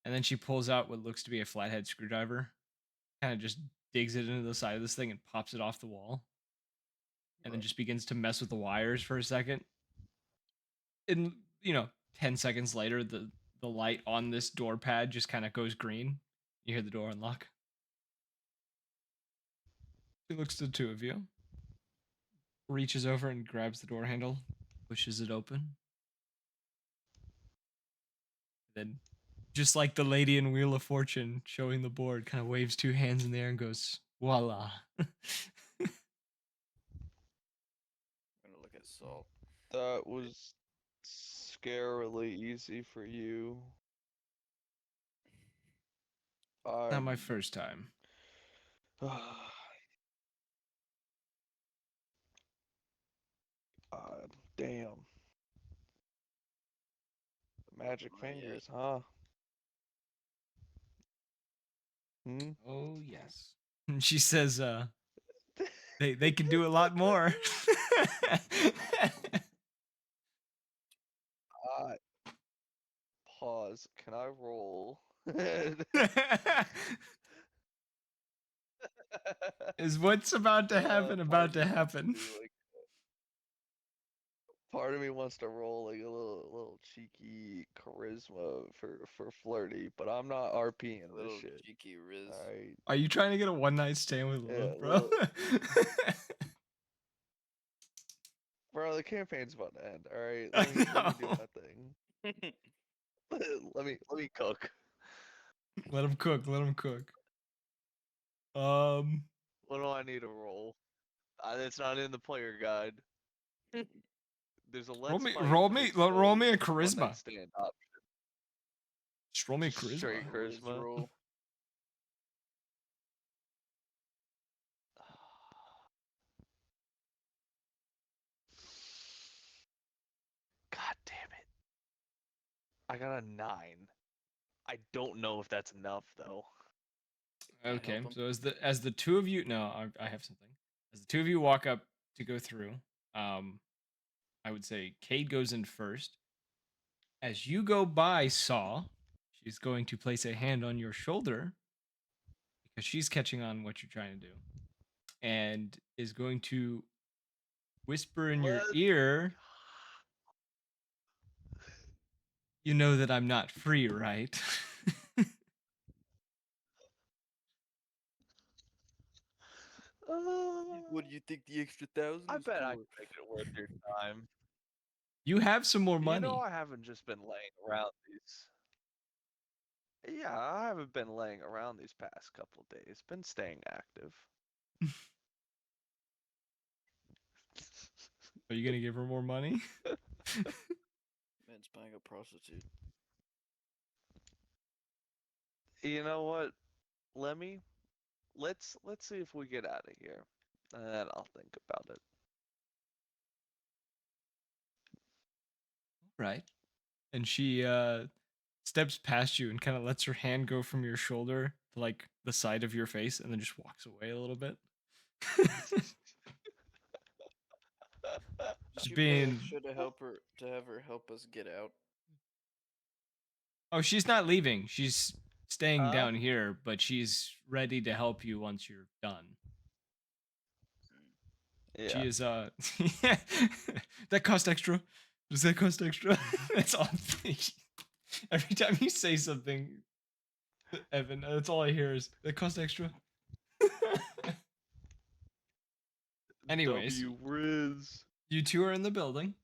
and then she pulls out what looks to be a flathead screwdriver, kind of just digs it into the side of this thing and pops it off the wall, and then just begins to mess with the wires for a second. And 10 seconds later, the light on this door pad just kind of goes green. You hear the door unlock. She looks to the two of you, reaches over and grabs the door handle, pushes it open. Then, just like the lady in Wheel of Fortune showing the board, kind of waves two hands in the air and goes, voila. I'm gonna look at Salt. That was scarily easy for you. Not my I'm. first time. Damn. Magic Not yet. fingers, huh? Hmm? Oh, yes. And she says, they can do a lot more. I Pause. Can I roll? Is what's about to happen Part about of to me wants to happen? do, like, part of me wants to roll like a little cheeky charisma for flirty, but I'm not RPing this Little shit. cheeky Riz. All right. Are you trying to get a one night stand with Yeah, Lilith, bro? Bro, the campaign's about to end. All right. I Let me do know. my thing. Let me cook. Let him cook. Let him cook. Um, What do I need to roll? It's not in the player guide. There's a roll let's me, fight roll but me, it's roll no me a one night charisma. stand option. Just roll me a Just straight charisma. Riz charisma. roll. God damn it. I got a 9. I don't know if that's enough though. Can I help Okay, him? so as the two of you, no, I have something. As the two of you walk up to go through, I would say Cade goes in first. As you go by Saw, she's going to place a hand on your shoulder because she's catching on what you're trying to do, and is going to whisper in your Let's ear, "You know that I'm not free, right?" What do you think the extra 1,000 I is bet I for? can make it worth your time. You have some more You know, money. I haven't just been laying around these. Yeah, I haven't been laying around these past couple days. Been staying active. Are you gonna give her more money? Man's buying a prostitute. You know what, Lemmy? Let's see if we get out of here, and then I'll think about it. Right. And she steps past you and kind of lets her hand go from your shoulder to like the side of your face and then just walks away a little bit. Did Just you pay being extra to have her help us get out? Oh, she's not leaving. She's staying Huh? down here, but she's ready to help you once you're done. She Yeah. is that cost extra? Does that cost extra? That's all I'm thinking. Every time you say something, Evan, that's all I hear is that cost extra. Anyways, W Riz. you two are in the building.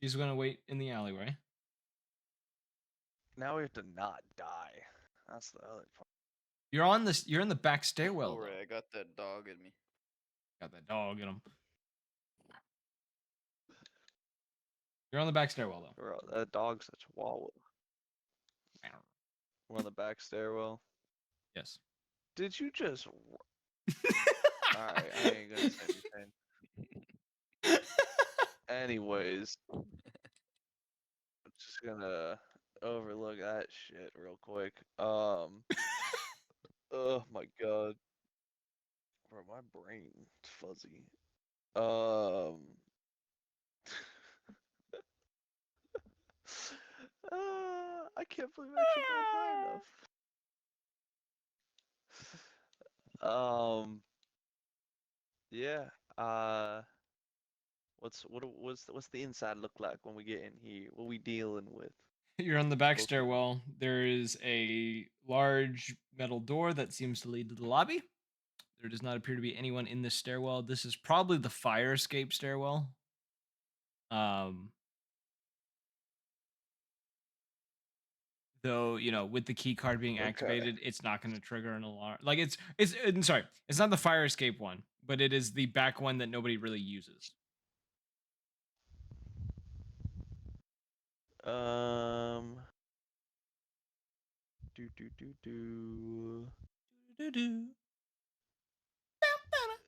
She's gonna wait in the alleyway. Now we have to not die. That's the other part. You're in the back stairwell Don't worry, though. I got that dog in me. Got that dog in him. You're on the back stairwell though. Bro, that dog's a chihuahua. We're on the back stairwell. Yes. Did you just? Alright, I ain't gonna say anything. Anyways, I'm just gonna overlook that shit real quick. Oh my god. Bro, my brain's fuzzy. Um. I can't believe I actually got high enough. Um. Yeah. What's the inside look like when we get in here? What we dealing with? You're on the back Both of you. stairwell. There is a large metal door that seems to lead to the lobby. There does not appear to be anyone in this stairwell. This is probably the fire escape stairwell. Um, though with the key card being Okay. activated, it's not going to trigger an alarm. Like sorry, it's not the fire escape one, but it is the back one that nobody really uses. Um. Do. Doo-doo.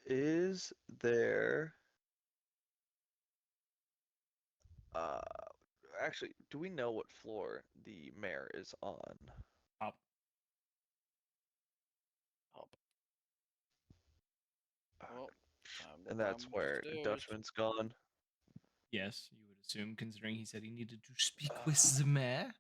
Is there? Uh. Actually, do we know what floor the mayor is on? Up. Hop. Well, time to And climb that's up the where stairs. Dutchman's gone. Yes, you would assume, considering he said he needed to speak with Uh, the mayor.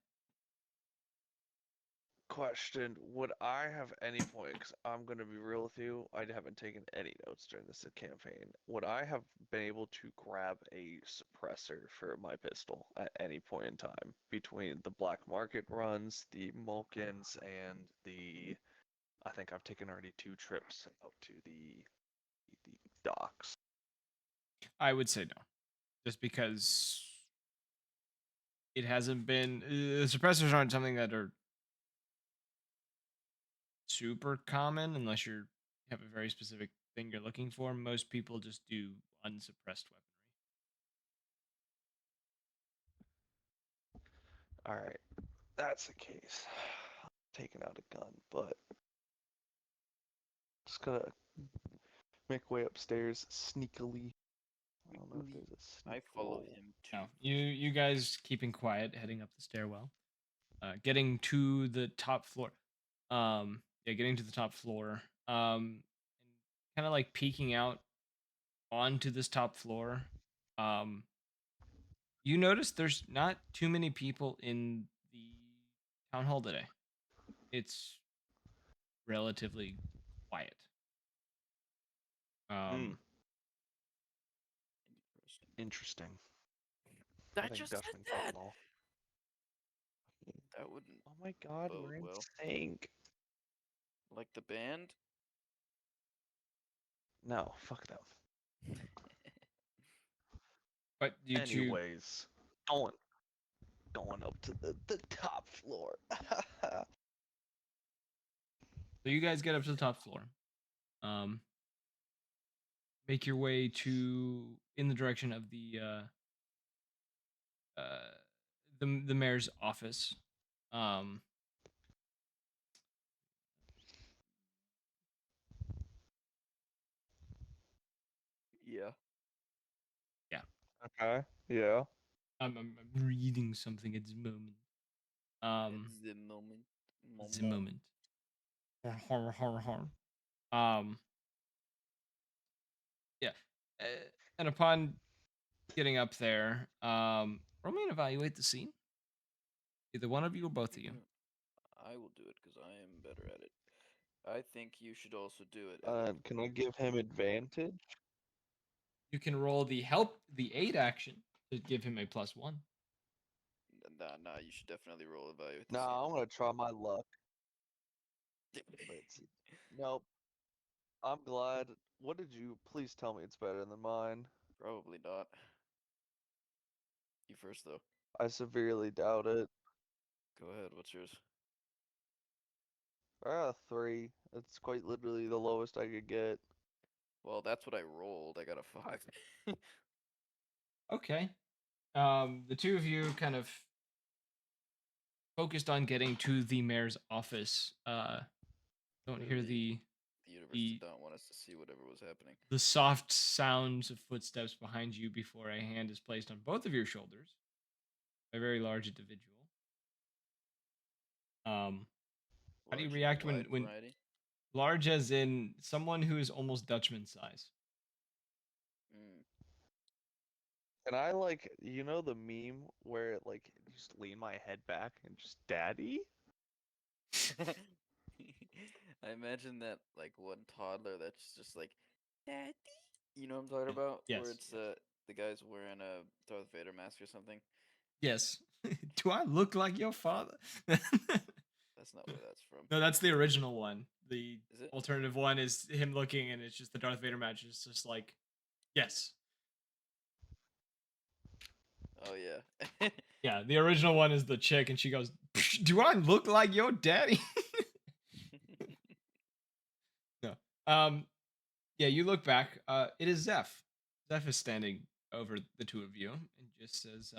question. Would I have any point? Because I'm gonna be real with you. I haven't taken any notes during this campaign. Would I have been able to grab a suppressor for my pistol at any point in time between the black market runs, the Mulkins, and the? I think I've taken already 2 trips out to the docks. I would say no, just because it hasn't been. Suppressors aren't something that are super common unless you have a very specific thing you're looking for. Most people just do unsuppressed weaponry. All right, that's the case. Taking out a gun, but just gonna make way upstairs sneakily. I don't know if there's a I sneak follow roll. him too. No, you guys keeping quiet, heading up the stairwell, getting to the top floor. Yeah, getting to the top floor. And kind of like peeking out onto this top floor. Um, you notice there's not too many people in the town hall today. It's relatively quiet. Um, Interesting. I think just said Dutchman that. killed them all. That wouldn't Oh my god, bode we're in well. sync. Like the band. No, fuck them. but you two, Anyways, going up to the top floor. so you guys get up to the top floor. Um, make your way to in the direction of the mayor's office. Um, Yeah. yeah, Okay, yeah. I'm reading something at the moment. It's the moment. The moment. Horror, horror, horror. Um, yeah, uh, and upon getting up there, roll me and evaluate the scene. Either one of you or both of you. I will do it because I am better at it. I think you should also do it. Evan. Can I give him advantage? You can roll the aid action to give him a +1. Nah, you should definitely roll evaluate the Nah, I'm gonna try my luck. scene. Let's see. Nope. I'm glad. What did you? Please tell me it's better than mine. Probably not. You first, though. I severely doubt it. Go ahead. What's yours? I got a 3. It's quite literally the lowest I could get. Well, that's what I rolled. I got a 5. Okay. The two of you kind of focused on getting to the mayor's office. Don't hear Clearly, the universe the did not want us to see whatever was happening. the soft sounds of footsteps behind you before a hand is placed on both of your shoulders. A very large individual. How do you Large in react a wide when variety. large as in someone who is almost Dutchman size? Mm. And I like, the meme where like you just lean my head back and just daddy? I imagine that like one toddler that's just like, Daddy. You know what I'm talking about? Where Yes. it's the guy's wearing a Darth Vader mask or something. Yes. Do I look like your father? That's not where that's from. No, that's the original one. The Is it? alternative one is him looking, and it's just the Darth Vader match. It's just like, yes, Oh yeah. yeah. The original one is the chick, and she goes, "Do I look like your daddy?" No. Yeah. You look back. It is Zeph. Zeph is standing over the two of you and just says,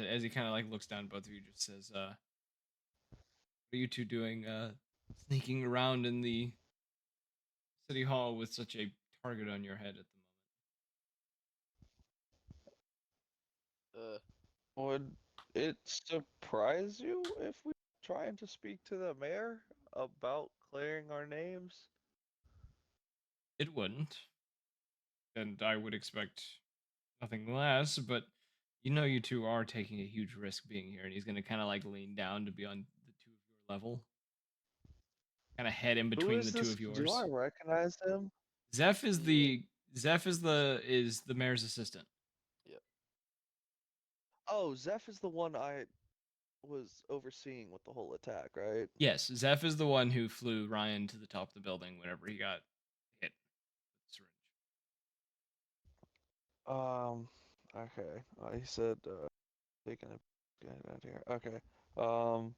as he kind of like looks down at both of you, just says, "What are you two doing? Sneaking around in the city hall with such a target on your head at the uh, Would it surprise you if we trying to speak to the mayor about clearing our names? It wouldn't, and I would expect nothing less, but You know, you two are taking a huge risk being here, and he's gonna kind of like lean down to be on the two of your level, kind of head in Who between is the two this? of Do I yours. recognize him? Zeph is Yeah. the mayor's assistant. Yep. Oh, Zeph is the one I was overseeing with the whole attack, right? Yes, Zeph is the one who flew Ryan to the top of the building whenever he got hit with the syringe. Okay. He said, taking a get out here. Okay. Um,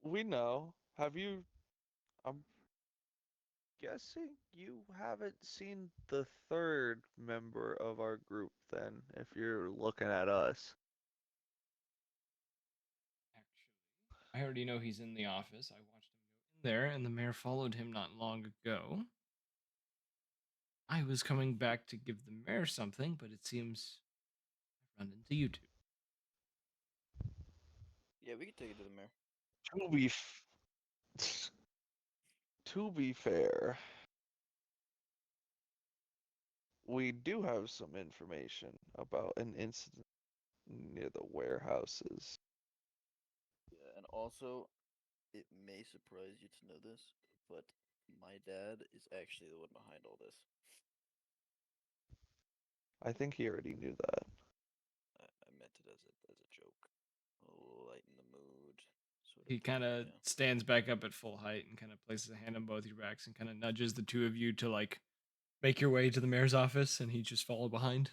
we know. Have you? I'm guessing you haven't seen the third member of our group then, if you're looking at us. Actually, I already know he's in the office. I watched him go in there, and the mayor followed him not long ago. I was coming back to give the mayor something, but it seems I've run into you two. Yeah, we could take it to the mayor. To be f- to be fair, we do have some information about an incident near the warehouses. Yeah, and also, it may surprise you to know this, but my dad is actually the one behind all this. I think he already knew that. I meant it as a joke. Lighten the mood, sort of He thing. kind of Yeah. stands back up at full height and kind of places a hand on both your backs and kind of nudges the two of you to like make your way to the mayor's office, and he just follow behind.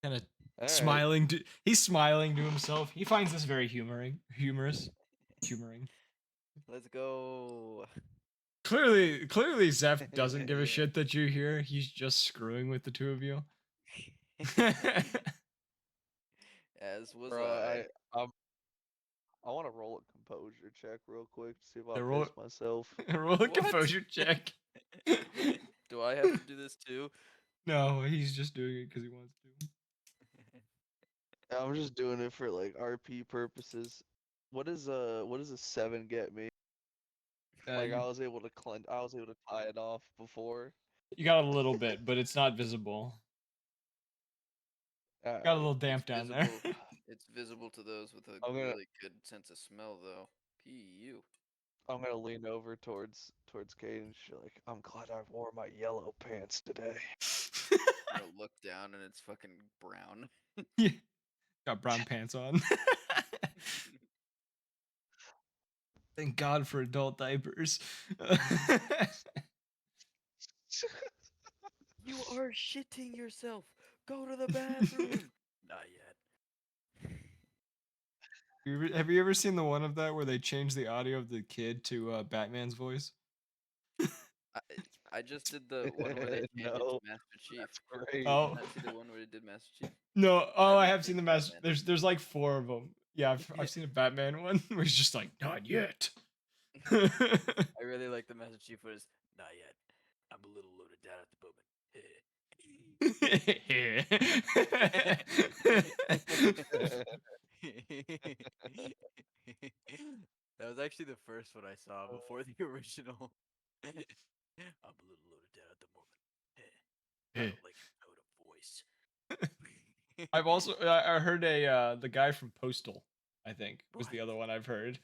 Kind of All right. smiling. He's smiling to himself. He finds this very humorous. Let's go. Clearly, Zeph doesn't give a shit that you're here. He's just screwing with the two of you. As was Bro, I. I want to roll a composure check real quick to see if I Yeah, piss myself. roll a What? composure check. Do I have to do this too? No, he's just doing it because he wants to. I'm just doing it for like RP purposes. What does a 7 get me? Like You, I was able to tie it off before. you got a little bit, but it's not visible. Got a Alright. little damp down there. It's visible to those with a I'm gonna really good sense of smell, though. Pu. I'm gonna lean over towards Kate and she's like, I'm glad I wore my yellow pants today. I'm gonna look down and it's fucking brown. Yeah, got brown pants on. Thank God for adult diapers. You are shitting yourself. Go to the bathroom. Not yet. Have you ever seen the one of that where they change the audio of the kid to Batman's voice? I, I just did the one where they changed it to No, Master Chief. that's great. Did you Oh not see the one where they did Master Chief? no! Oh, I haven't have seen seen the the master. Batman. There's like 4 of them. Yeah, Yeah. I've seen a Batman one where he's just like, not yet. I really like the Master Chief was not yet. I'm a little loaded down at the moment. That was actually the first one I saw before the original. I'm a little loaded down at the moment. I don't like your tone of voice. I've also I heard a the guy from Postal, I think, was the What? other one I've heard.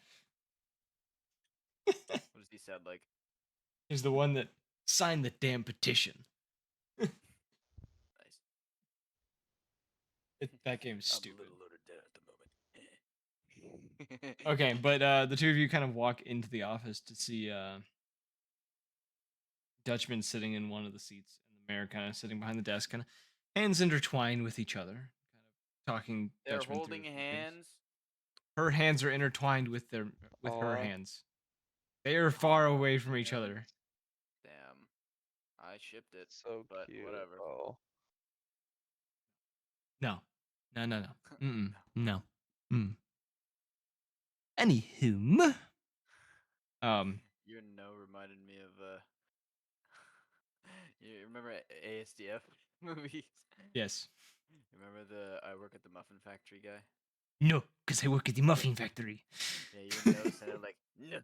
What does he sound like? He's the one that signed the damn petition. Nice. That game's I'm a stupid. little loaded down at the moment. Okay, but the two of you kind of walk into the office to see Dutchman sitting in one of the seats and the mayor kind of sitting behind the desk, kind of hands intertwined with each other, kind of talking They're Dutchman through holding a few things. hands. Her hands are intertwined with her Aw, hands. They are far away from each other. Damn. I shipped it, so but cute. whatever. Oh. No, no. No. Mm. Anywho, Your no reminded me of you remember ASDF movies? yes. Remember the I work at the muffin factory guy? No, because I work at the muffin factory. Yeah, your no sounded like no.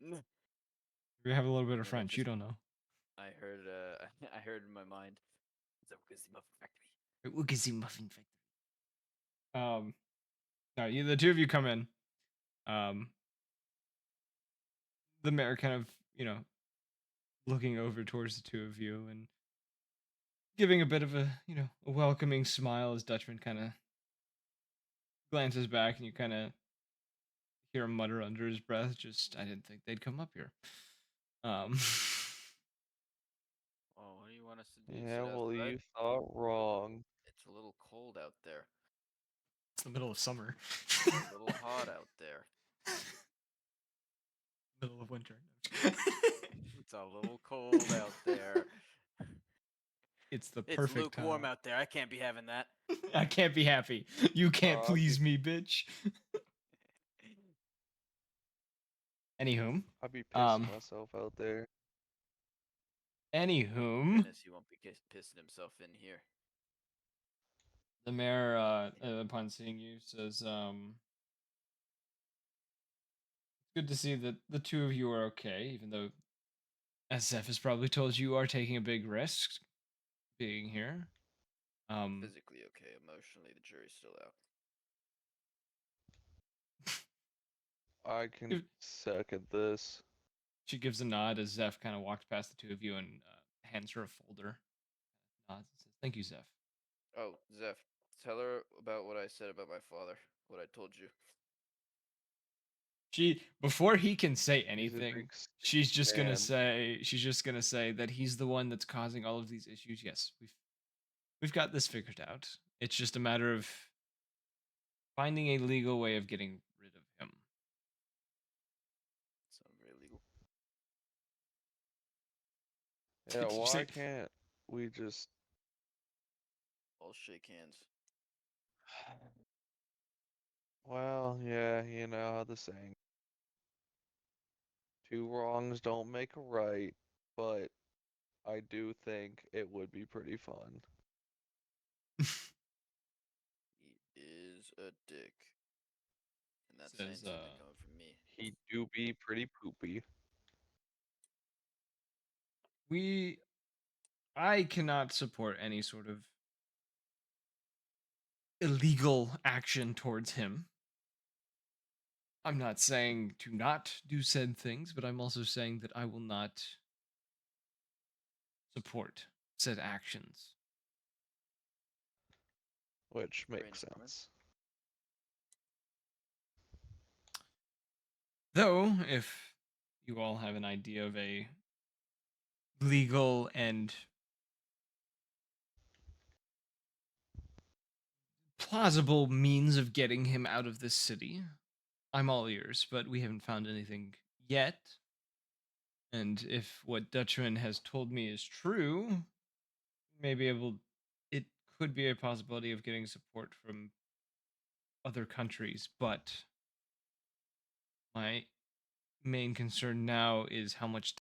No. We have a little bit of Yeah, that's French. You just don't know. I heard I heard in my mind. It's a muffin factory. We'll get the muffin factory. No, the two of you come in. The mayor kind of, looking over towards the two of you and giving a bit of a, a welcoming smile as Dutchman kind of glances back and you kind of hear him mutter under his breath, just, I didn't think they'd come up here. Oh, what do you want us to do? Yeah, Sit well, outside? you thought wrong. It's a little cold out there. It's the middle of summer. It's a little hot out there. Middle of winter. It's a little cold out there. It's the It's perfect lukewarm time. out there. I can't be having that. I can't be happy. You can't please me, bitch. Anywhom. I'd be pissing Um. myself out there. Anywhom. Goodness, he won't be pissing himself in here. The mayor, upon seeing you, says, it's good to see that the two of you are okay, even though, as Zeph has probably told you, are taking a big risk being here. Physically okay, emotionally the jury's still out. I can If- second this. She gives a nod as Zeph kind of walks past the two of you and hands her a folder. Nods and says, "Thank you, Zeph." Oh, Zeph, tell her about what I said about my father. What I told you. She, before he can say He's a anything, big stick she's just gonna man. say that he's the one that's causing all of these issues. Yes, we've got this figured out. It's just a matter of finding a legal way of getting rid of him. Sounds very legal. Yeah, Did you why say? can't we just... I'll shake hands. Well, yeah, you know how the saying. Two wrongs don't make a right, but I do think it would be pretty fun. He is a dick. And that's saying Says, something coming from me. He do be pretty poopy. I cannot support any sort of illegal action towards him. I'm not saying to not do said things, but I'm also saying that I will not support said actions. Which makes Brainstorming. sense. Though, if you all have an idea of a legal and plausible means of getting him out of this city, I'm all ears, but we haven't found anything yet. And if what Dutchman has told me is true, it could be a possibility of getting support from other countries, but my main concern now is how much